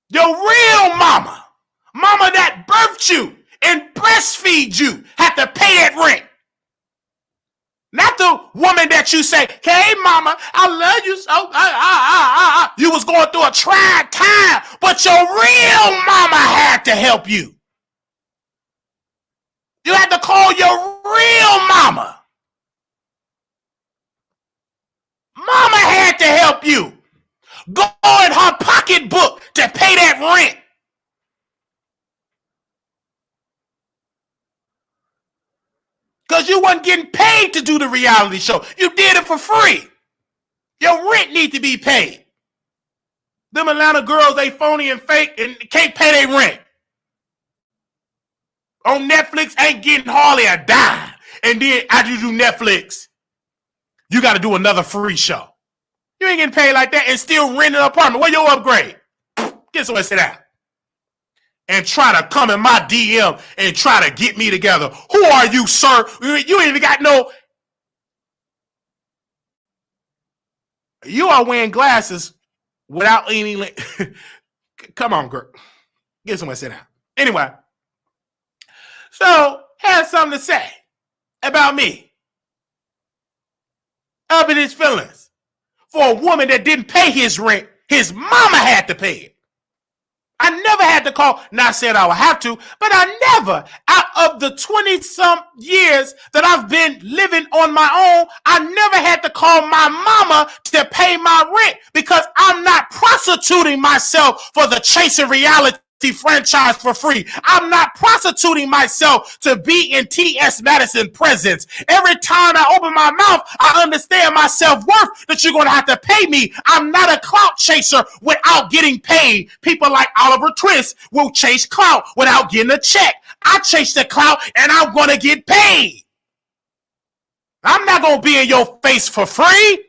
Your real mama, mama that birthed you and breastfeed you, had to pay that rent. Not the woman that you say, hey, mama, I love you so. You was going through a trying time, but your real mama had to help you. You had to call your real mama. Mama had to help you. Go in her pocketbook to pay that rent. Because you wasn't getting paid to do the reality show. You did it for free. Your rent need to be paid. Them Atlanta girls, they phony and fake and can't pay their rent. On Netflix, ain't getting hardly a dime. And then after you do Netflix, you got to do another free show. You ain't getting paid like that and still rent an apartment. Where your upgrade? Get somewhere, sit down. And try to come in my DM and try to get me together. Who are you, sir? You ain't even got no... You are wearing glasses without any... Come on, girl. Get somewhere, sit down. Anyway. So, had something to say about me. Up in his feelings. For a woman that didn't pay his rent, his mama had to pay it. I never had to call, not saying I would have to, but I never, out of the 20-some years that I've been living on my own, I never had to call my mama to pay my rent because I'm not prostituting myself for the Chasing Reality franchise for free. I'm not prostituting myself to be in T.S. Madison presence. Every time I open my mouth, I understand my self-worth that you're going to have to pay me. I'm not a clout chaser without getting paid. People like Oliver Twist will chase clout without getting a check. I chase the clout and I'm going to get paid. I'm not going to be in your face for free.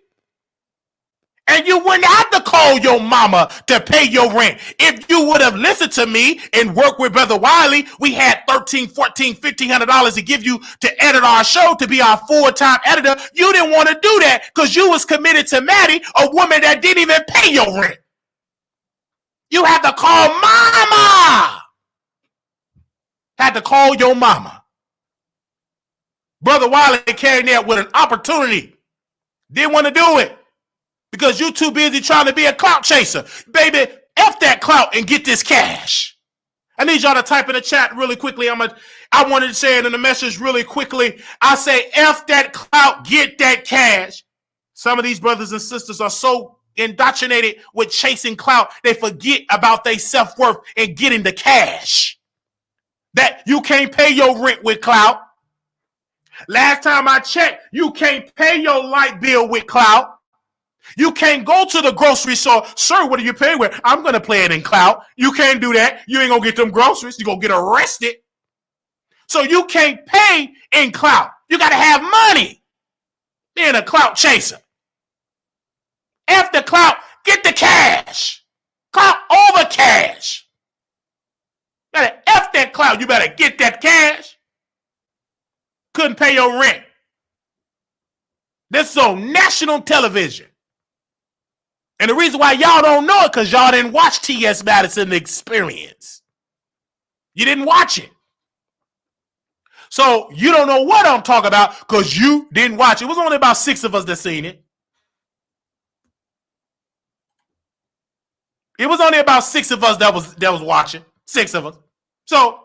And you wouldn't have to call your mama to pay your rent. If you would have listened to me and worked with Brother Wiley, we had $1,300, $1,400, $1,500 to give you to edit our show, to be our full-time editor. You didn't want to do that because you was committed to Maddie, a woman that didn't even pay your rent. You had to call mama. Had to call your mama. Brother Wiley came there with an opportunity. Didn't want to do it. Because you too busy trying to be a clout chaser. Baby, F that clout and get this cash. I need y'all to type in the chat really quickly. I wanted to say it in the message really quickly. I say F that clout, get that cash. Some of these brothers and sisters are so indoctrinated with chasing clout, they forget about their self-worth and getting the cash. That you can't pay your rent with clout. Last time I checked, you can't pay your light bill with clout. You can't go to the grocery store. Sir, what are you paying with? I'm going to play it in clout. You can't do that. You ain't going to get them groceries. You're going to get arrested. So you can't pay in clout. You got to have money. Being a clout chaser. After clout, get the cash. Clout over cash. You better F that clout. You better get that cash. Couldn't pay your rent. This is on national television. And the reason why y'all don't know it, because y'all didn't watch T.S. Madison Experience. You didn't watch it. So you don't know what I'm talking about because you didn't watch it. It was only about 6 of us that seen it. It was only about 6 of us that was watching. 6 of us. So,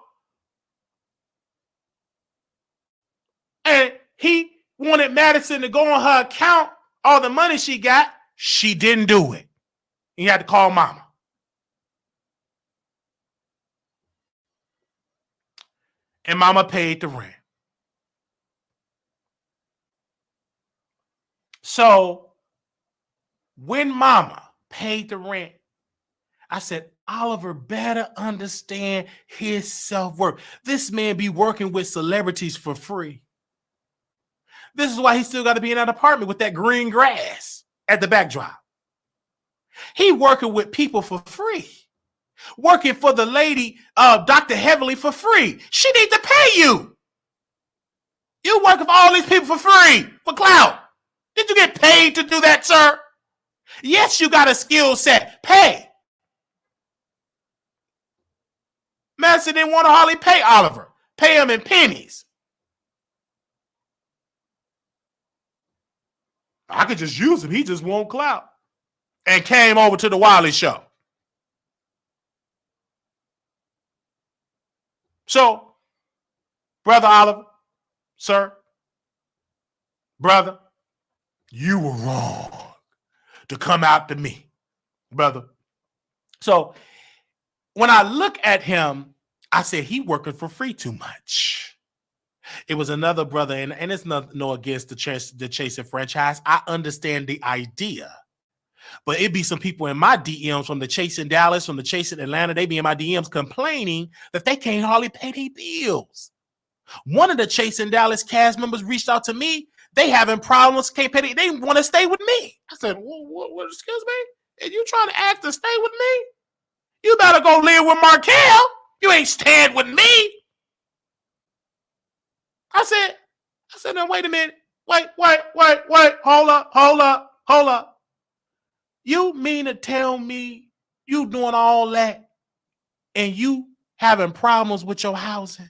and he wanted Madison to go on her account, all the money she got. She didn't do it. He had to call mama. And mama paid the rent. So when mama paid the rent, I said, Oliver better understand his self-worth. This man be working with celebrities for free. This is why he still got to be in that apartment with that green grass at the backdrop. He working with people for free. Working for the lady, Dr. Heavenly, for free. She need to pay you. You working for all these people for free, for clout. Did you get paid to do that, sir? Yes, you got a skill set. Pay. Madison didn't want to hardly pay Oliver. Pay him in pennies. I could just use him. He just won't clout. And came over to the Wiley show. So, Brother Oliver, sir, brother, you were wrong to come out to me, brother. So, when I look at him, I said, he working for free too much. It was another brother, and it's no against the Chasing franchise. I understand the idea. But it be some people in my DMs from the Chasing Dallas, from the Chasing Atlanta, they be in my DMs complaining that they can't hardly pay their bills. One of the Chasing Dallas cast members reached out to me. They having problems, can't pay. They want to stay with me. I said, what, excuse me? And you trying to ask to stay with me? You better go live with Markel. You ain't staying with me. I said, no, wait a minute. Wait. Hold up. You mean to tell me you doing all that and you having problems with your housing?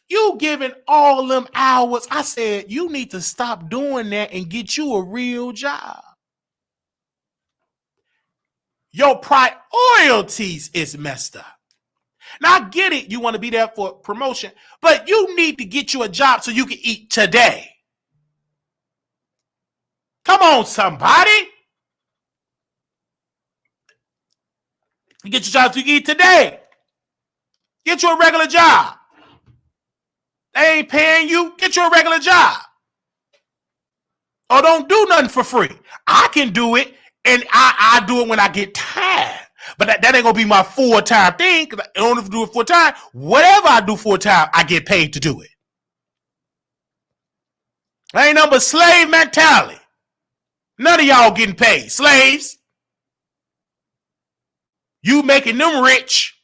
You giving all them hours. I said, you need to stop doing that and get you a real job. Your priorities is messed up. Now, I get it. You want to be there for promotion, but you need to get you a job so you can eat today. Come on, somebody. You get your job so you can eat today. Get you a regular job. They ain't paying you. Get you a regular job. Or don't do nothing for free. I can do it, and I do it when I get tired. But that ain't going to be my full-time thing, because I don't have to do it full-time. Whatever I do full-time, I get paid to do it. Ain't nothing but slave mentality. None of y'all getting paid. Slaves. You making them rich.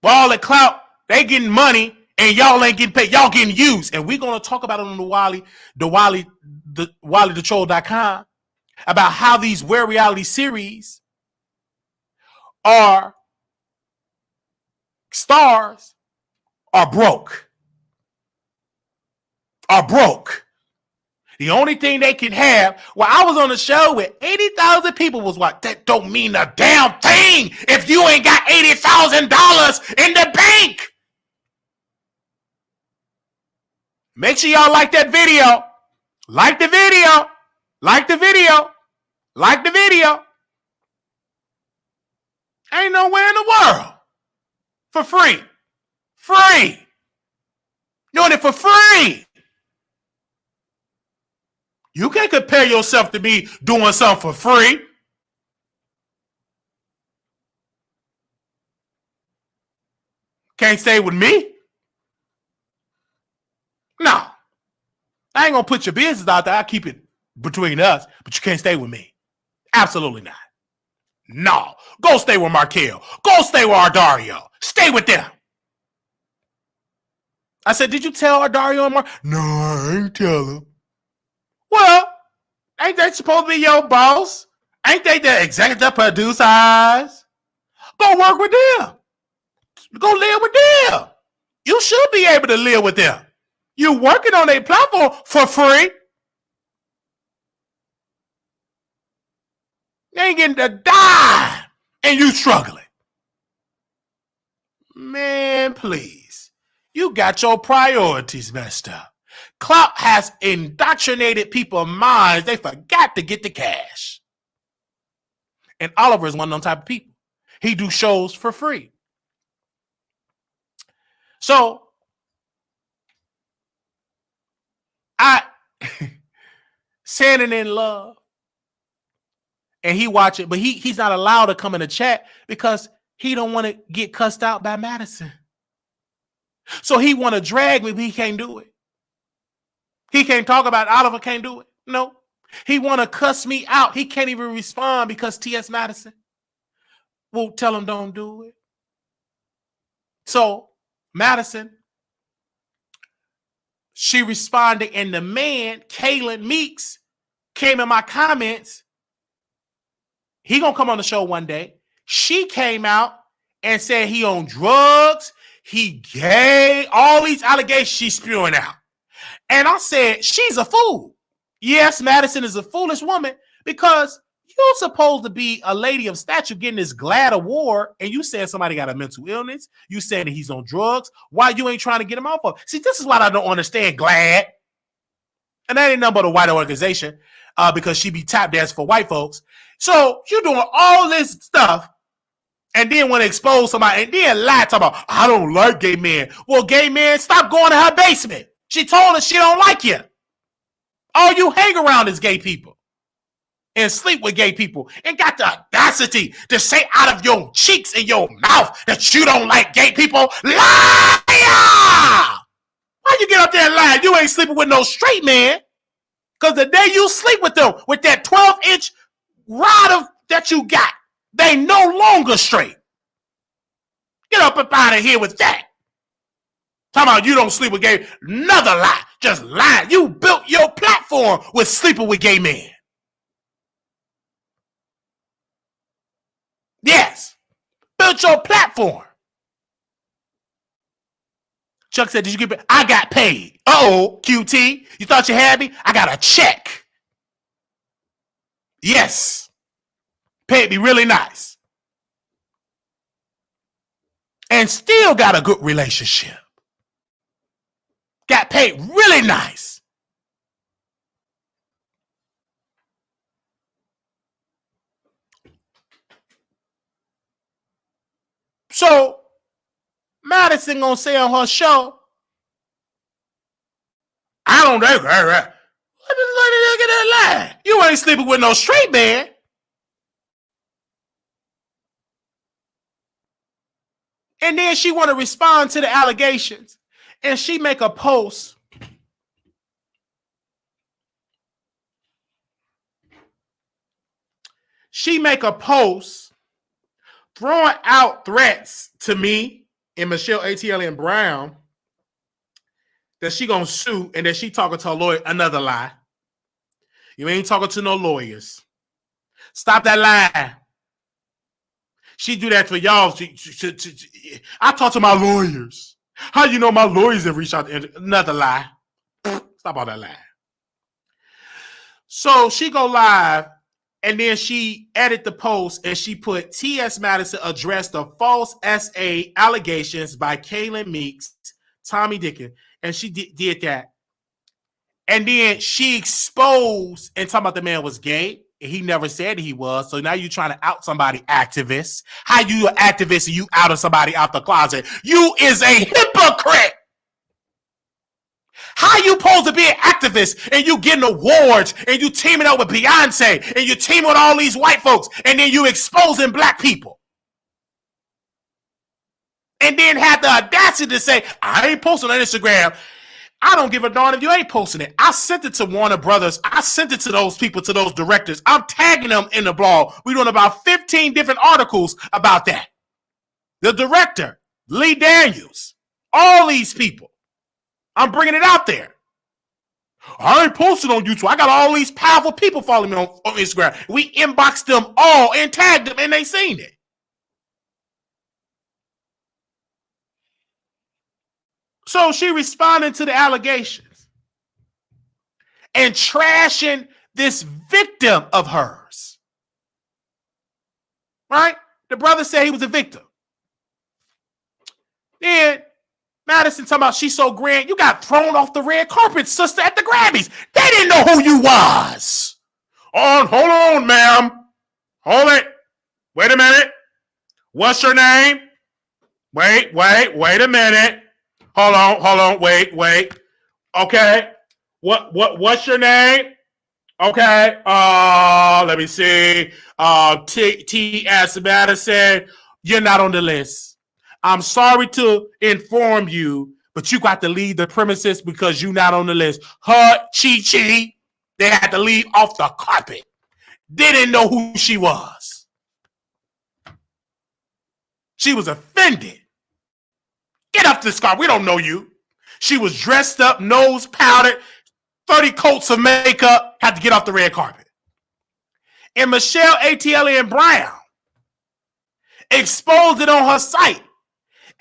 For all the clout, they getting money, and y'all ain't getting paid. Y'all getting used. And we're going to talk about it on WileyTheTroll.com about how these Wear reality series are stars are broke. Are broke. The only thing they can have, well, I was on a show with 80,000 people was what? That don't mean a damn thing if you ain't got $80,000 in the bank. Make sure y'all like that video. Like the video. Like the video. Like the video. Ain't nowhere in the world. For free. Free. Doing it for free. You can't compare yourself to me doing something for free. Can't stay with me? No. I ain't gonna put your business out there. I keep it between us, but you can't stay with me. Absolutely not. No. Go stay with Markel. Go stay with Ardario. Stay with them. I said, did you tell Ardario and Mark? No, I ain't tell him. Well, ain't they supposed to be your boss? Ain't they the executive producers? Go work with them. Go live with them. You should be able to live with them. You working on a platform for free. You ain't getting to die and you struggling. Man, please. You got your priorities messed up. Clout has indoctrinated people's minds. They forgot to get the cash. And Oliver is one of them type of people. He do shows for free. So, Sanding in Love, and he watch it, but he's not allowed to come in the chat because he don't want to get cussed out by Madison. So he want to drag me, but he can't do it. He can't talk about it. Oliver can't do it. No. He want to cuss me out. He can't even respond because T.S. Madison won't tell him don't do it. So Madison, she responded, and the man, Kalen Meeks, came in my comments. He gonna come on the show one day. She came out and said he on drugs, he gay, all these allegations she's spewing out. And I said, she's a fool. Yes, Madison is a foolish woman because you're supposed to be a lady of stature getting this GLAAD award, and you said somebody got a mental illness. You said that he's on drugs. Why you ain't trying to get him off of? See, this is what I don't understand, GLAAD. And that ain't nothing but a white organization because she be tap dancing for white folks. So you're doing all this stuff and then want to expose somebody and then lie talking about, I don't like gay men. Well, gay men, stop going to her basement. She told us she don't like you. All you hang around is gay people and sleep with gay people and got the audacity to say out of your cheeks and your mouth that you don't like gay people. Liar! Why you get up there and lie? You ain't sleeping with no straight man. Because the day you sleep with them, with that 12-inch rod that you got, they no longer straight. Get up and out of here with that. Talking about you don't sleep with gay. Another lie. Just lie. You built your platform with sleeping with gay men. Yes. Built your platform. Chuck said, did you get paid? I got paid. Uh-oh, QT. You thought you had me? I got a check. Yes. Paid me really nice. And still got a good relationship. Got paid really nice. So, Madison gonna say on her show, I don't know. What the look at that lie? You ain't sleeping with no straight man. And then she want to respond to the allegations. And she make a post. She make a post throwing out threats to me and Michelle ATL and Brown that she gonna sue and that she talking to a lawyer. Another lie. You ain't talking to no lawyers. Stop that lie. She do that for y'all. I talk to my lawyers. How you know my lawyers have reached out to another lie? Stop all that lie. So she go live and then she edit the post and she put T.S. Madison addressed the false SA allegations by Kaylin Meeks, Tommy Dickens, and she did that. And then she exposed and talking about the man was gay. And he never said he was. So now you're trying to out somebody activist. How you an activist and you outed somebody out the closet? You is a hypocrite. How you supposed to be an activist and you getting awards and you teaming up with Beyonce and you teaming with all these white folks and then you exposing black people? And then have the audacity to say, I ain't posting on Instagram. I don't give a darn if you ain't posting it. I sent it to Warner Brothers. I sent it to those people, to those directors. I'm tagging them in the blog. We're doing about 15 different articles about that. The director, Lee Daniels, all these people. I'm bringing it out there. I ain't posted on YouTube. I got all these powerful people following me on Instagram. We inboxed them all and tagged them and they seen it. So she responded to the allegations and trashing this victim of hers. Right? The brother said he was a victim. Then Madison talking about she's so grand. You got thrown off the red carpet, sister, at the Grammys. They didn't know who you was. Hold on, ma'am. Hold it. Wait a minute. What's your name? Wait a minute. Hold on. Wait. Okay. What's your name? Okay. Let me see. T.S. Madison, you're not on the list. I'm sorry to inform you, but you got to leave the premises because you're not on the list. Her, Chi, they had to leave off the carpet. They didn't know who she was. She was offended. Get up this car. We don't know you. She was dressed up, nose powdered, 30 coats of makeup, had to get off the red carpet. And Michelle ATL and Brown exposed it on her site.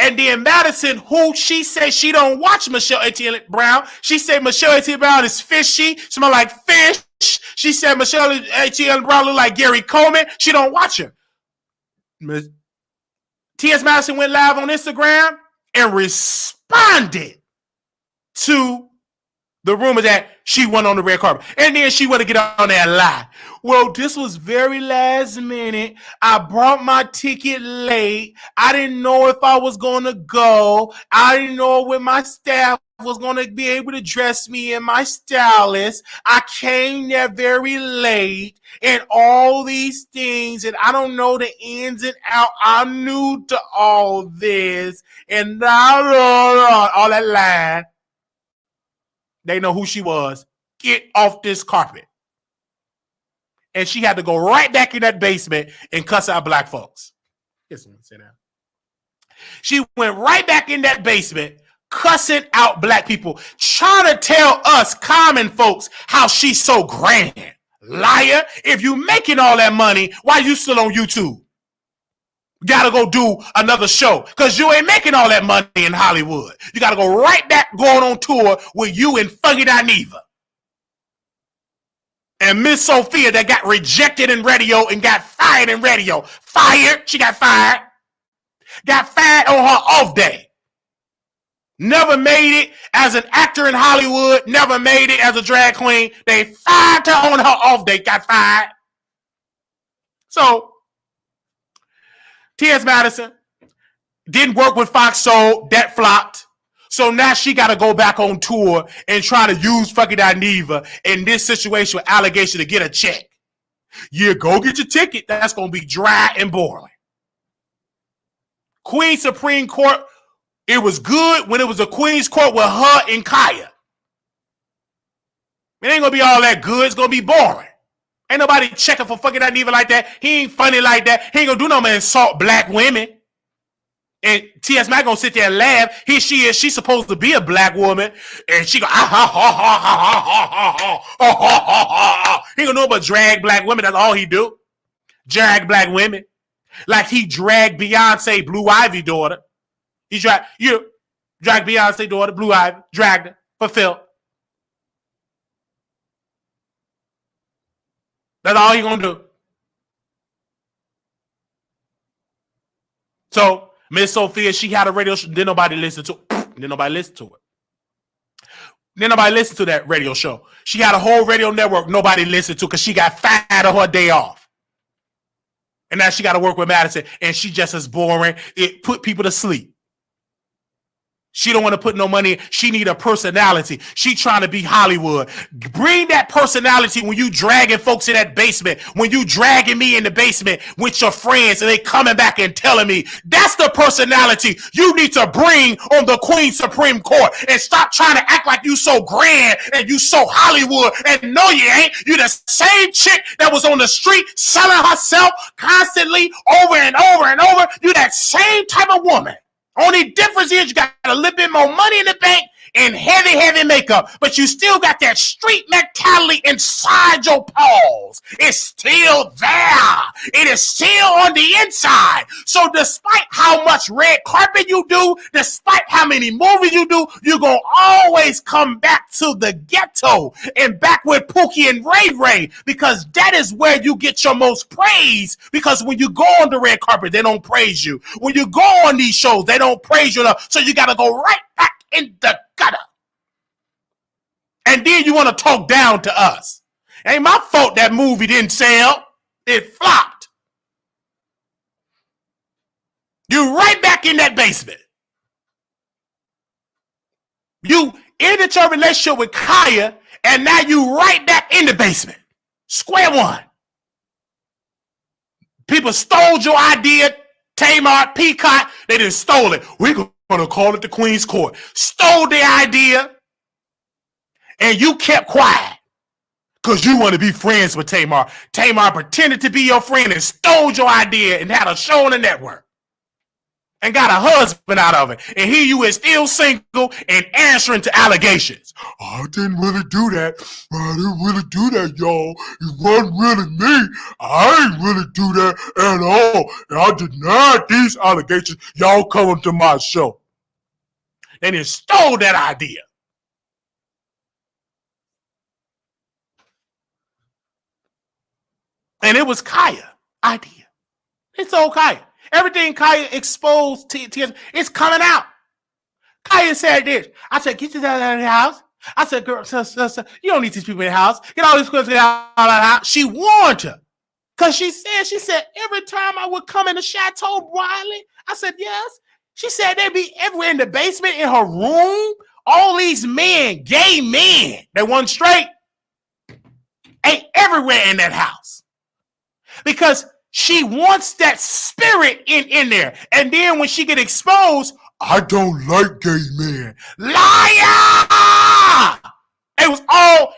And then Madison, who she said she don't watch Michelle ATL Brown, she said Michelle ATL Brown is fishy, smell like fish. She said Michelle ATL Brown look like Gary Coleman. She don't watch her. T.S. Madison went live on Instagram and responded to the rumor that she went on the red carpet. And then she wanted to get on that lie. Well, this was very last minute. I brought my ticket late. I didn't know if I was going to go. I didn't know when my staff was going to be able to dress me and my stylist. I came there very late and all these things. And I don't know the ins and outs. I'm new to all this. And all that lie. They know who she was. Get off this carpet. And she had to go right back in that basement and cuss out black folks. She went right back in that basement, cussing out black people, trying to tell us common folks how she's so grand. Liar. If you making all that money, why you still on YouTube? Gotta go do another show because you ain't making all that money in Hollywood. You gotta go right back going on tour with you and Funky Dineva. And Miss Sophia that got rejected in radio and got fired in radio. Fired. She got fired. Got fired on her off day. Never made it as an actor in Hollywood. Never made it as a drag queen. They fired her on her off day. Got fired. So T.S. Madison didn't work with Fox Soul. That flopped. So now she got to go back on tour and try to use Funky Dineva in this situation with allegation to get a check. Yeah, go get your ticket. That's going to be dry and boring. Queen Supreme Court, it was good when it was a Queen's Court with her and Kaya. It ain't going to be all that good. It's going to be boring. Ain't nobody checking for fucking that even like that. He ain't funny like that. He ain't gonna do no man insult black women. And T.S. Mac gonna sit there and laugh. She's supposed to be a black woman. And she go, he gonna know about drag black women. That's all he do. Drag black women. Like he dragged Beyonce, Blue Ivy daughter. He dragged Beyonce daughter, Blue Ivy, dragged her for Phil. That's all he gonna do. So Miss Sophia, she had a radio show. Didn't nobody listen to it. Didn't nobody listen to it. Didn't nobody listen to that radio show. She had a whole radio network nobody listened to because she got fired on her day off. And now she got to work with Madison. And she just as boring. It put people to sleep. She don't want to put no money in. She need a personality. She trying to be Hollywood. Bring that personality when you dragging folks in that basement. When you dragging me in the basement with your friends and they coming back and telling me. That's the personality you need to bring on the Queen Supreme Court. And stop trying to act like you so grand and you so Hollywood. And no, you ain't. You the same chick that was on the street selling herself constantly over and over and over. You that same type of woman. Only difference is you got a little bit more money in the bank and heavy makeup, but you still got that street mentality inside your paws. It's still there. It is still on the inside. So despite how much red carpet you do, despite how many movies you do, you're going to always come back to the ghetto and back with Pookie and Ray Ray, because that is where you get your most praise, because when you go on the red carpet, they don't praise you. When you go on these shows, they don't praise you enough. So you got to go right back in the gutter. And then you want to talk down to us. Ain't my fault that movie didn't sell. It flopped. You right back in that basement. You ended your relationship with Kaya, and now you right back in the basement. Square one. People stole your idea. Tamar, Peacock, they done stole it. We're going to call it the Queen's Court. Stole the idea, and you kept quiet because you want to be friends with Tamar. Tamar pretended to be your friend and stole your idea and had a show on the network and got a husband out of it. And here you is still single and answering to allegations. I didn't really do that. I didn't really do that, y'all. It wasn't really me. I ain't really do that at all. And I denied these allegations. Y'all coming to my show. And they stole that idea. And it was Kaya idea. It's all Kaya. Everything Kaya exposed to it's coming out. Kaya said this. I said, get you out of the house. I said, girl, you don't need these people in the house. Get all these girls out of the house. She warned her. Because she said, every time I would come in the chateau, Wiley, I said, yes. She said they'd be everywhere in the basement, in her room. All these men, gay men, they wasn't straight, ain't everywhere in that house. Because she wants that spirit in there. And then when she get exposed, I don't like gay men. Liar! It was all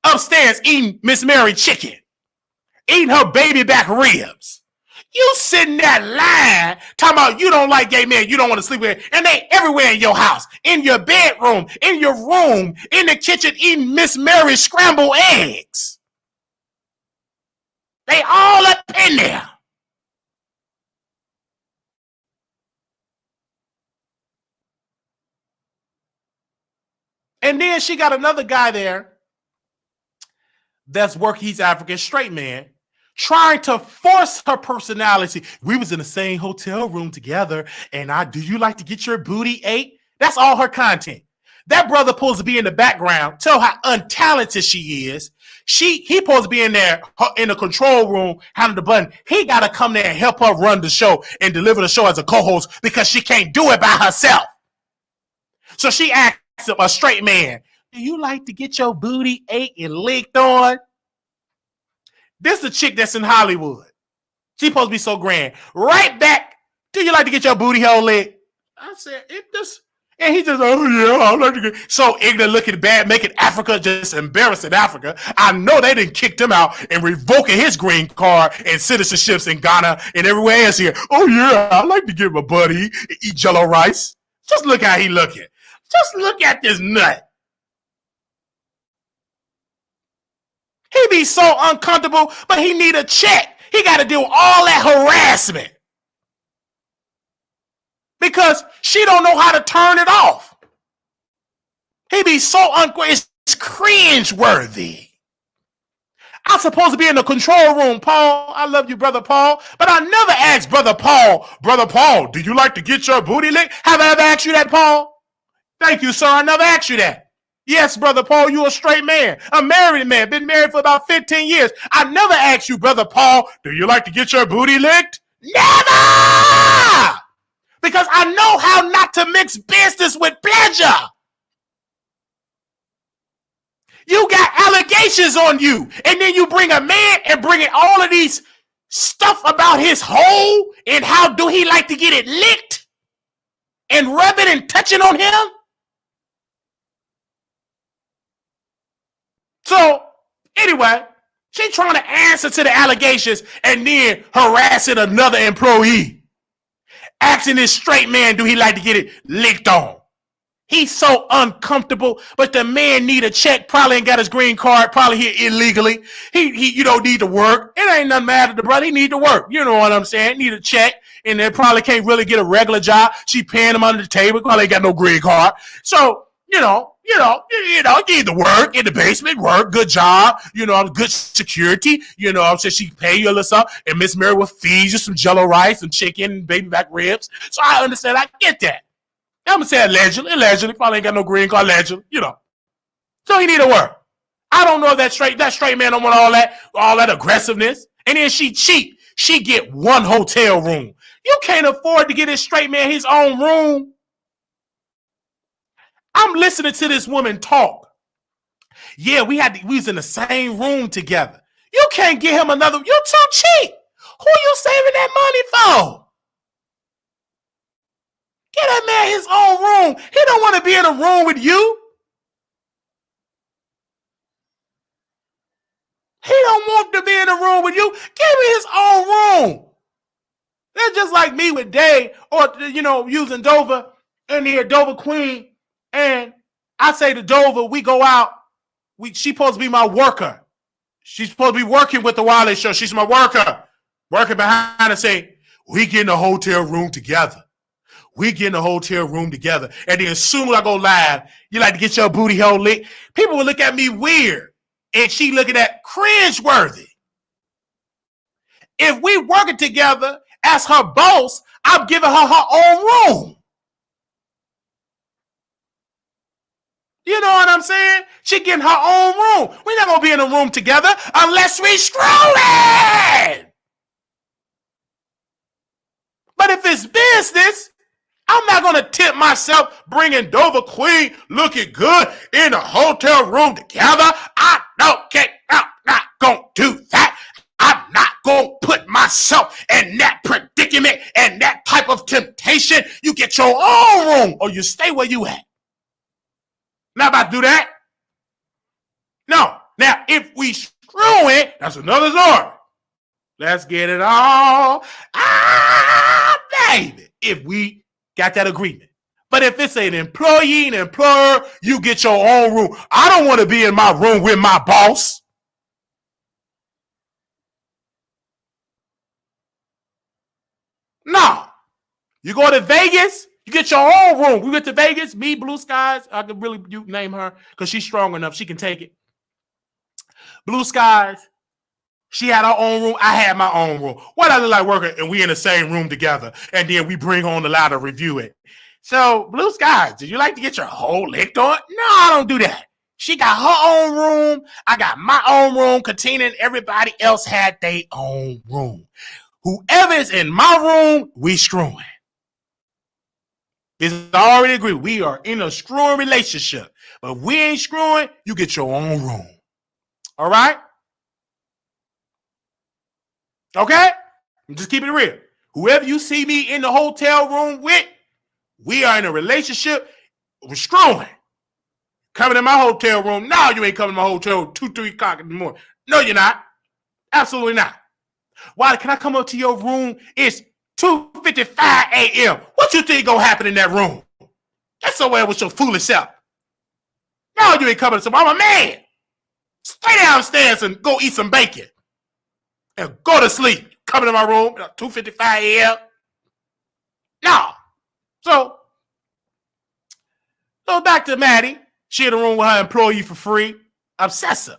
upstairs eating Miss Mary chicken. Eating her baby back ribs. You sitting there lying, talking about you don't like gay men, you don't want to sleep with, and they everywhere in your house, in your bedroom, in your room, in the kitchen, eating Miss Mary's scrambled eggs. They all up in there. And then she got another guy there that's working, he's African, straight man, trying to force her personality. We was in the same hotel room together, and do you like to get your booty ate? That's all her content. That brother supposed to be in the background, tell how untalented she is. He supposed to be in there in the control room, handling the button. He got to come there and help her run the show and deliver the show as a co-host because she can't do it by herself. So she asked him, a straight man, do you like to get your booty ate and licked on? This is a chick that's in Hollywood. She supposed to be so grand. Right back, do you like to get your booty hole licked? I said, And he just, oh yeah, I like to get so ignorant, looking bad, making Africa just embarrassing Africa. I know they didn't kick them out and revoking his green card and citizenships in Ghana and everywhere else here. Oh yeah, I like to get my buddy eat jello rice. Just look how he looking. Just look at this nut. He be so uncomfortable, but he need a check. He got to do all that harassment because she don't know how to turn it off. He be so it's cringe-worthy. I'm supposed to be in the control room, Paul. I love you, Brother Paul. But I never asked Brother Paul, do you like to get your booty licked? Have I ever asked you that, Paul? Thank you, sir. I never asked you that. Yes, Brother Paul, you a straight man. A married man. Been married for about 15 years. I never asked you, Brother Paul, do you like to get your booty licked? Never! Because I know how not to mix business with pleasure. You got allegations on you, and then you bring a man and bring in all of these stuff about his hole and how do he like to get it licked and rub it and touching on him. So anyway, she trying to answer to the allegations and then harassing another employee, asking this straight man, do he like to get it licked on? He's so uncomfortable, but the man need a check, probably ain't got his green card, probably here illegally. He you don't need to work. It ain't nothing matter to the brother. He need to work. You know what I'm saying? Need a check, and they probably can't really get a regular job. She paying him under the table, probably ain't got no green card. So, you need to work in the basement, work, good job, good security, so she pay you a little something, and Miss Mary will feed you some jello rice and chicken and baby back ribs. So I understand, I get that. I'm gonna say allegedly, probably ain't got no green card, allegedly, So he need to work. I don't know if that straight man don't want all that aggressiveness. And then she cheap. She get one hotel room. You can't afford to get this straight man his own room. I'm listening to this woman talk. Yeah, we was in the same room together. You can't get him another. You're too cheap. Who you saving that money for? Get that man his own room. He don't want to be in a room with you. He don't want to be in a room with you. Give me his own room. That's just like me with Dave or, using Dover and the Dover Queen. And I say to Dover, we go out. She's supposed to be my worker. She's supposed to be working with the Wiley show. She's my worker. Working behind and say, we get in a hotel room together. We get in a hotel room together. And then as soon as I go live, you like to get your booty hole licked. People will look at me weird. And she looking at cringe-worthy. If we working together as her boss, I'm giving her own room. You know what I'm saying? She getting her own room. We're not going to be in a room together unless we screwing. But if it's business, I'm not going to tip myself bringing Dover Queen looking good in a hotel room together. I'm not going to do that. I'm not going to put myself in that predicament and that type of temptation. You get your own room or you stay where you at. Not about to do that. No. Now, if we screw it, that's another story. Let's get it all. Baby. If we got that agreement. But if it's an employee and employer, you get your own room. I don't want to be in my room with my boss. No. You go to Vegas, you get your own room. We went to Vegas, me, Blue Skies. I could really name her because she's strong enough. She can take it. Blue Skies. She had her own room. I had my own room. What I look like working, and we in the same room together. And then we bring on the ladder to review it. So, Blue Skies, did you like to get your hole licked on? No, I don't do that. She got her own room. I got my own room. Katina and everybody else had their own room. Whoever is in my room, we screwing. It's already agreed. We are in a screwing relationship. But if we ain't screwing, you get your own room. All right? Okay? I'm just keeping it real. Whoever you see me in the hotel room with, we are in a relationship. was screwing. Coming in my hotel room. No, you ain't coming to my hotel room 2, 3 o'clock in the morning. No, you're not. Absolutely not. Why can I come up to your room? It's 2:55 a.m. What you think gonna happen in that room? Get somewhere with your foolish self. No, you ain't coming to I'm a man. Stay downstairs and go eat some bacon. And go to sleep. Coming to my room at 2:55 a.m. No. So back to Maddie. She in the room with her employee for free. Obsessive.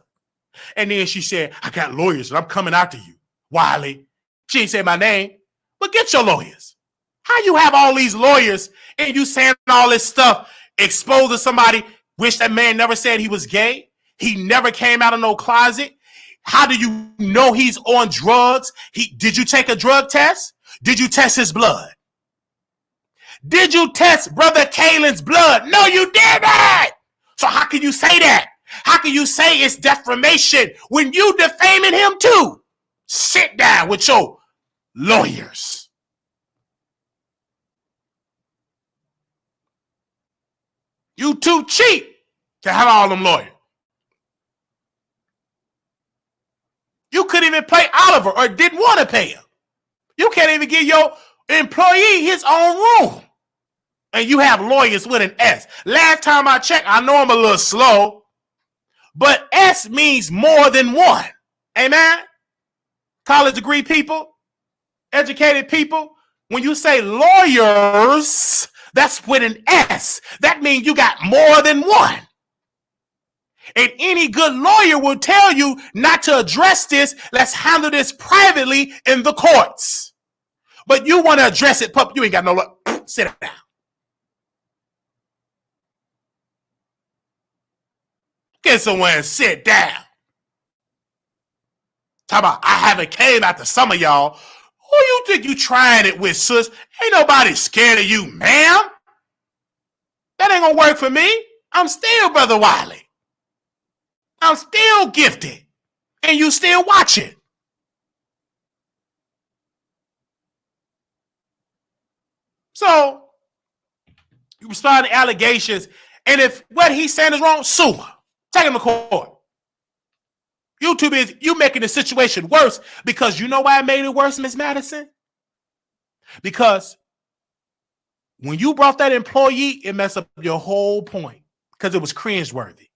And then she said, I got lawyers and I'm coming after you. Wiley. She ain't say my name. But get your lawyers. How you have all these lawyers and you saying all this stuff, exposing somebody, wish that man never said he was gay? He never came out of no closet. How do you know he's on drugs? Did you take a drug test? Did you test his blood? Did you test Brother Kalen's blood? No, you didn't. So how can you say that? How can you say it's defamation when you defaming him too? Sit down with your lawyers. You too cheap to have all them lawyers. You couldn't even pay Oliver or didn't want to pay him. You can't even give your employee his own room. And you have lawyers with an S. Last time I checked, I know I'm a little slow, but S means more than one. Amen? College degree people, educated people, when you say lawyers, that's with an S. That means you got more than one. And any good lawyer will tell you not to address this. Let's handle this privately in the courts. But you want to address it, pup. You ain't got no lawyer. Sit down. Get somewhere and sit down. Talk about, I haven't came after some of y'all. Who you think you trying it with, sis? Ain't nobody scared of you, ma'am. That ain't gonna work for me. I'm still Brother Wiley. I'm still gifted. And you still watch it. So, you respond to allegations, and if what he's saying is wrong, sue him. Take him to court. YouTube is you making the situation worse because you know why I made it worse, Miss Madison? Because when you brought that employee, it messed up your whole point because it was cringeworthy.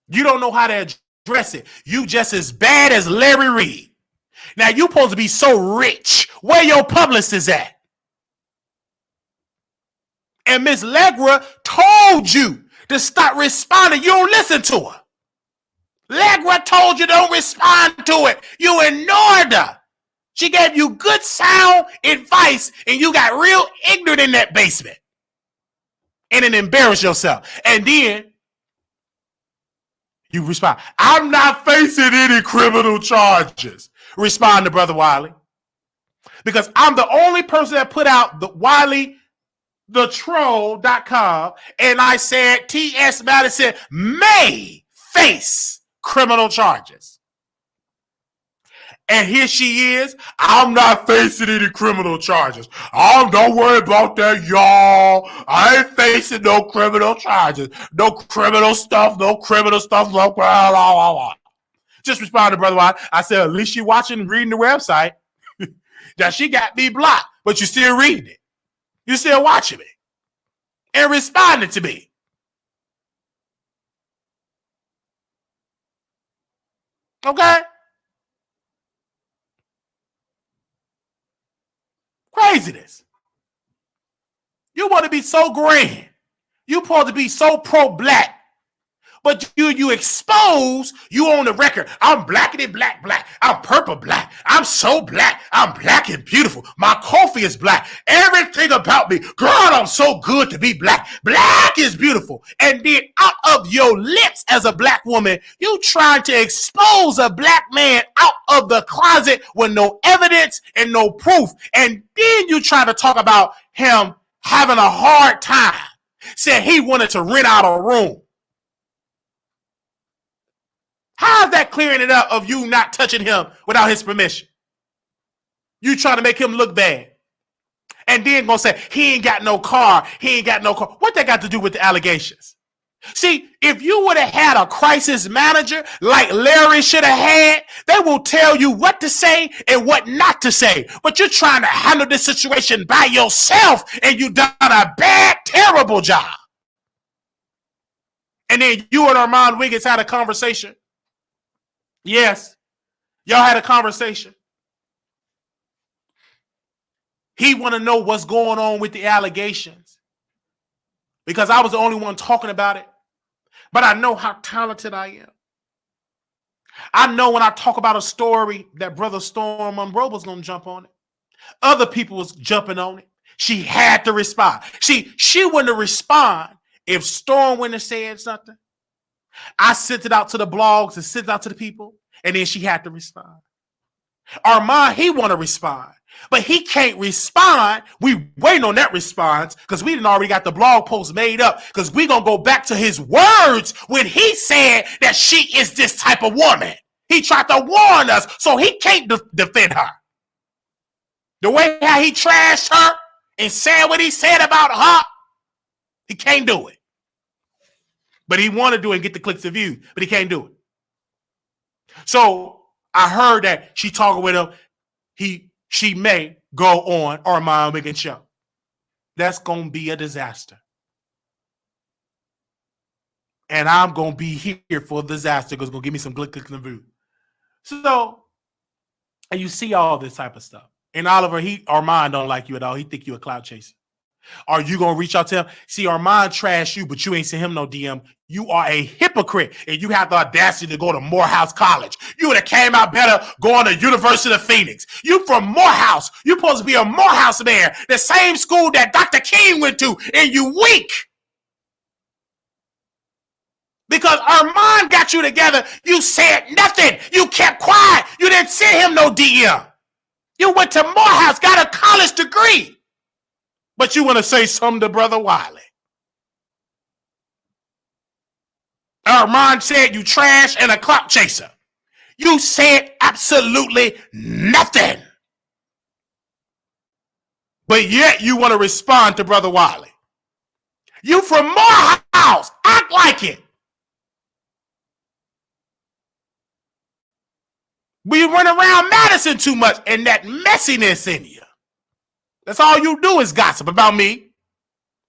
You don't know how to address it. You just as bad as Larry Reed. Now you supposed to be so rich. Where your publicist at? And Miss Legra told you to stop responding. You don't listen to her. Legra told you don't respond to it. You ignored her. She gave you good sound advice and you got real ignorant in that basement. And then embarrassed yourself. And then you respond, I'm not facing any criminal charges. Respond to Brother Wiley. Because I'm the only person that put out the Wiley, thetroll.com, and I said T.S. Madison may face criminal charges. And here she is. I'm not facing any criminal charges. Don't worry about that, y'all. I ain't facing no criminal charges. No criminal stuff. No criminal stuff. Blah, blah, blah, blah. Just respond to Brother Wiley. I said, at least you watching and reading the website. Now she got me blocked, but you still reading it. You still watching me and responding to me. Okay? Craziness. You want to be so grand. You supposed to be so pro-black. But you expose, you on the record. I'm blackity black. I'm purple black. I'm so black. I'm black and beautiful. My coffee is black. Everything about me. God, I'm so good to be black. Black is beautiful. And then out of your lips as a black woman, you trying to expose a black man out of the closet with no evidence and no proof. And then you try to talk about him having a hard time. Said he wanted to rent out a room. How is that clearing it up of you not touching him without his permission? You trying to make him look bad. And then gonna say, he ain't got no car. He ain't got no car. What that got to do with the allegations? See, if you would have had a crisis manager like Larry should have had, they will tell you what to say and what not to say. But you're trying to handle this situation by yourself, and you done a bad, terrible job. And then you and Armand Wiggins had a conversation. Yes, y'all had a conversation. He want to know what's going on with the allegations because I was the only one talking about it. But I know how talented I am. I know when I talk about a story that Brother Storm Monroe was going to jump on it. Other people was jumping on it. She had to respond. She wouldn't respond if Storm wouldn't have said something. I sent it out to the blogs and sent it out to the people, and then she had to respond. Armand, he want to respond, but he can't respond. We waiting on that response because we didn't already got the blog post made up because we going to go back to his words when he said that she is this type of woman. He tried to warn us, so he can't defend her. The way how he trashed her and said what he said about her, he can't do it. But he want to do it and get the clicks and views, but he can't do it. So I heard that she talking with him. She may go on Armand Wiggins show. That's going to be a disaster. And I'm going to be here for a disaster because it's going to give me some clicks and views. So, and you see all this type of stuff. And Oliver, Armand don't like you at all. He think you a clout chaser. Are you going to reach out to him? See, Armand trash you, but you ain't send him no DM. You are a hypocrite, and you have the audacity to go to Morehouse College. You would have came out better going to University of Phoenix. You from Morehouse. You supposed to be a Morehouse man, the same school that Dr. King went to, and you weak. Because Armand got you together, you said nothing. You kept quiet. You didn't send him no DM. You went to Morehouse, got a college degree. But you want to say something to Brother Wiley. Armand said you trash and a clout chaser. You said absolutely nothing. But yet you want to respond to Brother Wiley. You from Morehouse. Act like it. We run around Madison too much and that messiness in you. That's all you do is gossip about me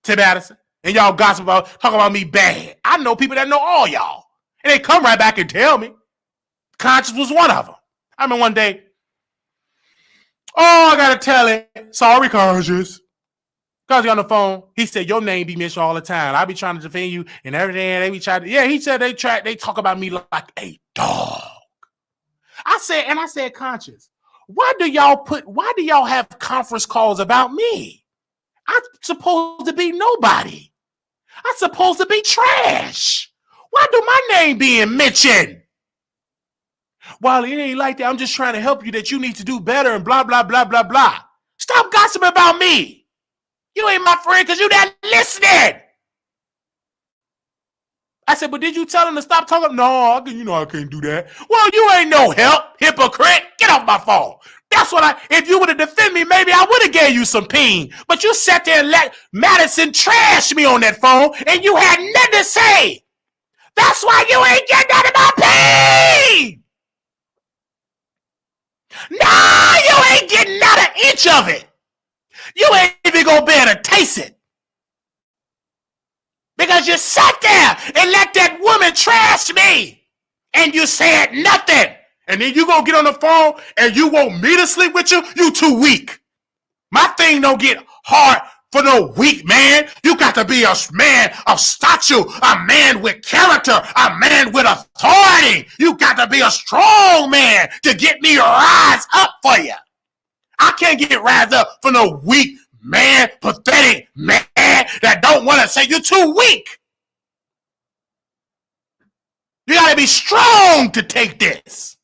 to Madison. And y'all gossip about, talk about me bad. I know people that know all y'all. And they come right back and tell me. Conscious was one of them. I remember one day, I got to tell it. Sorry, Conscious. Conscious on the phone. He said, your name be mentioned all the time. I be trying to defend you and everything. They be trying to, he said they talk about me like a dog. I said, Conscious. Why do y'all have conference calls about me? I'm supposed to be nobody. I'm supposed to be trash. Why do my name being mentioned? Well, it ain't like that. I'm just trying to help you that you need to do better and blah, blah, blah, blah, blah. Stop gossiping about me. You ain't my friend because you not listening. I said, but did you tell him to stop talking? No, I can't do that. Well, you ain't no help, hypocrite. Get off my phone. That's what if you would have defended me, maybe I would have gave you some peen. But you sat there and let Madison trash me on that phone, and you had nothing to say. That's why you ain't getting none of my peen. No, you ain't getting not an inch of it. You ain't even gonna be able to taste it. Because you sat there and let that woman trash me. And you said nothing. And then you gonna get on the phone and you want me to sleep with you? You too weak. My thing don't get hard for no weak man. You got to be a man of stature, a man with character, a man with authority. You got to be a strong man to get me to rise up for you. I can't get rise up for no weak man, pathetic man that don't want to say you're too weak. You got to be strong to take this.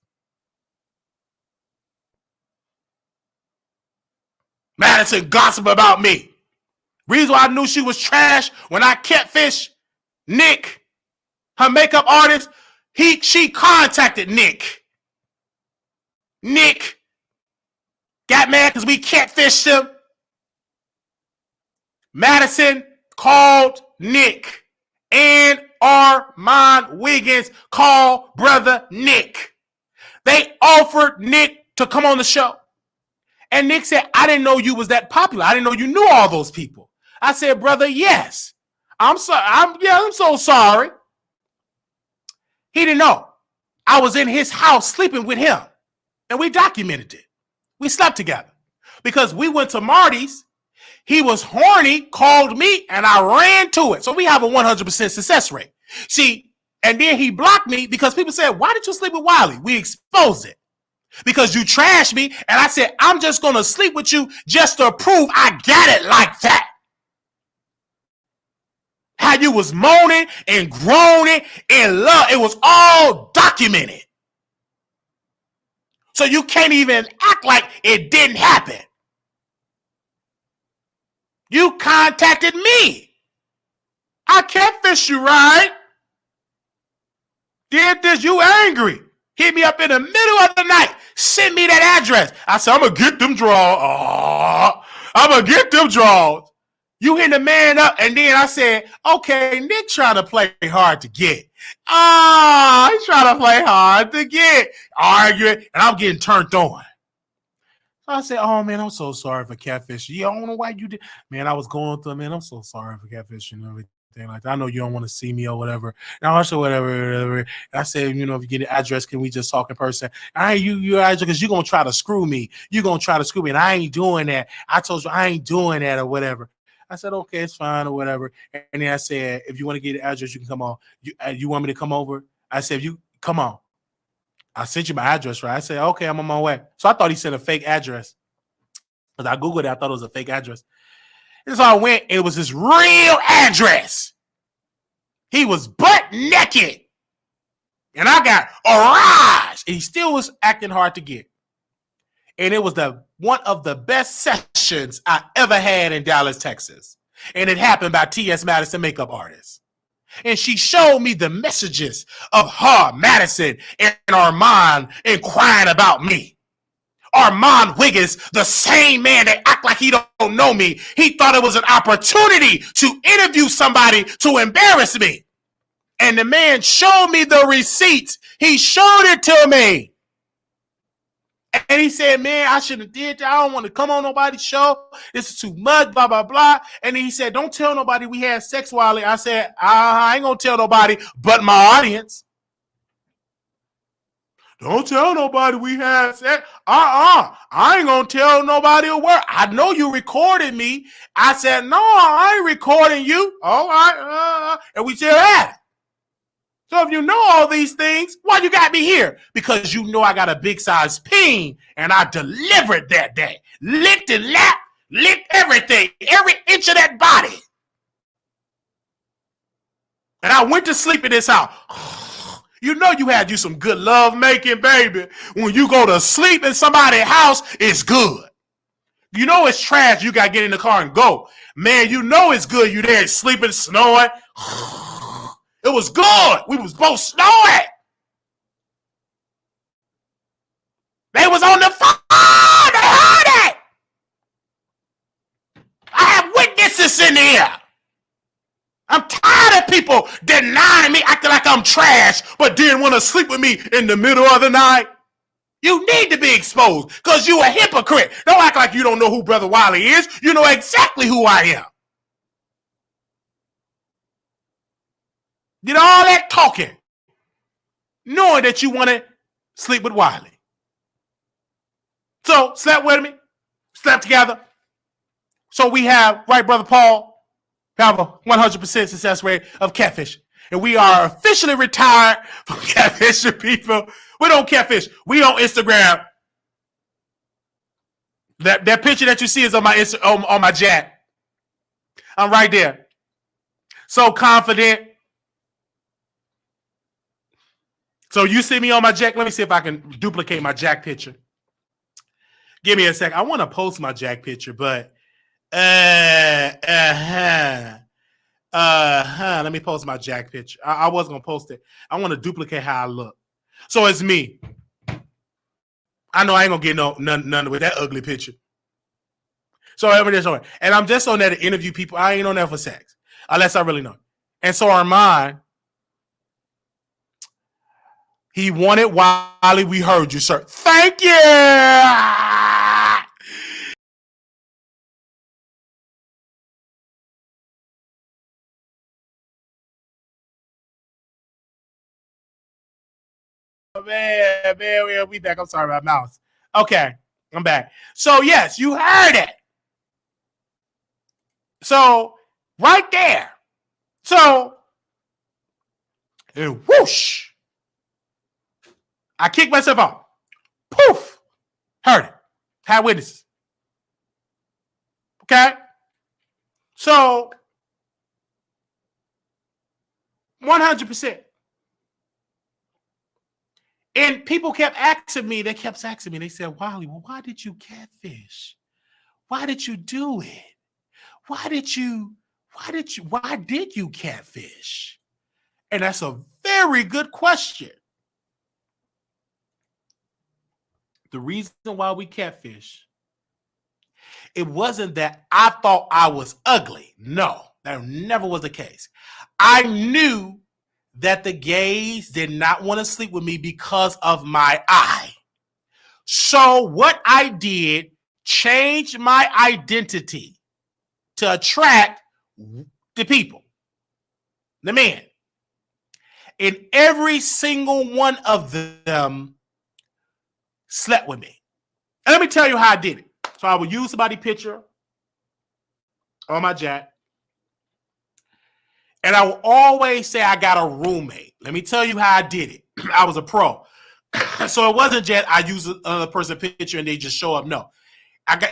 Madison gossip about me. Reason why I knew she was trash when I catfish Nick, her makeup artist, she contacted Nick. Nick got mad because we catfished him. Madison called Nick and Armand Wiggins called brother Nick. They offered Nick to come on the show. And Nick said, I didn't know you was that popular. I didn't know you knew all those people. I said, brother, yes. I'm so sorry. He didn't know. I was in his house sleeping with him. And we documented it. We slept together. Because we went to Marty's. He was horny, called me, and I ran to it. So we have a 100% success rate. See, and then he blocked me because people said, why did you sleep with Wiley? We exposed it. Because you trashed me, and I said, I'm just going to sleep with you just to prove I got it like that. How you was moaning and groaning in love. It was all documented. So you can't even act like it didn't happen. You contacted me. I catfished you, right? Did this, you angry. Hit me up in the middle of the night. Send me that address. I said, I'm going to get them draws. Oh, I'm going to get them draws. You hit the man up, and then I said, okay, Nick trying to play hard to get. He's trying to play hard to get. Arguing, and I'm getting turned on. So I said, oh, man, I'm so sorry for catfishing. Yeah, I don't know why you did. Man, I was going through, man, I'm so sorry for catfishing and everything. Like, I know you don't want to see me or whatever. And I said, whatever. And I said, if you get the address, can we just talk in person? I ain't you address because you're going to try to screw me. You're going to try to screw me, and I ain't doing that. I told you I ain't doing that or whatever. I said, okay, it's fine or whatever. And then I said, if you want to get the address, you can come on. You want me to come over? I said, if you come on. I sent you my address, right? I said, okay, I'm on my way. So I thought he sent a fake address. Because I Googled it, I thought it was a fake address. And so I went, and it was his real address. He was butt naked. And I got arraged. And he still was acting hard to get. And it was one of the best sessions I ever had in Dallas, Texas. And it happened by T.S. Madison makeup artist. And she showed me the messages of her, Madison, and Armand inquiring about me. Armand Wiggins, the same man that act like he don't know me, he thought it was an opportunity to interview somebody to embarrass me. And the man showed me the receipts. He showed it to me. And he said, man, I shouldn't have did that. I don't want to come on nobody's show. This is too much, blah, blah, blah. And he said, don't tell nobody we had sex, Wiley. I said, I ain't going to tell nobody but my audience. Don't tell nobody we had sex. I ain't going to tell nobody a word. I know you recorded me. I said, no, I ain't recording you. All right. And we still had it. So if you know all these things, why you got me here? Because you know I got a big size peen and I delivered that day. Licked and lapped, licked everything, every inch of that body. And I went to sleep in this house. You know you had you some good love making, baby. When you go to sleep in somebody's house, it's good. You know it's trash. You got to get in the car and go. Man, you know it's good. You there sleeping, snoring. It was good. We was both snoring. They was on the phone. They heard it. I have witnesses in here. I'm tired of people denying me, acting like I'm trash, but didn't want to sleep with me in the middle of the night. You need to be exposed because you a hypocrite. Don't act like you don't know who Brother Wiley is. You know exactly who I am. Did all that talking, knowing that you want to sleep with Wiley. So, slept with me, slept together. So we have, right, Brother Paul, we have a 100% success rate of catfish. And we are officially retired from catfishing people. We don't catfish. We on Instagram. That picture that you see is on my jack. I'm right there. So confident. So you see me on my jack. Let me see if I can duplicate my jack picture. Give me a sec. I want to post my jack picture, but let me post my jack picture. I was gonna post it. I want to duplicate how I look. So it's me. I know I ain't gonna get none with that ugly picture. And I'm just on there to interview people. I ain't on there for sex, unless I really know. And so Armand, he wanted Wiley. We heard you, sir. Thank you. Man, we back. I'm sorry about mouse. Okay, I'm back. So yes, you heard it. So right there. So and whoosh, I kicked myself off. Poof, heard it. Had witnesses. Okay, so 100%. And people kept asking me, they said, Wiley, well, why did you catfish? Why did you do it? Why did you catfish? And that's a very good question. The reason why we catfish, it wasn't that I thought I was ugly. No, that never was the case. I knew that the gays did not want to sleep with me because of my eye. So what I did, changed my identity to attract the people, the men. And every single one of them slept with me. And let me tell you how I did it. So I would use somebody's picture on my jack. And I will always say I got a roommate. Let me tell you how I did it. I was a pro. So it wasn't just I use another person's picture and they just show up. No.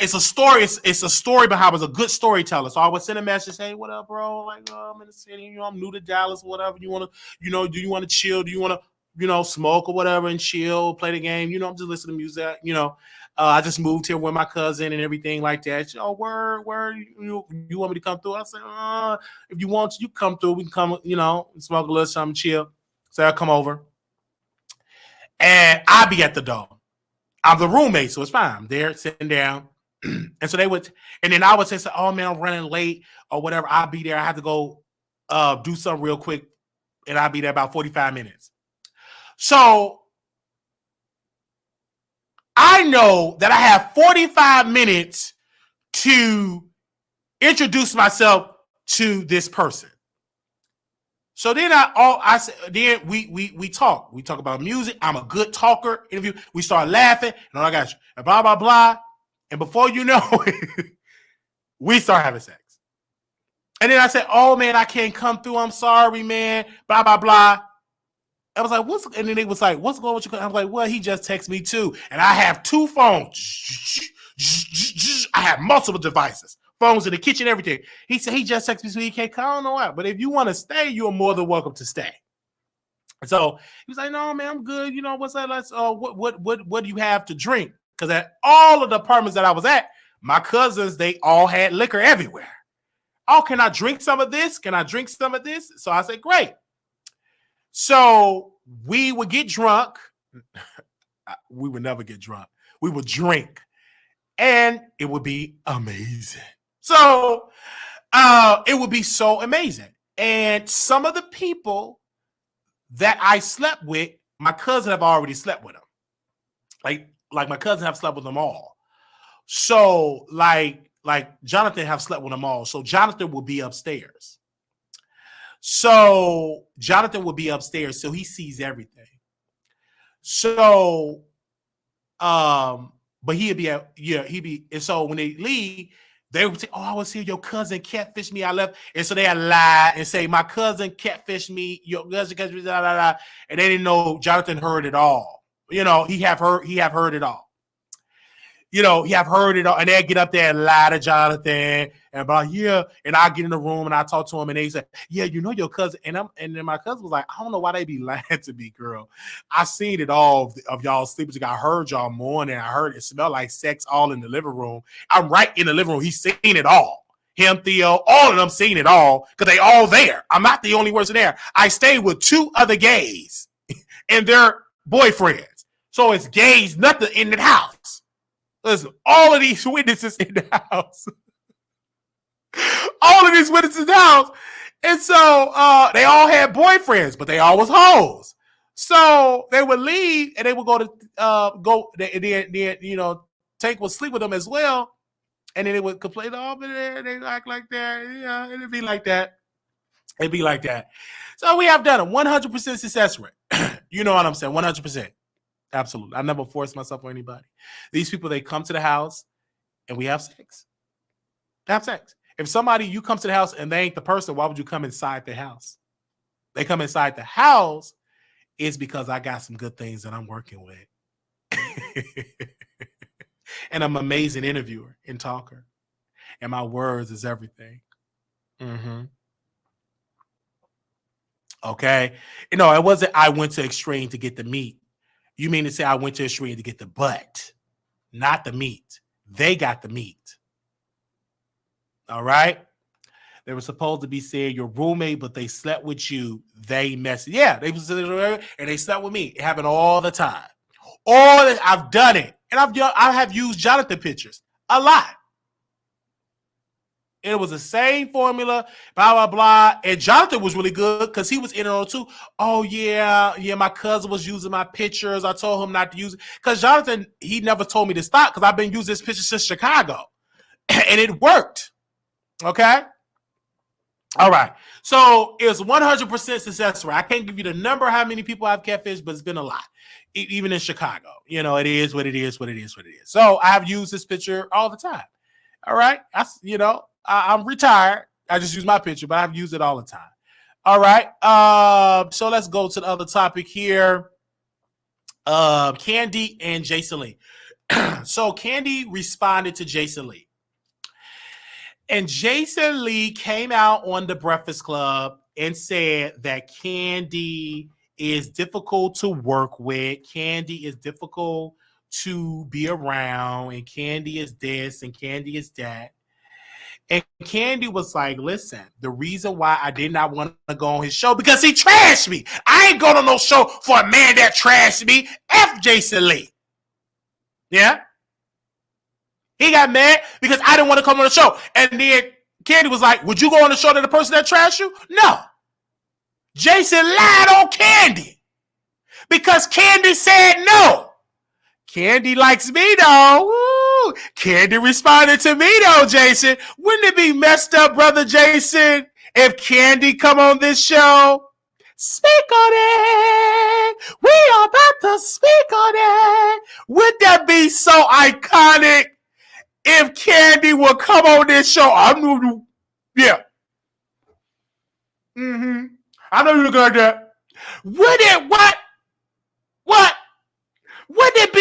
It's a story. It's a story behind. I was a good storyteller. So I would send a message, hey, what up, bro? Like, I'm in the city, I'm new to Dallas, whatever. You want to, do you want to chill? Do you want to, smoke or whatever and chill, play the game? I'm just listening to music, I just moved here with my cousin and everything like that. Where you want me to come through? I said, if you want to, you come through. We can come, smoke a little something, chill. So I'll come over. And I'll be at the door. I'm the roommate, so it's fine. I'm there sitting down. And so they would, and then I would say, oh man, I'm running late or whatever. I'll be there. I have to go do something real quick. And I'll be there about 45 minutes. So I know that I have 45 minutes to introduce myself to this person. So then we talk. We talk about music. I'm a good talker. Interview. We start laughing, and I got you, and blah blah blah. And before you know it, we start having sex. And then I said, "Oh man, I can't come through. I'm sorry, man." Blah blah blah. I was like, and then they was like, "What's going on with you?" I was like, "Well, he just texted me too." And I have two phones. I have multiple devices. Phones in the kitchen, everything. He said he just texted me, so he can't come. I don't know why. But if you want to stay, you're more than welcome to stay. So he was like, "No, man, I'm good. What's that? Let's what do you have to drink?" Because at all of the apartments that I was at, my cousins, they all had liquor everywhere. Oh, can I drink some of this? Can I drink some of this? So I said, great. So we would get drunk. We would never get drunk. We would drink. And it would be amazing. So it would be so amazing. And some of the people that I slept with, my cousin have already slept with them. Like my cousin have slept with them all. So like Jonathan have slept with them all. So Jonathan will be upstairs. So he sees everything. So but and so when they leave, they would say, "Oh, I was here. Your cousin catfished me. I left." And so they lie and say, "My cousin catfished me. Your cousin catfished me." Blah, blah, blah. And they didn't know Jonathan heard it all. He have heard it all. He have heard it all. And they get up there and lie to Jonathan and about, yeah. And I get in the room and I talk to him and they say, "Yeah, your cousin." And then my cousin was like, "I don't know why they be lying to me, girl. I seen it all of y'all sleeping together. I heard y'all mourning. I heard it smell like sex all in the living room. I'm right in the living room. He's seen it all. Him, Theo, all of them seen it all because they all there. I'm not the only person there. I stayed with two other gays and their boyfriends. So it's gays, nothing in the house." Listen, all of these witnesses in the house. All of these witnesses in the house. And so they all had boyfriends, but they all was hoes. So they would leave and they would go to Tank would sleep with them as well. And then they would complain, oh, but they act like that. Yeah, it'd be like that. It'd be like that. So we have done a 100% success rate. You know what I'm saying? 100%. Absolutely. I never force myself on anybody. These people, they come to the house and we have sex. Have sex. If you come to the house and they ain't the person, why would you come inside the house? They come inside the house is because I got some good things that I'm working with. And I'm an amazing interviewer and talker. And my words is everything. Mm-hmm. Okay. It wasn't I went to extreme to get the meat. You mean to say I went to extreme to get the butt, not the meat. They got the meat. All right. They were supposed to be saying your roommate, but they slept with you. They messed. Yeah, they was and they slept with me. It happened all the time. I've done it, and I have used Jonathan pictures a lot. It was the same formula, blah, blah, blah. And Jonathan was really good because he was in on it too. Oh, yeah, my cousin was using my pictures. I told him not to use it. Because Jonathan, he never told me to stop because I've been using this picture since Chicago. And it worked. Okay? All right. So it was 100% success rate. I can't give you the number how many people I've catfished, but it's been a lot. Even in Chicago. It is what it is. So I've used this picture all the time. All right? I'm retired. I just use my picture, but I've used it all the time. All right. So let's go to the other topic here. Kandi and Jason Lee. So Kandi responded to Jason Lee. And Jason Lee came out on the Breakfast Club and said that Kandi is difficult to work with. Kandi is difficult to be around. And Kandi is this and Kandi is that. And Kandi was like, listen, the reason why I did not want to go on his show, because he trashed me. I ain't going on no show for a man that trashed me. F Jason Lee. Yeah? He got mad because I didn't want to come on the show. And then Kandi was like, would you go on the show to the person that trashed you? No. Jason lied on Kandi because Kandi said no. Kandi likes me, though. Woo. Kandi responded to me, though, Jason. Wouldn't it be messed up, brother Jason, if Kandi come on this show? Speak on it. We are about to speak on it. Would that be so iconic if Kandi would come on this show? Yeah. Mm-hmm. I know you're going to that. Would it, what? Wouldn't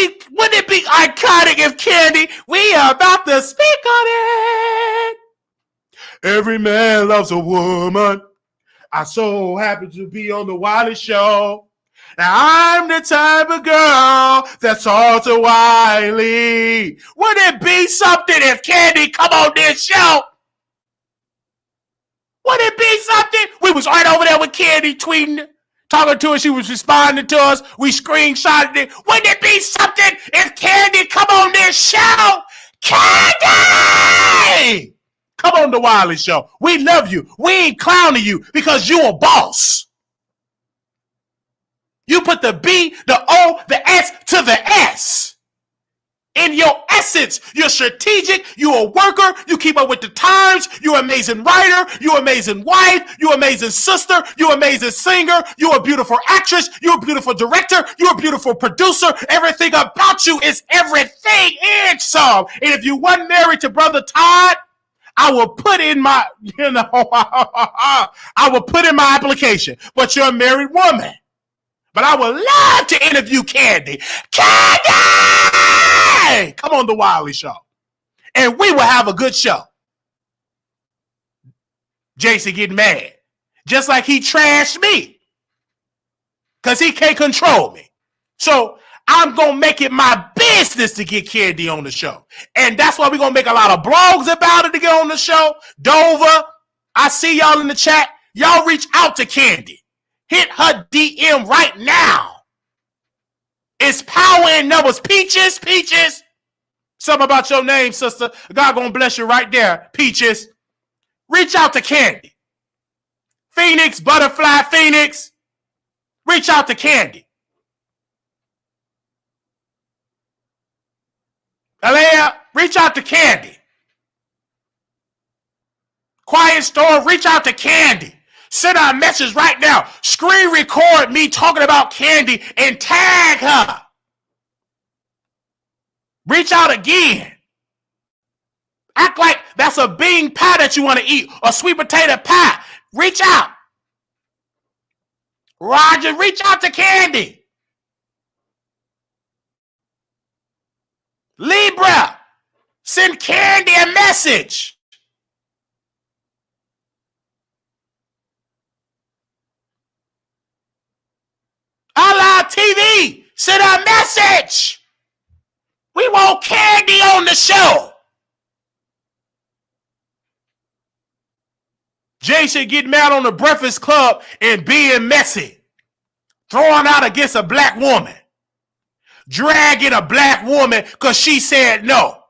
it be iconic if Kandi, we are about to speak on it? Every man loves a woman. I'm so happy to be on the Wiley show. Now I'm the type of girl that's all to Wiley. Wouldn't it be something if Kandi come on this show? Would it be something? We was right over there with Kandi tweeting, talking to her. She was responding to us. We screenshotted it. Wouldn't it be something if Kandi come on this show? Kandi! Come on the Wiley show. We love you. We ain't clowning you because you a boss. You put the B, the O, the S to the S. In your essence, you're strategic, you're a worker, you keep up with the times, you're an amazing writer, you're an amazing wife, you're an amazing sister, you're an amazing singer, you're a beautiful actress, you're a beautiful director, you're a beautiful producer. Everything about you is everything and some. And if you weren't married to Brother Todd, I will put in my, I will put in my application. But you're a married woman. But I would love to interview Kandi. Kandi! Come on the Wiley show. And we will have a good show. Jason getting mad. Just like he trashed me. Because he can't control me. So I'm going to make it my business to get Kandi on the show. And that's why we're going to make a lot of blogs about it to get on the show. Dover, I see y'all in the chat. Y'all reach out to Kandi. Hit her DM right now. It's power in numbers. Peaches. Something about your name, sister. God gonna bless you right there, Peaches. Reach out to Kandi. Phoenix, Butterfly, Phoenix. Reach out to Kandi. Alea, reach out to Kandi. Quiet Storm, reach out to Kandi. Send her a message right now. Screen record me talking about Kandi and tag her. Reach out again. Act like that's a bean pie that you want to eat, or sweet potato pie. Reach out. Roger, reach out to Kandi. Libra, send Kandi a message. Allah TV, send a message. We want Kandi on the show. Jason get mad on the Breakfast Club and being messy. Throwing out against a black woman. Dragging a black woman because she said no.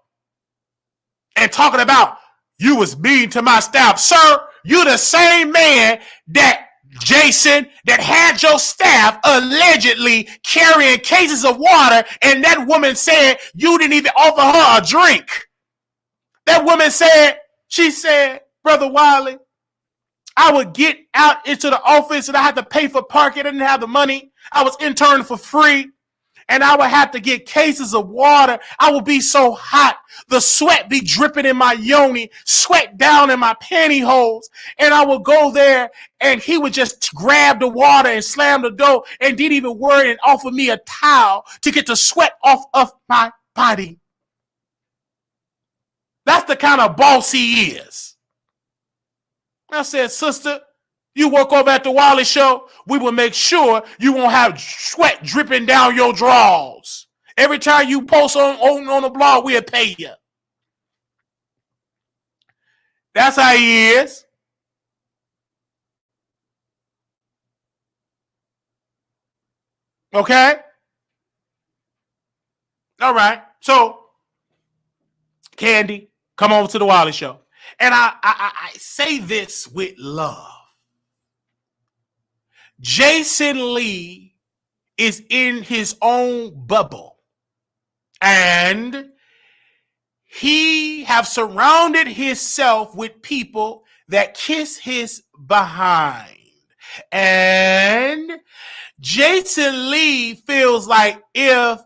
And talking about, you was mean to my staff. Sir, you the same man that Jason, that had your staff allegedly carrying cases of water, and that woman said you didn't even offer her a drink. That woman said, she said, Brother Wiley, I would get out into the office and I had to pay for parking. I didn't have the money. I was interning for free. And I would have to get cases of water. I would be so hot. The sweat be dripping in my yoni, sweat down in my pantyhose. And I would go there and he would just grab the water and slam the door and didn't even worry and offer me a towel to get the sweat off of my body. That's the kind of boss he is. I said, sister, you work over at the Wiley show, we will make sure you won't have sweat dripping down your drawers. Every time you post on the blog, we'll pay you. That's how he is. Okay? All right. So, Kandi, come over to the Wiley show. And I say this with love. Jason Lee is in his own bubble. And he have surrounded himself with people that kiss his behind. And Jason Lee feels like if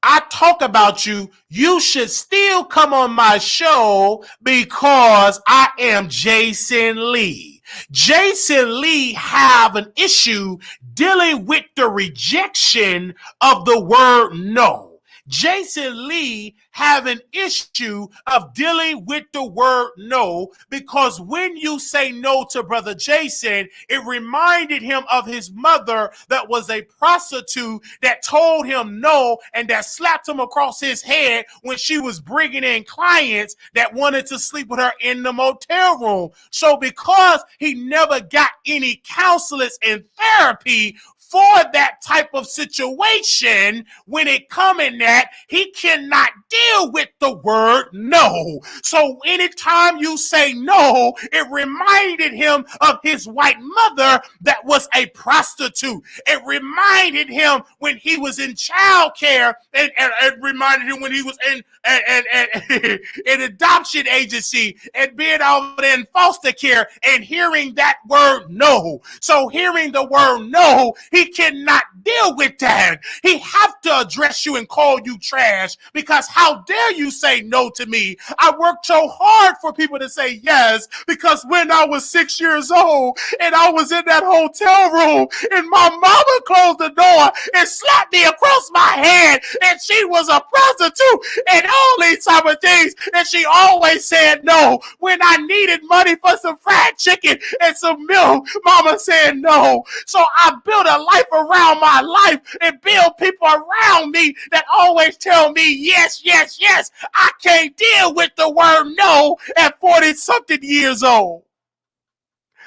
I talk about you, you should still come on my show because I am Jason Lee. Jason Lee have an issue dealing with the rejection of the word no. Jason Lee have an issue of dealing with the word no, because when you say no to Brother Jason, it reminded him of his mother that was a prostitute that told him no and that slapped him across his head when she was bringing in clients that wanted to sleep with her in the motel room. So because he never got any counselors and therapy for that type of situation, when it come in that, he cannot deal with the word no. So anytime you say no, it reminded him of his white mother that was a prostitute. It reminded him when he was in child care, and it reminded him when he was in an adoption agency and being over there in foster care and hearing that word no. So hearing the word no, he cannot deal with that. He have to address you and call you trash, because how dare you say no to me? I worked so hard for people to say yes, because when I was 6 years old and I was in that hotel room and my mama closed the door and slapped me across my head, and she was a prostitute and all these type of things, and she always said no. When I needed money for some fried chicken and some milk, mama said no. So I built a life around my life and build people around me that always tell me yes, yes, yes. I can't deal with the word no at 40-something years old.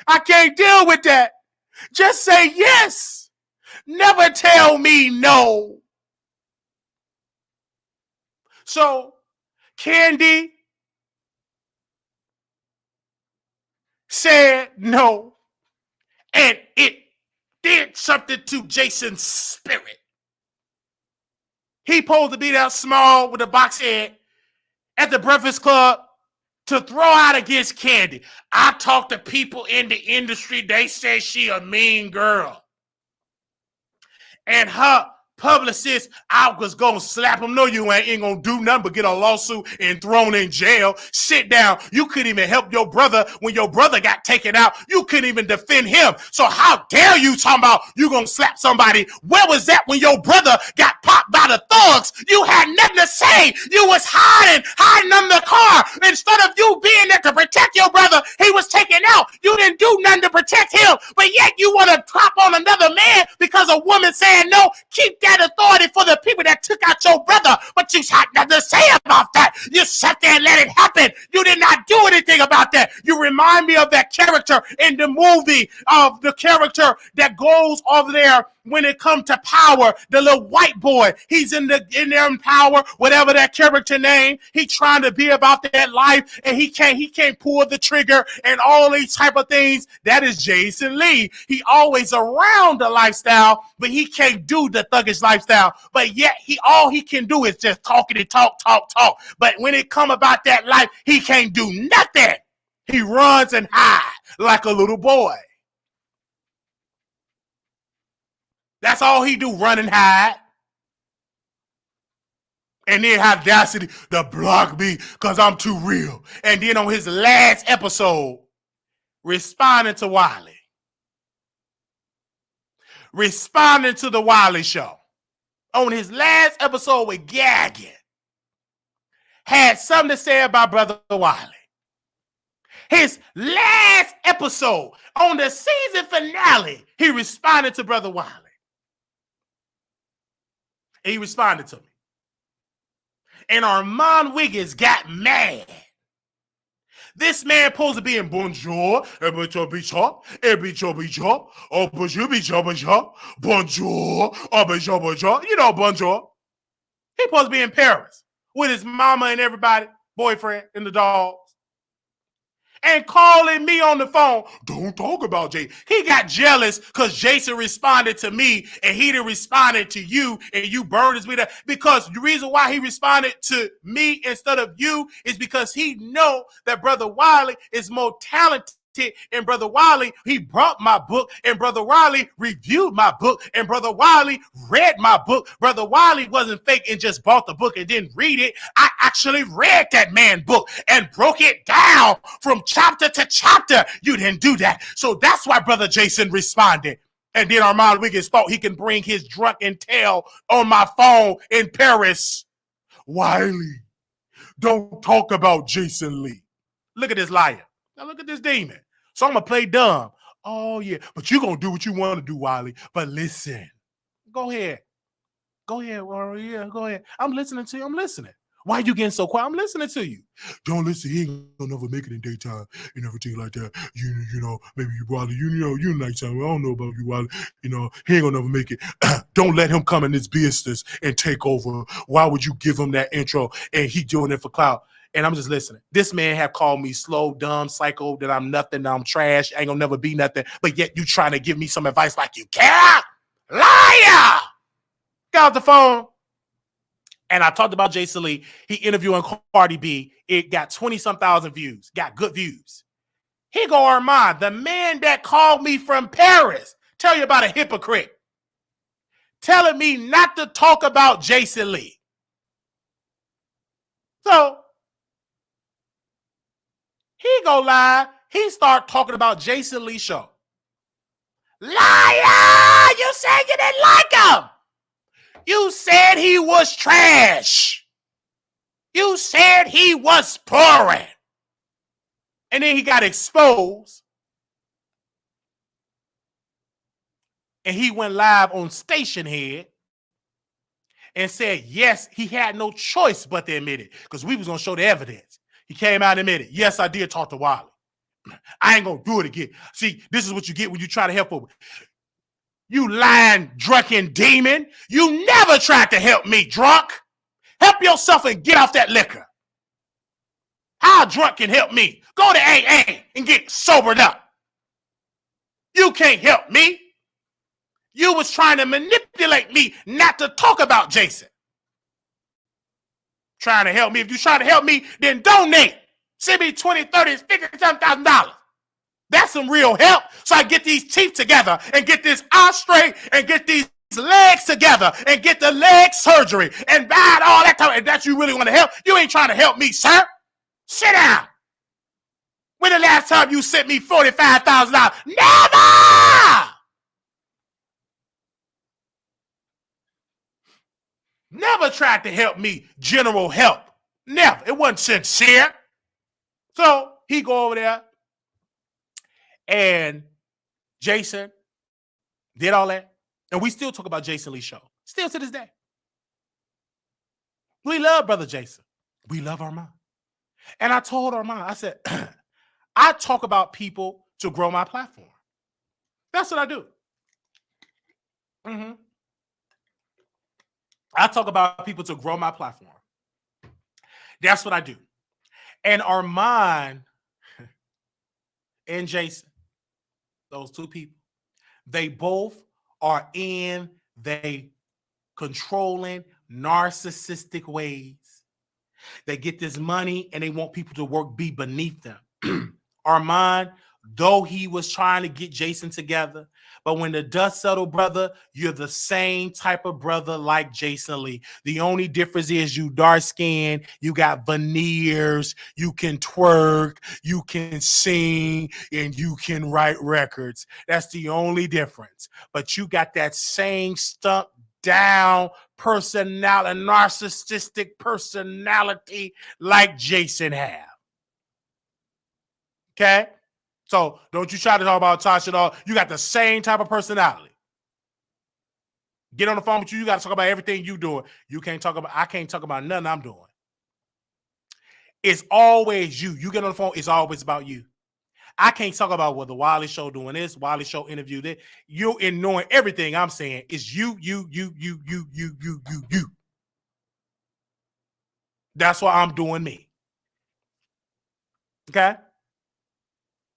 I can't deal with that. Just say yes. Never tell me no. So Kandi said no, and it did something to Jason's spirit. He supposed to be that small with a box head at the Breakfast Club to throw out against Kandi. I talked to people in the industry. They say she a mean girl. And her publicist, I was going to slap him. No, you ain't going to do nothing but get a lawsuit and thrown in jail. Sit down. You couldn't even help your brother when your brother got taken out. You couldn't even defend him. So how dare you talking about you going to slap somebody? Where was that when your brother got popped by the thugs? You had nothing to say. You was hiding under the car. Instead of you being there to protect your brother, he was taken out. You didn't do nothing to protect him, but yet you want to drop on another man because a woman saying no. Keep that authority for the people that took out your brother, but you had nothing to say about that. You sat there and let it happen. You did not do anything about that. You remind me of that character in the movie, of the character that goes over there when it comes to power, the little white boy. He's in there in power, whatever that character name. He trying to be about that life, and he can't pull the trigger and all these type of things. That is Jason Lee. He always around the lifestyle, but he can't do the thuggish lifestyle. But yet all he can do is just talking and talk. But when it come about that life, he can't do nothing. He runs and hides like a little boy. That's all he do, run and hide. And then have audacity to block me because I'm too real. And then on his last episode, responding to Wiley. Responding to the Wiley show. On his last episode with Gaggin. Had something to say about Brother Wiley. His last episode on the season finale, he responded to Brother Wiley. He responded to me. And Armand Wiggins got mad. This man supposed to be in bonjour, bonjour, bonjour, you know, bonjour. He supposed to be in Paris with his mama and everybody, boyfriend and the dogs. And calling me on the phone, don't talk about Jason. He got jealous because Jason responded to me and he didn't respond to you and you burned his video. Because the reason why he responded to me instead of you is because he know that Brother Wiley is more talented. And Brother Wiley, he brought my book, and Brother Wiley reviewed my book, and Brother Wiley read my book. Brother Wiley wasn't fake and just bought the book and didn't read it. I actually read that man's book and broke it down from chapter to chapter. You didn't do that. So that's why Brother Jason responded. And then Armand Wiggins thought he can bring his drunken tail on my phone in Paris. Wiley, don't talk about Jason Lee. Look at this liar. Now look at this demon. So I'm going to play dumb. Oh, yeah. But you're going to do what you want to do, Wiley. But listen. Go ahead. Go ahead, Warren. Yeah, go ahead. I'm listening to you. I'm listening. Why are you getting so quiet? I'm listening to you. Don't listen. He ain't going to never make it in daytime and everything like that. You know, maybe you, Wiley, you nighttime. I don't know about you, Wiley. You know, he ain't going to never make it. Don't let him come in this business and take over. Why would you give him that intro and he doing it for clout? And I'm just listening. This man have called me slow, dumb, psycho, that I'm nothing, that I'm trash, ain't gonna never be nothing. But yet you trying to give me some advice like you care? Liar! Got off the phone. And I talked about Jason Lee. He interviewing Cardi B. It got 20-some thousand views. Got good views. Here go Armand, the man that called me from Paris. Tell you about a hypocrite. Telling me not to talk about Jason Lee. So, he go live. He start talking about Jason Lee show. Liar! You said you didn't like him. You said he was trash. You said he was boring. And then he got exposed. And he went live on Station Head and said, yes, he had no choice but to admit it because we was going to show the evidence. He came out and admitted, yes, I did talk to Wiley. I ain't going to do it again. See, this is what you get when you try to help over. You lying, drunken demon. You never tried to help me, drunk. Help yourself and get off that liquor. How a drunk can help me? Go to AA and get sobered up. You can't help me. You was trying to manipulate me not to talk about Jason. Trying to help me. If you trying to help me, then donate. Send me 20, 30, $57,000. That's some real help. So I get these teeth together and get this eye straight and get these legs together and get the leg surgery and buy all that time. And that you really want to help? You ain't trying to help me, sir. Sit down. When the last time you sent me $45,000? Never! Never tried to help me, general help. Never. It wasn't sincere. So he go over there and Jason did all that. And we still talk about Jason Lee's show. Still to this day. We love Brother Jason. We love Armand. And I told Armand, I said, I talk about people to grow my platform. That's what I do. Mm-hmm. I talk about people to grow my platform. That's what I do. And Armand and Jason, those two people, they both are in they controlling, narcissistic ways. They get this money and they want people to be beneath them. Armand, though he was trying to get Jason together, but when the dust settled, brother, you're the same type of brother like Jason Lee. The only difference is you dark skinned, you got veneers, you can twerk, you can sing, and you can write records. That's the only difference. But you got that same stuck down personality, narcissistic personality like Jason have. Okay? So don't you try to talk about Tasha at all. You got the same type of personality. Get on the phone with you. You got to talk about everything you doing. I can't talk about nothing I'm doing. It's always you. You get on the phone, it's always about you. I can't talk about what the Wiley show doing this, Wiley show interviewed it. You in knowing everything I'm saying is you. That's why I'm doing me. Okay?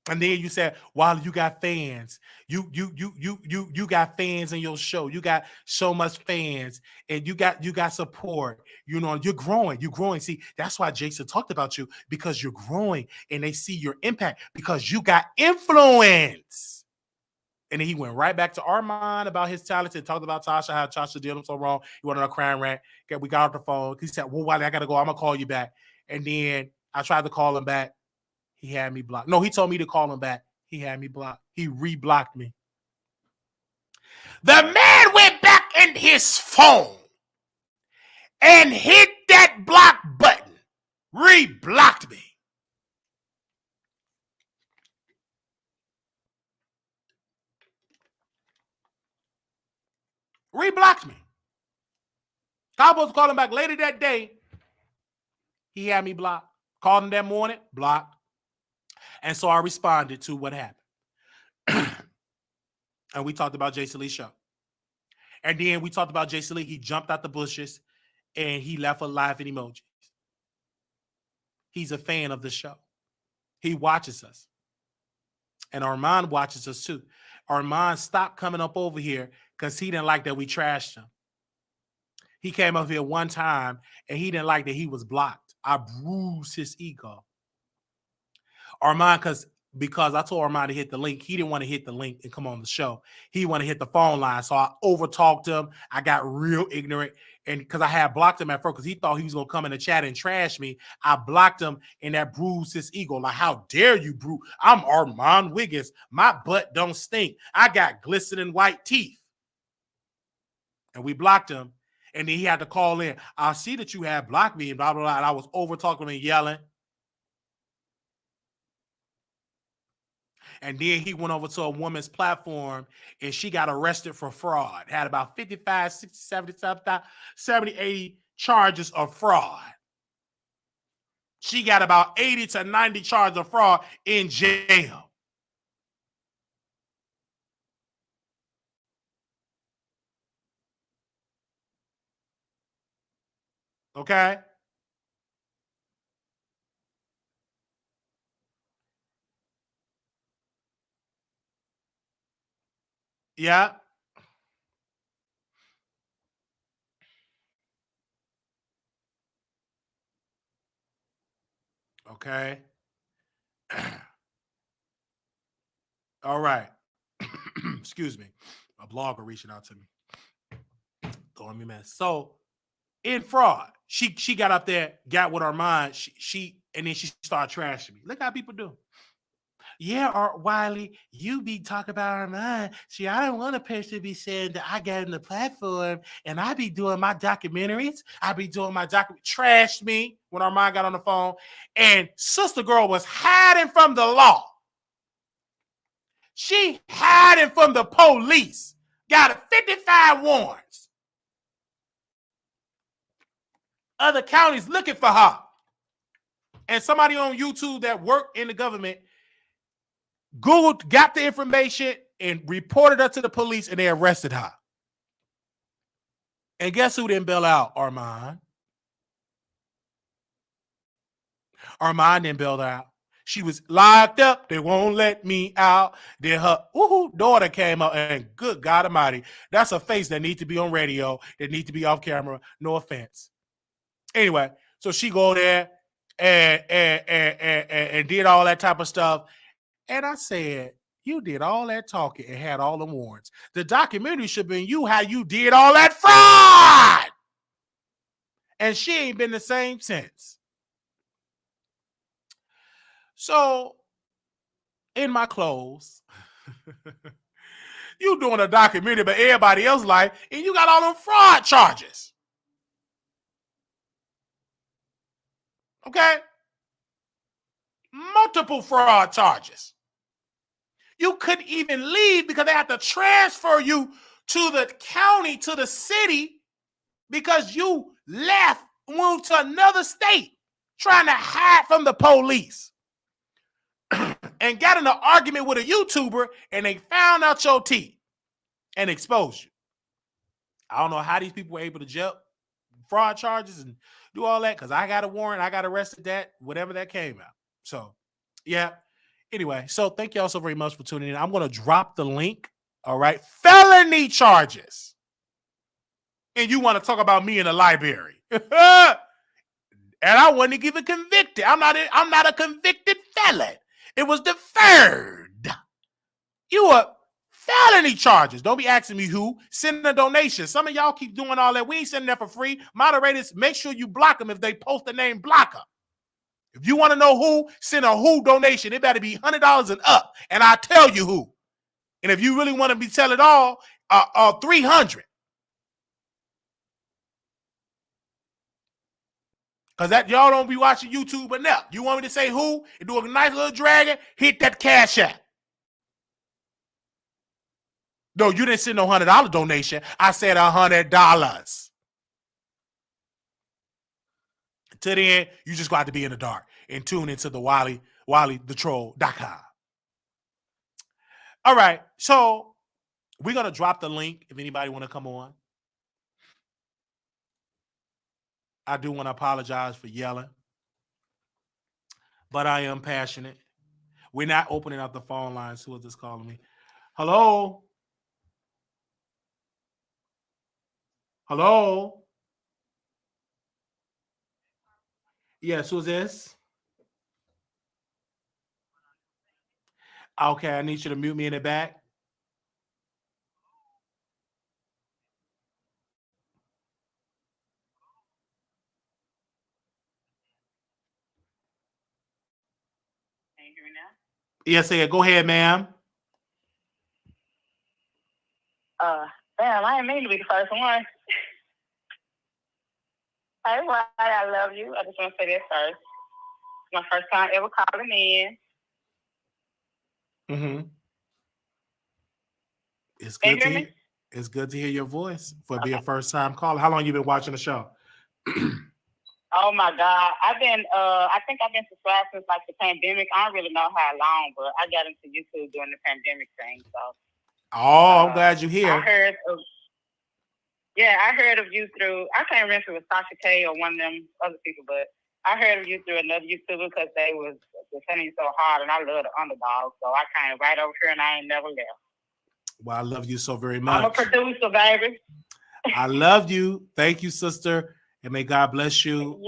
And then you said, "While you got fans, you got fans in your show. You got so much fans, and you got support. You know, you're growing. See, that's why Jason talked about you, because you're growing, and they see your impact because you got influence." And then he went right back to Armand about his talents and talked about Tasha, how Tasha did him so wrong. He wanted a crime rant. Okay, we got off the phone. He said, "Well, Wiley, I gotta go. I'm gonna call you back." And then I tried to call him back. He had me blocked. No, he told me to call him back. He had me blocked. He re-blocked me. The man went back in his phone and hit that block button. Re-blocked me. Re-blocked me. I was supposed to call him back later that day. He had me blocked. Called him that morning, blocked. And so I responded to what happened. And we talked about Jason Lee's show. And then we talked about Jason Lee. He jumped out the bushes and he left a laughing emoji. He's a fan of the show. He watches us. And Armand watches us too. Armand stopped coming up over here because he didn't like that we trashed him. He came up here one time and he didn't like that he was blocked. I bruised his ego. Armand, because I told Armand to hit the link. He didn't want to hit the link and come on the show. He wanted to hit the phone line. So I overtalked him. I got real ignorant. And because I had blocked him at first because he thought he was going to come in the chat and trash me, I blocked him and that bruised his ego. Like, how dare you, bruise? I'm Armand Wiggins. My butt don't stink. I got glistening white teeth. And we blocked him. And then he had to call in. I see that you had blocked me and blah, blah, blah. And I was over talking and yelling. And then he went over to a woman's platform and she got arrested for fraud. Had about 55, 60, 70, 80 charges of fraud. She got about 80 to 90 charges of fraud in jail. Okay? Yeah. Okay. All right. Excuse me. A blogger reaching out to me, throwing me mess. So in fraud, she got up there, got with Armand. She and then she started trashing me. Look how people do. Yeah, or Wiley, you be talking about Armand. See, I don't want a person to be saying that I got in the platform and I be doing my documentaries. I be doing my trashed me when Armand got on the phone. And Sister Girl was hiding from the law. She hiding from the police. Got 55 warrants. Other counties looking for her. And somebody on YouTube that worked in the government Googled, got the information, and reported her to the police, and they arrested her. And guess who didn't bail out? Armand. Armand didn't bail out. She was locked up. They won't let me out. Then her daughter came out, and good God Almighty, that's a face that needs to be on radio, that needs to be off camera. No offense. Anyway, so she go there and did all that type of stuff. And I said, you did all that talking and had all the warrants. The documentary should have been you, how you did all that fraud. And she ain't been the same since. So, in my clothes, you doing a documentary about everybody else's life, and you got all them fraud charges. Okay? Multiple fraud charges. You couldn't even leave because they had to transfer you to the county, to the city, because you left, moved to another state, trying to hide from the police. And got in an argument with a YouTuber, and they found out your teeth and exposed you. I don't know how these people were able to jump fraud charges and do all that, because I got a warrant, I got arrested, that whatever that came out. So, yeah. Anyway, so thank y'all so very much for tuning in. I'm going to drop the link. All right. Felony charges. And you want to talk about me in the library. And I wasn't even convicted. I'm not a convicted felon. It was deferred. You are felony charges. Don't be asking me who. Send a donation. Some of y'all keep doing all that. We ain't sending that for free. Moderators, make sure you block them if they post the name blocker. If you want to know who, send a who donation. It better be $100 and up, and I'll tell you who. And if you really want to be tell it all, 300. Because that y'all don't be watching YouTube enough. You want me to say who and do a nice little dragon? Hit that cash app. No, you didn't send no $100 donation. I said $100. To the end, you just got to be in the dark and tune into the WileyTheTroll.com. All right, so we're going to drop the link if anybody want to come on. I do want to apologize for yelling, but I am passionate. We're not opening up the phone lines. Who is this calling me? Hello? Hello? Yes, who's this? Okay, I need you to mute me in the back. Can you hear me now? Yes, sir. Go ahead, ma'am. Damn, I didn't mean to be the first one. Hey, Wiley, I love you. I just want to say this first. It's my first time ever calling in. Mm-hmm. It's good to hear. It's good to hear your voice for being a first time caller. How long you been watching the show? Oh my God. I think I've been subscribed since like the pandemic. I don't really know how long, but I got into YouTube during the pandemic thing. So I'm glad you're here. I heard of you through, I can't remember if it was Sasha K or one of them other people, but I heard of you through another YouTuber because they was defending you so hard, and I love the underdog. So I came right over here and I ain't never left. Well, I love you so very much. I'm a producer, baby. I love you. Thank you, sister. And may God bless you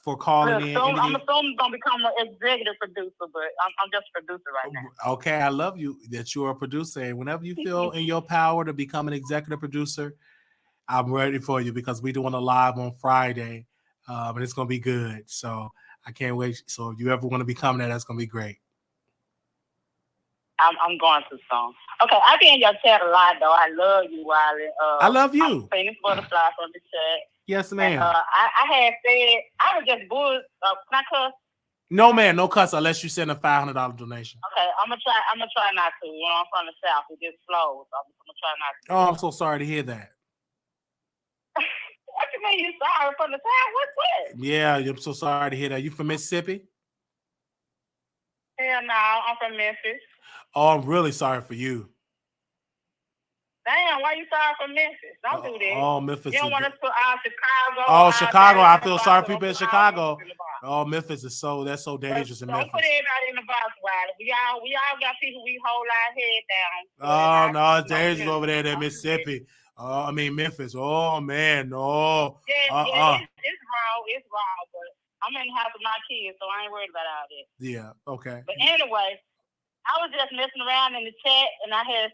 for calling in. I'm assuming I'm going to become an executive producer, but I'm just a producer right now. Okay, I love you that you're a producer. And whenever you feel in your power to become an executive producer, I'm ready for you because we're doing a live on Friday. And it's going to be good. So I can't wait. So if you ever want to become that, that's going to be great. I'm going to soon. Okay, I be in your chat a lot, though. I love you, Wiley. I love you. I'm famous butterfly from the chat. Yes, ma'am. And, I had said, I was just bull. Can I cuss? No, man, no cuss unless you send a $500 donation. Okay, I'm gonna try not to. When I'm from the South, it just flows. So I'm gonna try not to. Oh, I'm so sorry to hear that. What you mean you sorry from the South? What's what? Yeah, I'm so sorry to hear that. You from Mississippi? Hell no, I'm from Memphis. Oh, I'm really sorry for you. Damn, why you sorry for Memphis? Don't do that. Oh, Memphis. You don't want to put Chicago. Oh, Chicago. I feel sorry for people in Chicago. Oh, Memphis is that's so dangerous in Memphis. Don't put everybody in the box, Wiley. We all got people we hold our head down. Oh, no, it's dangerous over there in Mississippi. I mean, Memphis. Oh, man, no. Yeah, it's wrong. It's wrong, but I'm in the house with my kids, so I ain't worried about all that. Yeah, okay. But anyway, I was just messing around in the chat, and I said,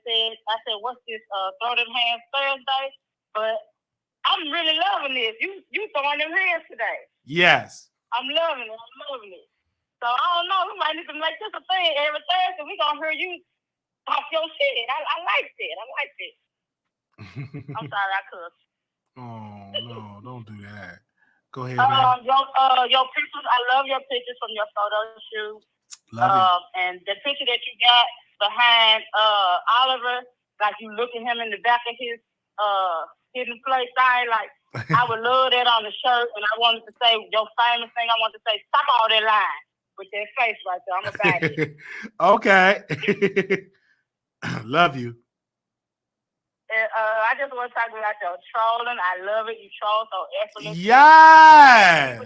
what's this, throw them hands Thursday? But I'm really loving this. You throwing them hands today. Yes. I'm loving it. So I don't know, we might need to make this a thing every Thursday. We gonna hear you talk your shit. I like it. I'm sorry, I cussed. Oh no, don't do that. Go ahead. Your pictures, I love your pictures from your photo shoot. Love it. And the picture that you got behind Oliver, like you looking him in the back of his hidden place thing, like I would love that on the shirt. And I wanted to say your famous thing. I wanted to say, stop all that lying with that face right there. I'm about it. Okay. Love you. And, I just want to talk about your trolling. I love it. You troll so effortlessly. Yes.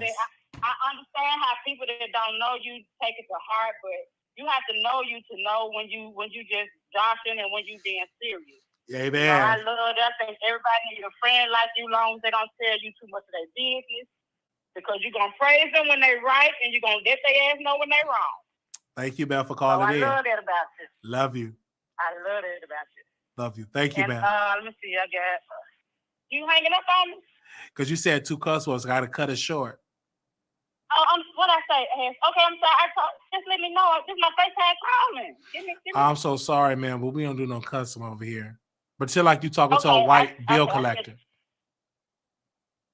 I understand how people that don't know you take it to heart, but you have to know you to know when you just joshing and when you being serious. Amen. You know, I love that. I think everybody needs a friend like you, long as they don't tell you too much of their business, because you're gonna praise them when they right and you're gonna let their ass know when they wrong. Thank you, Beth, for calling in. I love that about you. Love you. I love that about you. Love you. Thank you, Beth. Let me see. I got you hanging up on me? Because you said 2 cuss words. I got to cut it short. Oh, what I say? Okay, I'm sorry. Just let me know. This is my first time calling. Give me. I'm so sorry, man, but we don't do no cussing over here. But till like you talking to a white bill collector.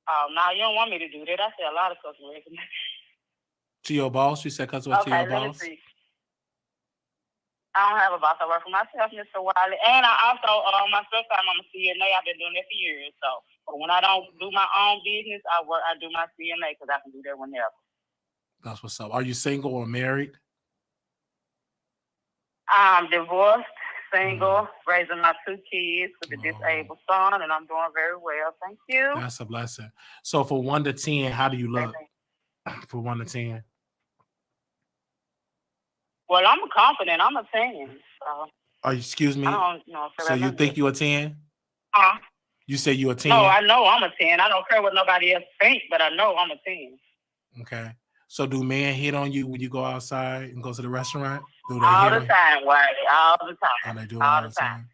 Oh, no, you don't want me to do that. I say a lot of cuss words. To your boss? You said cuss words to your boss? See. I don't have a boss. I work for myself, Mr. Wiley. And I also, my first time I'm a CNA. I've been doing that for years. So but when I don't do my own business, I do my CNA because I can do that whenever. That's what's up. Are you single or married? I'm divorced, single, raising my 2 kids with a disabled son, and I'm doing very well. Thank you. That's a blessing. So for 1 to 10, how do you look? For 1 to 10. Well, I'm confident. I'm a 10. So. Excuse me? I don't know. So you think you a 10? Huh? You say you a 10? No, I know I'm a 10. I don't care what nobody else thinks, but I know I'm a 10. Okay. So do men hit on you when you go outside and go to the restaurant? Do they all the time, Wiley. All the time. Oh, they do all the time.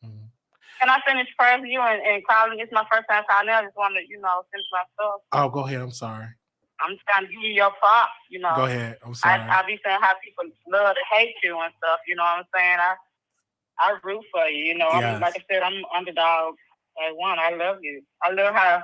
Mm-hmm. Can I finish praying for you and calling? It's my first time calling. I just want to, finish my stuff. Oh, go ahead. I'm sorry. I'm just trying to give you your props, Go ahead. I'm sorry. I be saying how people love to hate you and stuff. You know what I'm saying? I root for you. Yes. I mean, like I said, I'm underdog at 1. I love you. I love how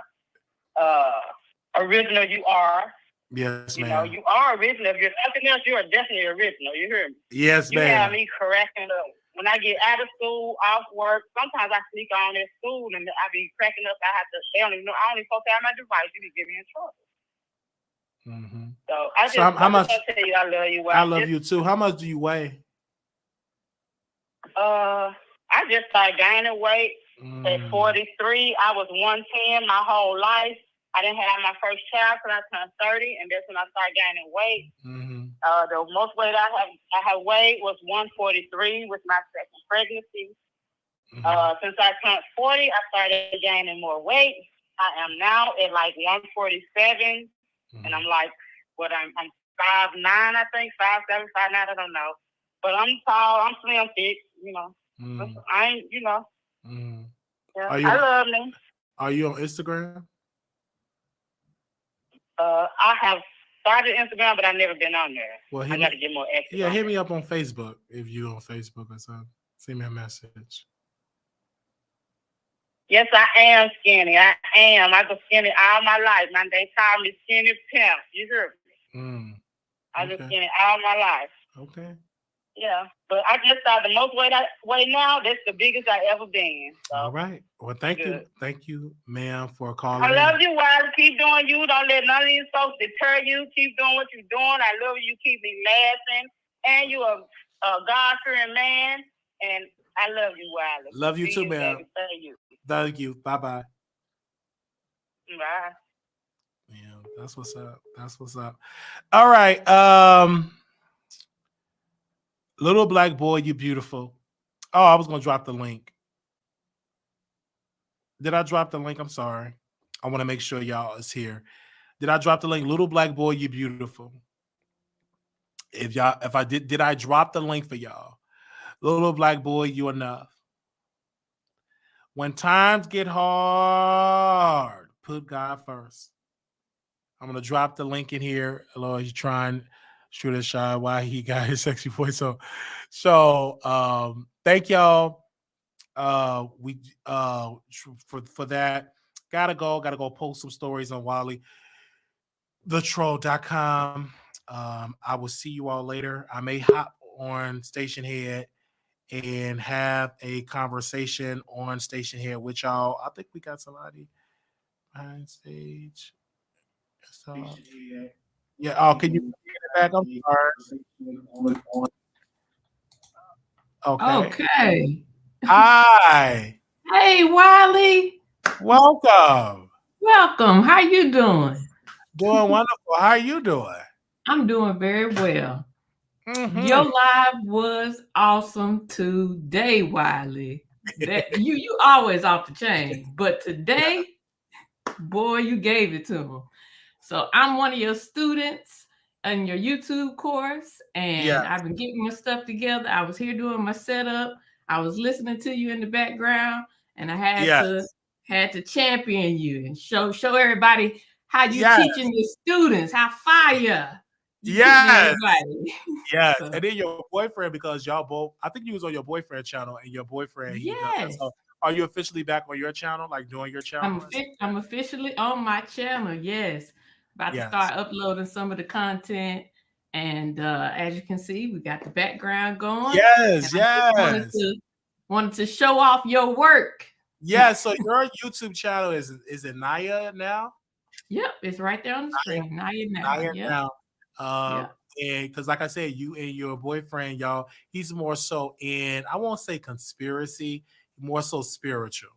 original you are. Yes, ma'am. You are original. If you're nothing else, you are definitely original. You hear me? Yes, ma'am. You have me cracking up. When I get out of school, off work, sometimes I sneak on at school and I be cracking up. They don't even know. I only supposed to have my device. You be getting me in trouble. Mm-hmm. So I just how much? Tell you I love you. I love you too. How much do you weigh? I just started gaining weight at 43. I was 110 my whole life. I didn't have my first child until I turned 30, and that's when I started gaining weight. Mm-hmm. The most weight I have weighed was 143 with my second pregnancy. Since I turned 40, I started gaining more weight. I am now at like 147, and I'm like, I'm 5'9", I think, 5'7", 5'9", I don't know. But I'm tall, I'm slim thick, you know. I ain't, you know. Yeah, I love me. Are you on Instagram? I have started Instagram, but I've never been on there. Well, I got to get more active. Yeah, hit me up on Facebook if you on Facebook or something. Send me a message. Yes, I am skinny. I am. I've been skinny all my life. Man, they call me Skinny Pimp. You heard me? I've been skinny all my life. Okay. Yeah, but I just thought the most weight now, that's the biggest I ever been. So. All right. Well, thank you, ma'am, for calling. I love you, Wiley. Keep doing you. Don't let none of these folks deter you. Keep doing what you're doing. I love you. Keep me laughing. And you're a God-fearing man. And I love you, Wiley. Love you too, ma'am. Thank you. Bye-bye. Bye. Yeah, that's what's up. That's what's up. All right. Little Black Boy, you beautiful. Oh, I was going to drop the link. Did I drop the link? I'm sorry. I want to make sure y'all is here. Did I drop the link? Little Black Boy, you beautiful. If I did I drop the link for y'all? Little Black Boy, you enough. When times get hard, put God first. I'm going to drop the link in here. Lord, he's trying to shoot a shot why he got his sexy voice on. So thank y'all. We for that. Gotta go post some stories on WileyTheTroll.com. I will see you all later. I may hop on Station Head and have a conversation on Station Head with y'all. I think we got somebody behind stage. Yeah. Oh, can you get it back? I'm sorry. Okay. Hi. Hey, Wiley. Welcome. How you doing? Doing wonderful. How are you doing? I'm doing very well. Your live was awesome today, Wiley. That you always off the chain, but today, boy, you gave it to him. So I'm one of your students in your YouTube course, and I've been getting my stuff together. I was here doing my setup. I was listening to you in the background, and I had to champion you and show everybody how you teaching your students how fire. Yes. So, and then your boyfriend, because y'all both, I think you was on your boyfriend channel, and your boyfriend. So are you officially back on your channel, like doing your channel? I'm officially on my channel. Yes. About to start uploading some of the content. And as you can see, we got the background going. Yes. Wanted to show off your work. Yeah. So your YouTube channel is it Naya now? Yep, it's right there on the screen. Naya now. And because like I said, you and your boyfriend, y'all, he's more so in, I won't say conspiracy, more so spiritual.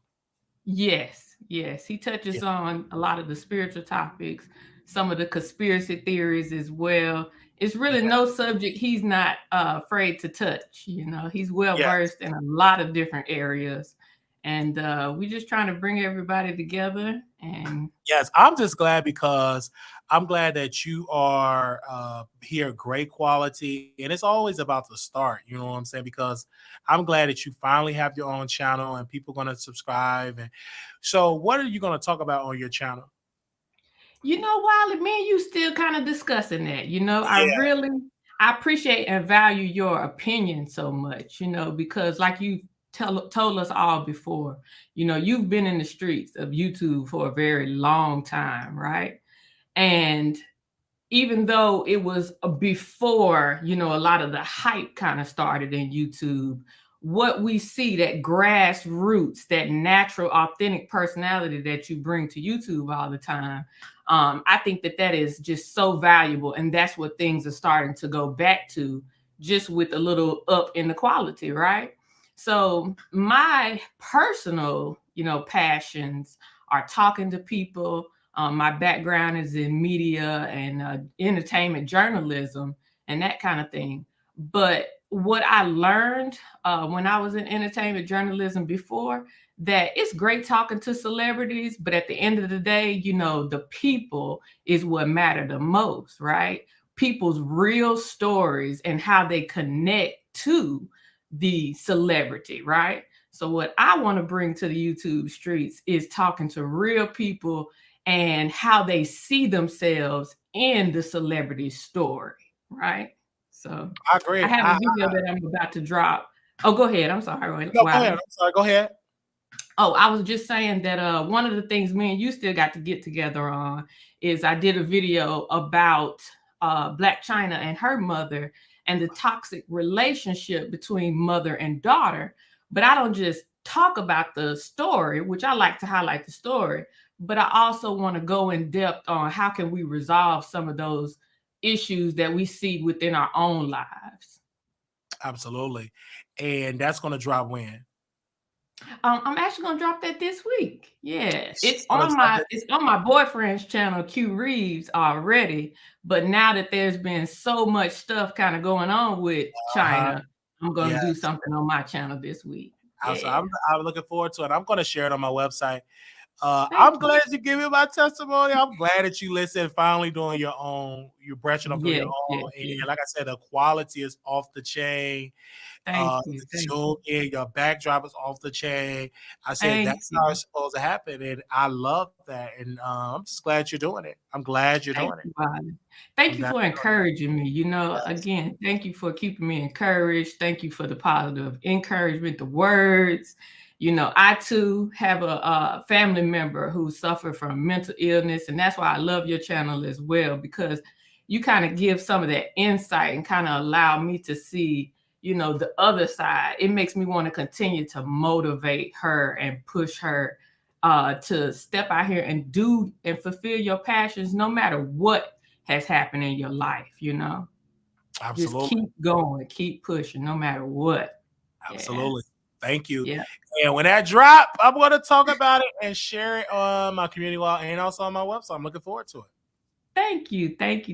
Yes. He touches on a lot of the spiritual topics, some of the conspiracy theories as well. It's really no subject he's not afraid to touch. You know, he's well versed in a lot of different areas. And we're just trying to bring everybody together. And yes, I'm just glad because I'm glad that you are here, great quality. And it's always about the start, you know what I'm saying? Because I'm glad that you finally have your own channel and people are going to subscribe. And so what are you going to talk about on your channel? You know, Wiley, me and you still kind of discussing that. You know, I appreciate and value your opinion so much, you know, because like you told us all before, you know, you've been in the streets of YouTube for a very long time, right? And even though it was before, you know, a lot of the hype kind of started in YouTube, what we see, that grassroots, that natural, authentic personality that you bring to YouTube all the time, I think that is just so valuable. And that's what things are starting to go back to, just with a little up in the quality, right? So my personal, you know, passions are talking to people. My background is in media and entertainment journalism and that kind of thing. But what I learned when I was in entertainment journalism before, that it's great talking to celebrities, but at the end of the day, you know, the people is what matter the most, right? People's real stories and how they connect to the celebrity, right? So what I want to bring to the YouTube streets is talking to real people and how they see themselves in the celebrity story, right? So I agree. I have a video that I'm about to drop. Oh, go ahead. I'm sorry. No, go ahead. I'm sorry. Go ahead. Oh, I was just saying that one of the things me and you still got to get together on is I did a video about Black China and her mother and the toxic relationship between mother and daughter. But I don't just talk about the story, which I like to highlight the story, but I also want to go in depth on how can we resolve some of those issues that we see within our own lives. Absolutely. And that's going to drop when? I'm actually gonna drop that this week. Yeah, it's on my boyfriend's channel, Q Reeves, already. But now that there's been so much stuff kind of going on with China, I'm gonna do something on my channel this week. Yeah. So I'm looking forward to it. I'm gonna share it on my website. I'm glad you gave me my testimony. I'm glad that you listened, finally doing your own, you're branching off doing your own. And like I said, the quality is off the chain. Thank you. Your backdrop is off the chain. I said that's how it's supposed to happen. And I love that. And I'm just glad you're doing it. I'm glad you're doing it. Thank you for encouraging me. You know, again, thank you for keeping me encouraged. Thank you for the positive encouragement, the words. You know, I too have a family member who suffered from mental illness, and that's why I love your channel as well, because you kind of give some of that insight and kind of allow me to see, you know, the other side. It makes me want to continue to motivate her and push her to step out here and do and fulfill your passions, no matter what has happened in your life, you know. Absolutely. Just keep going, keep pushing, no matter what. Absolutely. Thank you. Yeah. And when that drop, I'm going to talk about it and share it on my community wall and also on my website. I'm looking forward to it. Thank you. And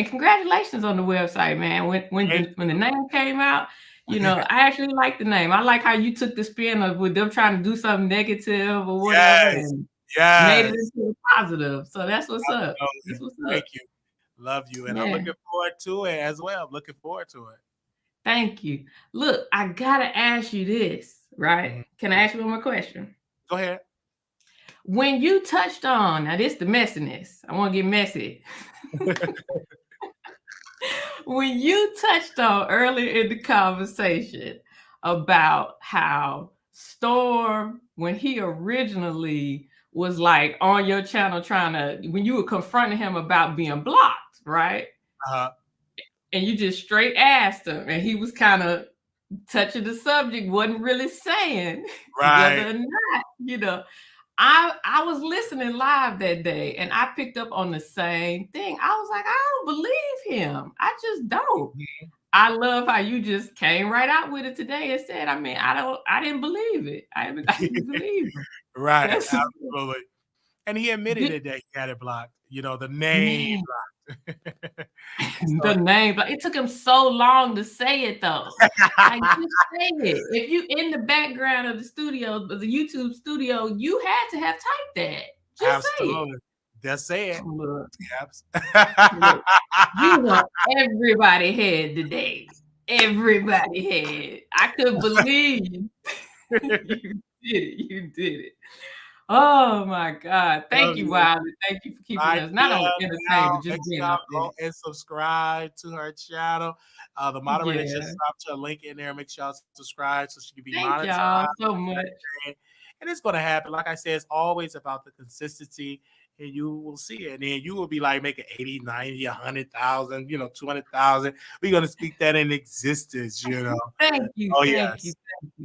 congratulations on the website, man. When the name came out, you know, I actually like the name. I like how you took the spin of with them trying to do something negative or whatever and made it into a positive. So that's what's up. That's what's up. Thank you. Love you. And I'm looking forward to it as well. I'm looking forward to it. Thank you. Look, I gotta ask you this, right? Can I ask you one more question? Go ahead. When you touched on, now this the messiness. I want to get messy. When you touched on earlier in the conversation about how Storm, when he originally was like on your channel when you were confronting him about being blocked, right? And you just straight asked him, and he was kind of touching the subject, wasn't really saying whether or not, you know. I was listening live that day, and I picked up on the same thing. I was like, I don't believe him. I just don't. I love how you just came right out with it today and said, I mean, I didn't believe it. I didn't believe it. Right. Absolutely. And he admitted it that he had it blocked. You know, the name blocked. The name, but it took him so long to say it though. Like, just say it. If you in the background of the studio, the YouTube studio, you had to have typed that. Just Absolutely. Just say it. Look, you want everybody had today. Everybody had. I couldn't believe you did it. Oh my God. Thank you, Wiley. Thank you for keeping us not only entertained, but just being up there. And subscribe to her channel. The moderator just dropped her link in there. Make sure y'all subscribe so she can be monitored. Thank y'all so much. And it's going to happen. Like I said, it's always about the consistency, and you will see it. And then you will be like making 80, 90, 100,000, you know, 200,000. We're going to speak that in existence, you know. Thank you.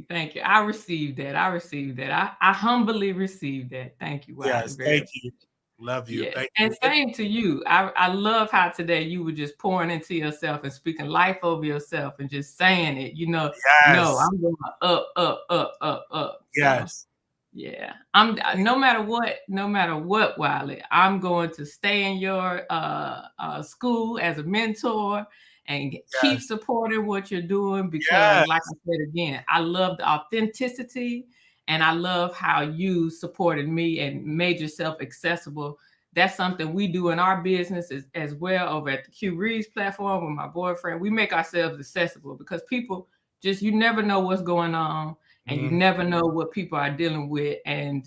Thank you. I received that. I humbly received that. Thank you. Yes, thank you. Love you. Yes. Thank and you. Same to you. I love how today you were just pouring into yourself and speaking life over yourself and just saying it. You know, no, I'm going up. Yes. So, yeah. I'm no matter what, Wiley, I'm going to stay in your school as a mentor and keep supporting what you're doing because, like I said again, I love the authenticity and I love how you supported me and made yourself accessible. That's something we do in our business as well over at the Q Reeves platform with my boyfriend. We make ourselves accessible because people you never know what's going on and you never know what people are dealing with. And,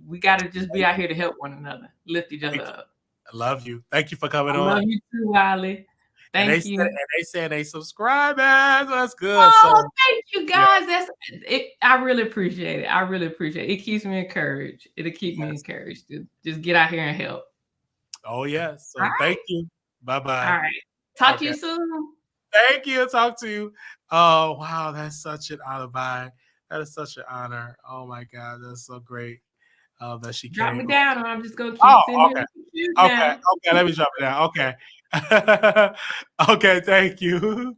we got to just be out here to help one another, lift each other up. I love you. Thank you for coming on. I love you too, Wiley. Thank you. They said they subscribe, man. So that's good. Oh, thank you, guys. That's it. I really appreciate it. It keeps me encouraged. It'll keep me encouraged to just get out here and help. Oh, yes. So thank you. Bye-bye. All right. Talk to you soon. Thank you. Talk to you. Oh, wow. That's such an honor. Bye. That is such an honor. Oh, my God. That's so great. That she drop came. Me down, or I'm just gonna keep sitting here. Okay. Let me drop it down. Okay. Okay. Thank you.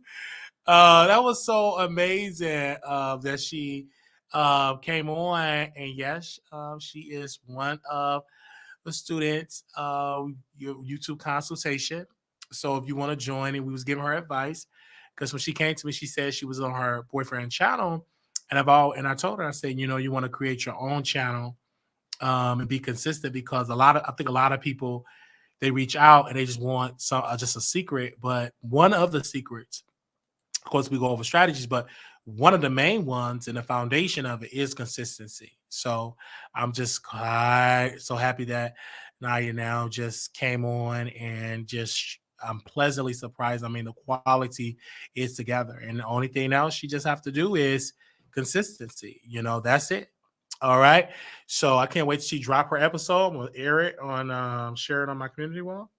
That was so amazing that she came on, and yes, she is one of the students your YouTube consultation. So if you want to join, and we was giving her advice because when she came to me, she said she was on her boyfriend's channel, and I told her, I said, you want to create your own channel. And be consistent because I think a lot of people, they reach out and they just want just a secret. But one of the secrets, of course, we go over strategies, but one of the main ones and the foundation of it is consistency. So I'm just so happy that Naya now just came on and I'm pleasantly surprised. I mean, the quality is together, and the only thing else she just have to do is consistency. That's it. All right. So I can't wait till she drop her episode. I'm going to air it on, share it on my community wall.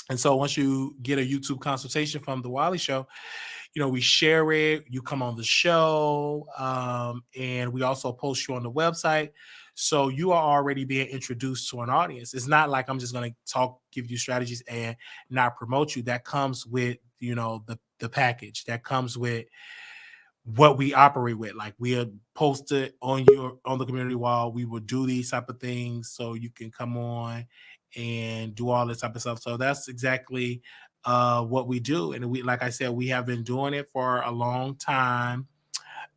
And so once you get a YouTube consultation from the Wiley Show, we share it. You come on the show, and we also post you on the website. So you are already being introduced to an audience. It's not like I'm just going to give you strategies and not promote you. That comes with, the package. That comes with what we operate with. Like, we'll post it on the community wall. We will do these type of things so you can come on and do all this type of stuff. So that's exactly what we do. And like I said, we have been doing it for a long time.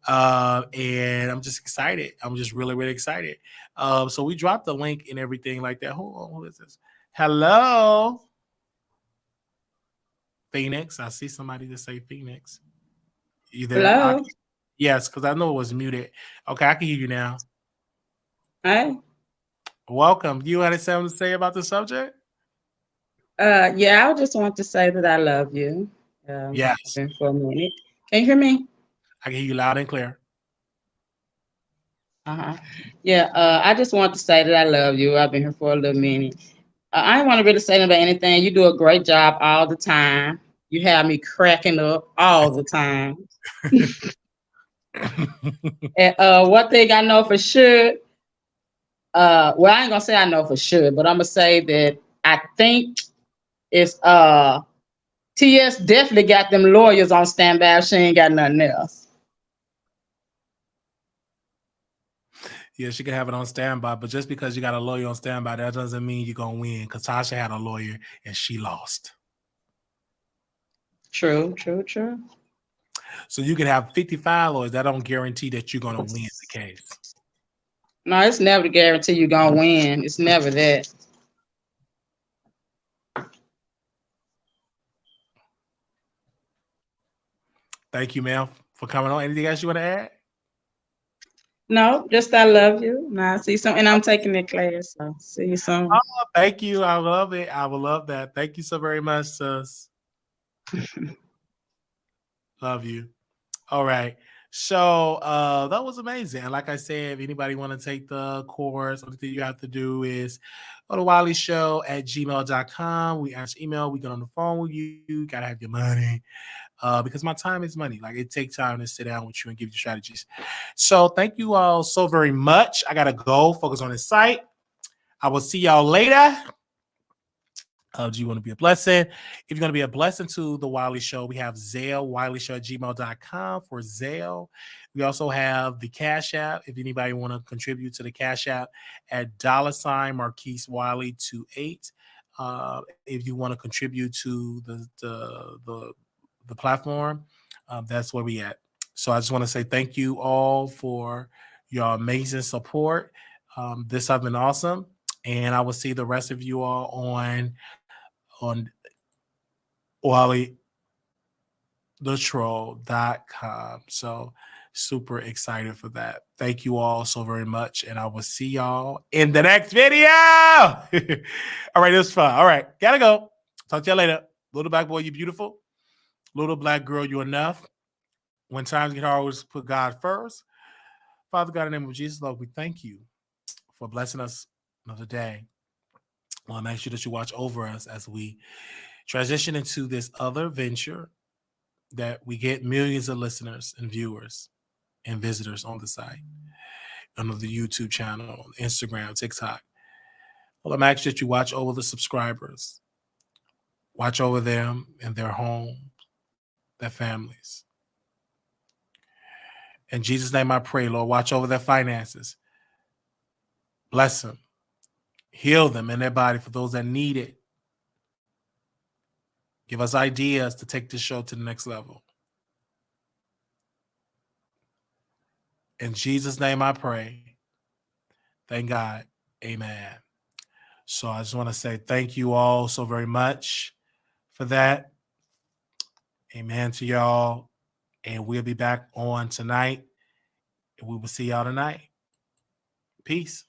And I'm just excited. I'm just really, really excited. So we dropped the link and everything like that. Hold on, who is this? Hello, Phoenix. I see somebody to say Phoenix. You there? Hello. Yes, because I know it was muted. Okay, I can hear you now. Hi. Welcome. You had something to say about the subject? Yeah, I just want to say that I love you. Yes. Been for a minute. Can you hear me? I can hear you loud and clear. Yeah, I just want to say that I love you. I've been here for a little minute. I didn't want to really say about anything. You do a great job all the time. You have me cracking up all the time. And one thing I know for sure, well, I ain't gonna say I know for sure, but I'm gonna say that I think it's TS definitely got them lawyers on standby. She ain't got nothing else. Yeah, she can have it on standby, but just because you got a lawyer on standby, that doesn't mean you're gonna win. Because Tasha had a lawyer and she lost. True. So you can have 55 lawyers. That don't guarantee that you're gonna win the case. No, it's never to guarantee you're gonna win. It's never that. Thank you, ma'am, for coming on. Anything else you want to add? No, just I love you. Now see some, and I'm taking the class. So see you soon. Oh, thank you. I love it. I will love that. Thank you so very much, sis. Love you. All right. So that was amazing. And like I said, if anybody want to take the course, all you have to do is go to wileyshow@gmail.com. We answer email. We get on the phone with you. You got to have your money. Because my time is money. Like, it takes time to sit down with you and give you strategies. So thank you all so very much. I got to go focus on the site. I will see y'all later. Do you want to be a blessing? If you're going to be a blessing to the Wiley Show, we have Zelle, wileyshow@gmail.com for Zelle. We also have the Cash App. If anybody want to contribute to the Cash App at $Marquise Wiley 28. if you want to contribute to the platform, that's where we at. So I just want to say thank you all for your amazing support. This has been awesome, and I will see the rest of you all on WileyTheTroll.com. So super excited for that. Thank you all so very much, and I will see y'all in the next video. All right, it was fun. All right, gotta go. Talk to y'all later. Little black boy, you beautiful. Little black girl, you enough. When times get hard, always put God first. Father God, in the name of Jesus, Lord, we thank you for blessing us another day. Well, I'm asking you that you watch over us as we transition into this other venture, that we get millions of listeners and viewers and visitors on the site, on the YouTube channel, Instagram, TikTok. Well, I'm asking that you watch over the subscribers, watch over them and their homes, their families. In Jesus' name I pray, Lord, watch over their finances. Bless them. Heal them in their body for those that need it. Give us ideas to take this show to the next level. In Jesus' name I pray. Thank God. Amen. So I just want to say thank you all so very much for that. Amen to y'all. And we'll be back on tonight. And we will see y'all tonight. Peace.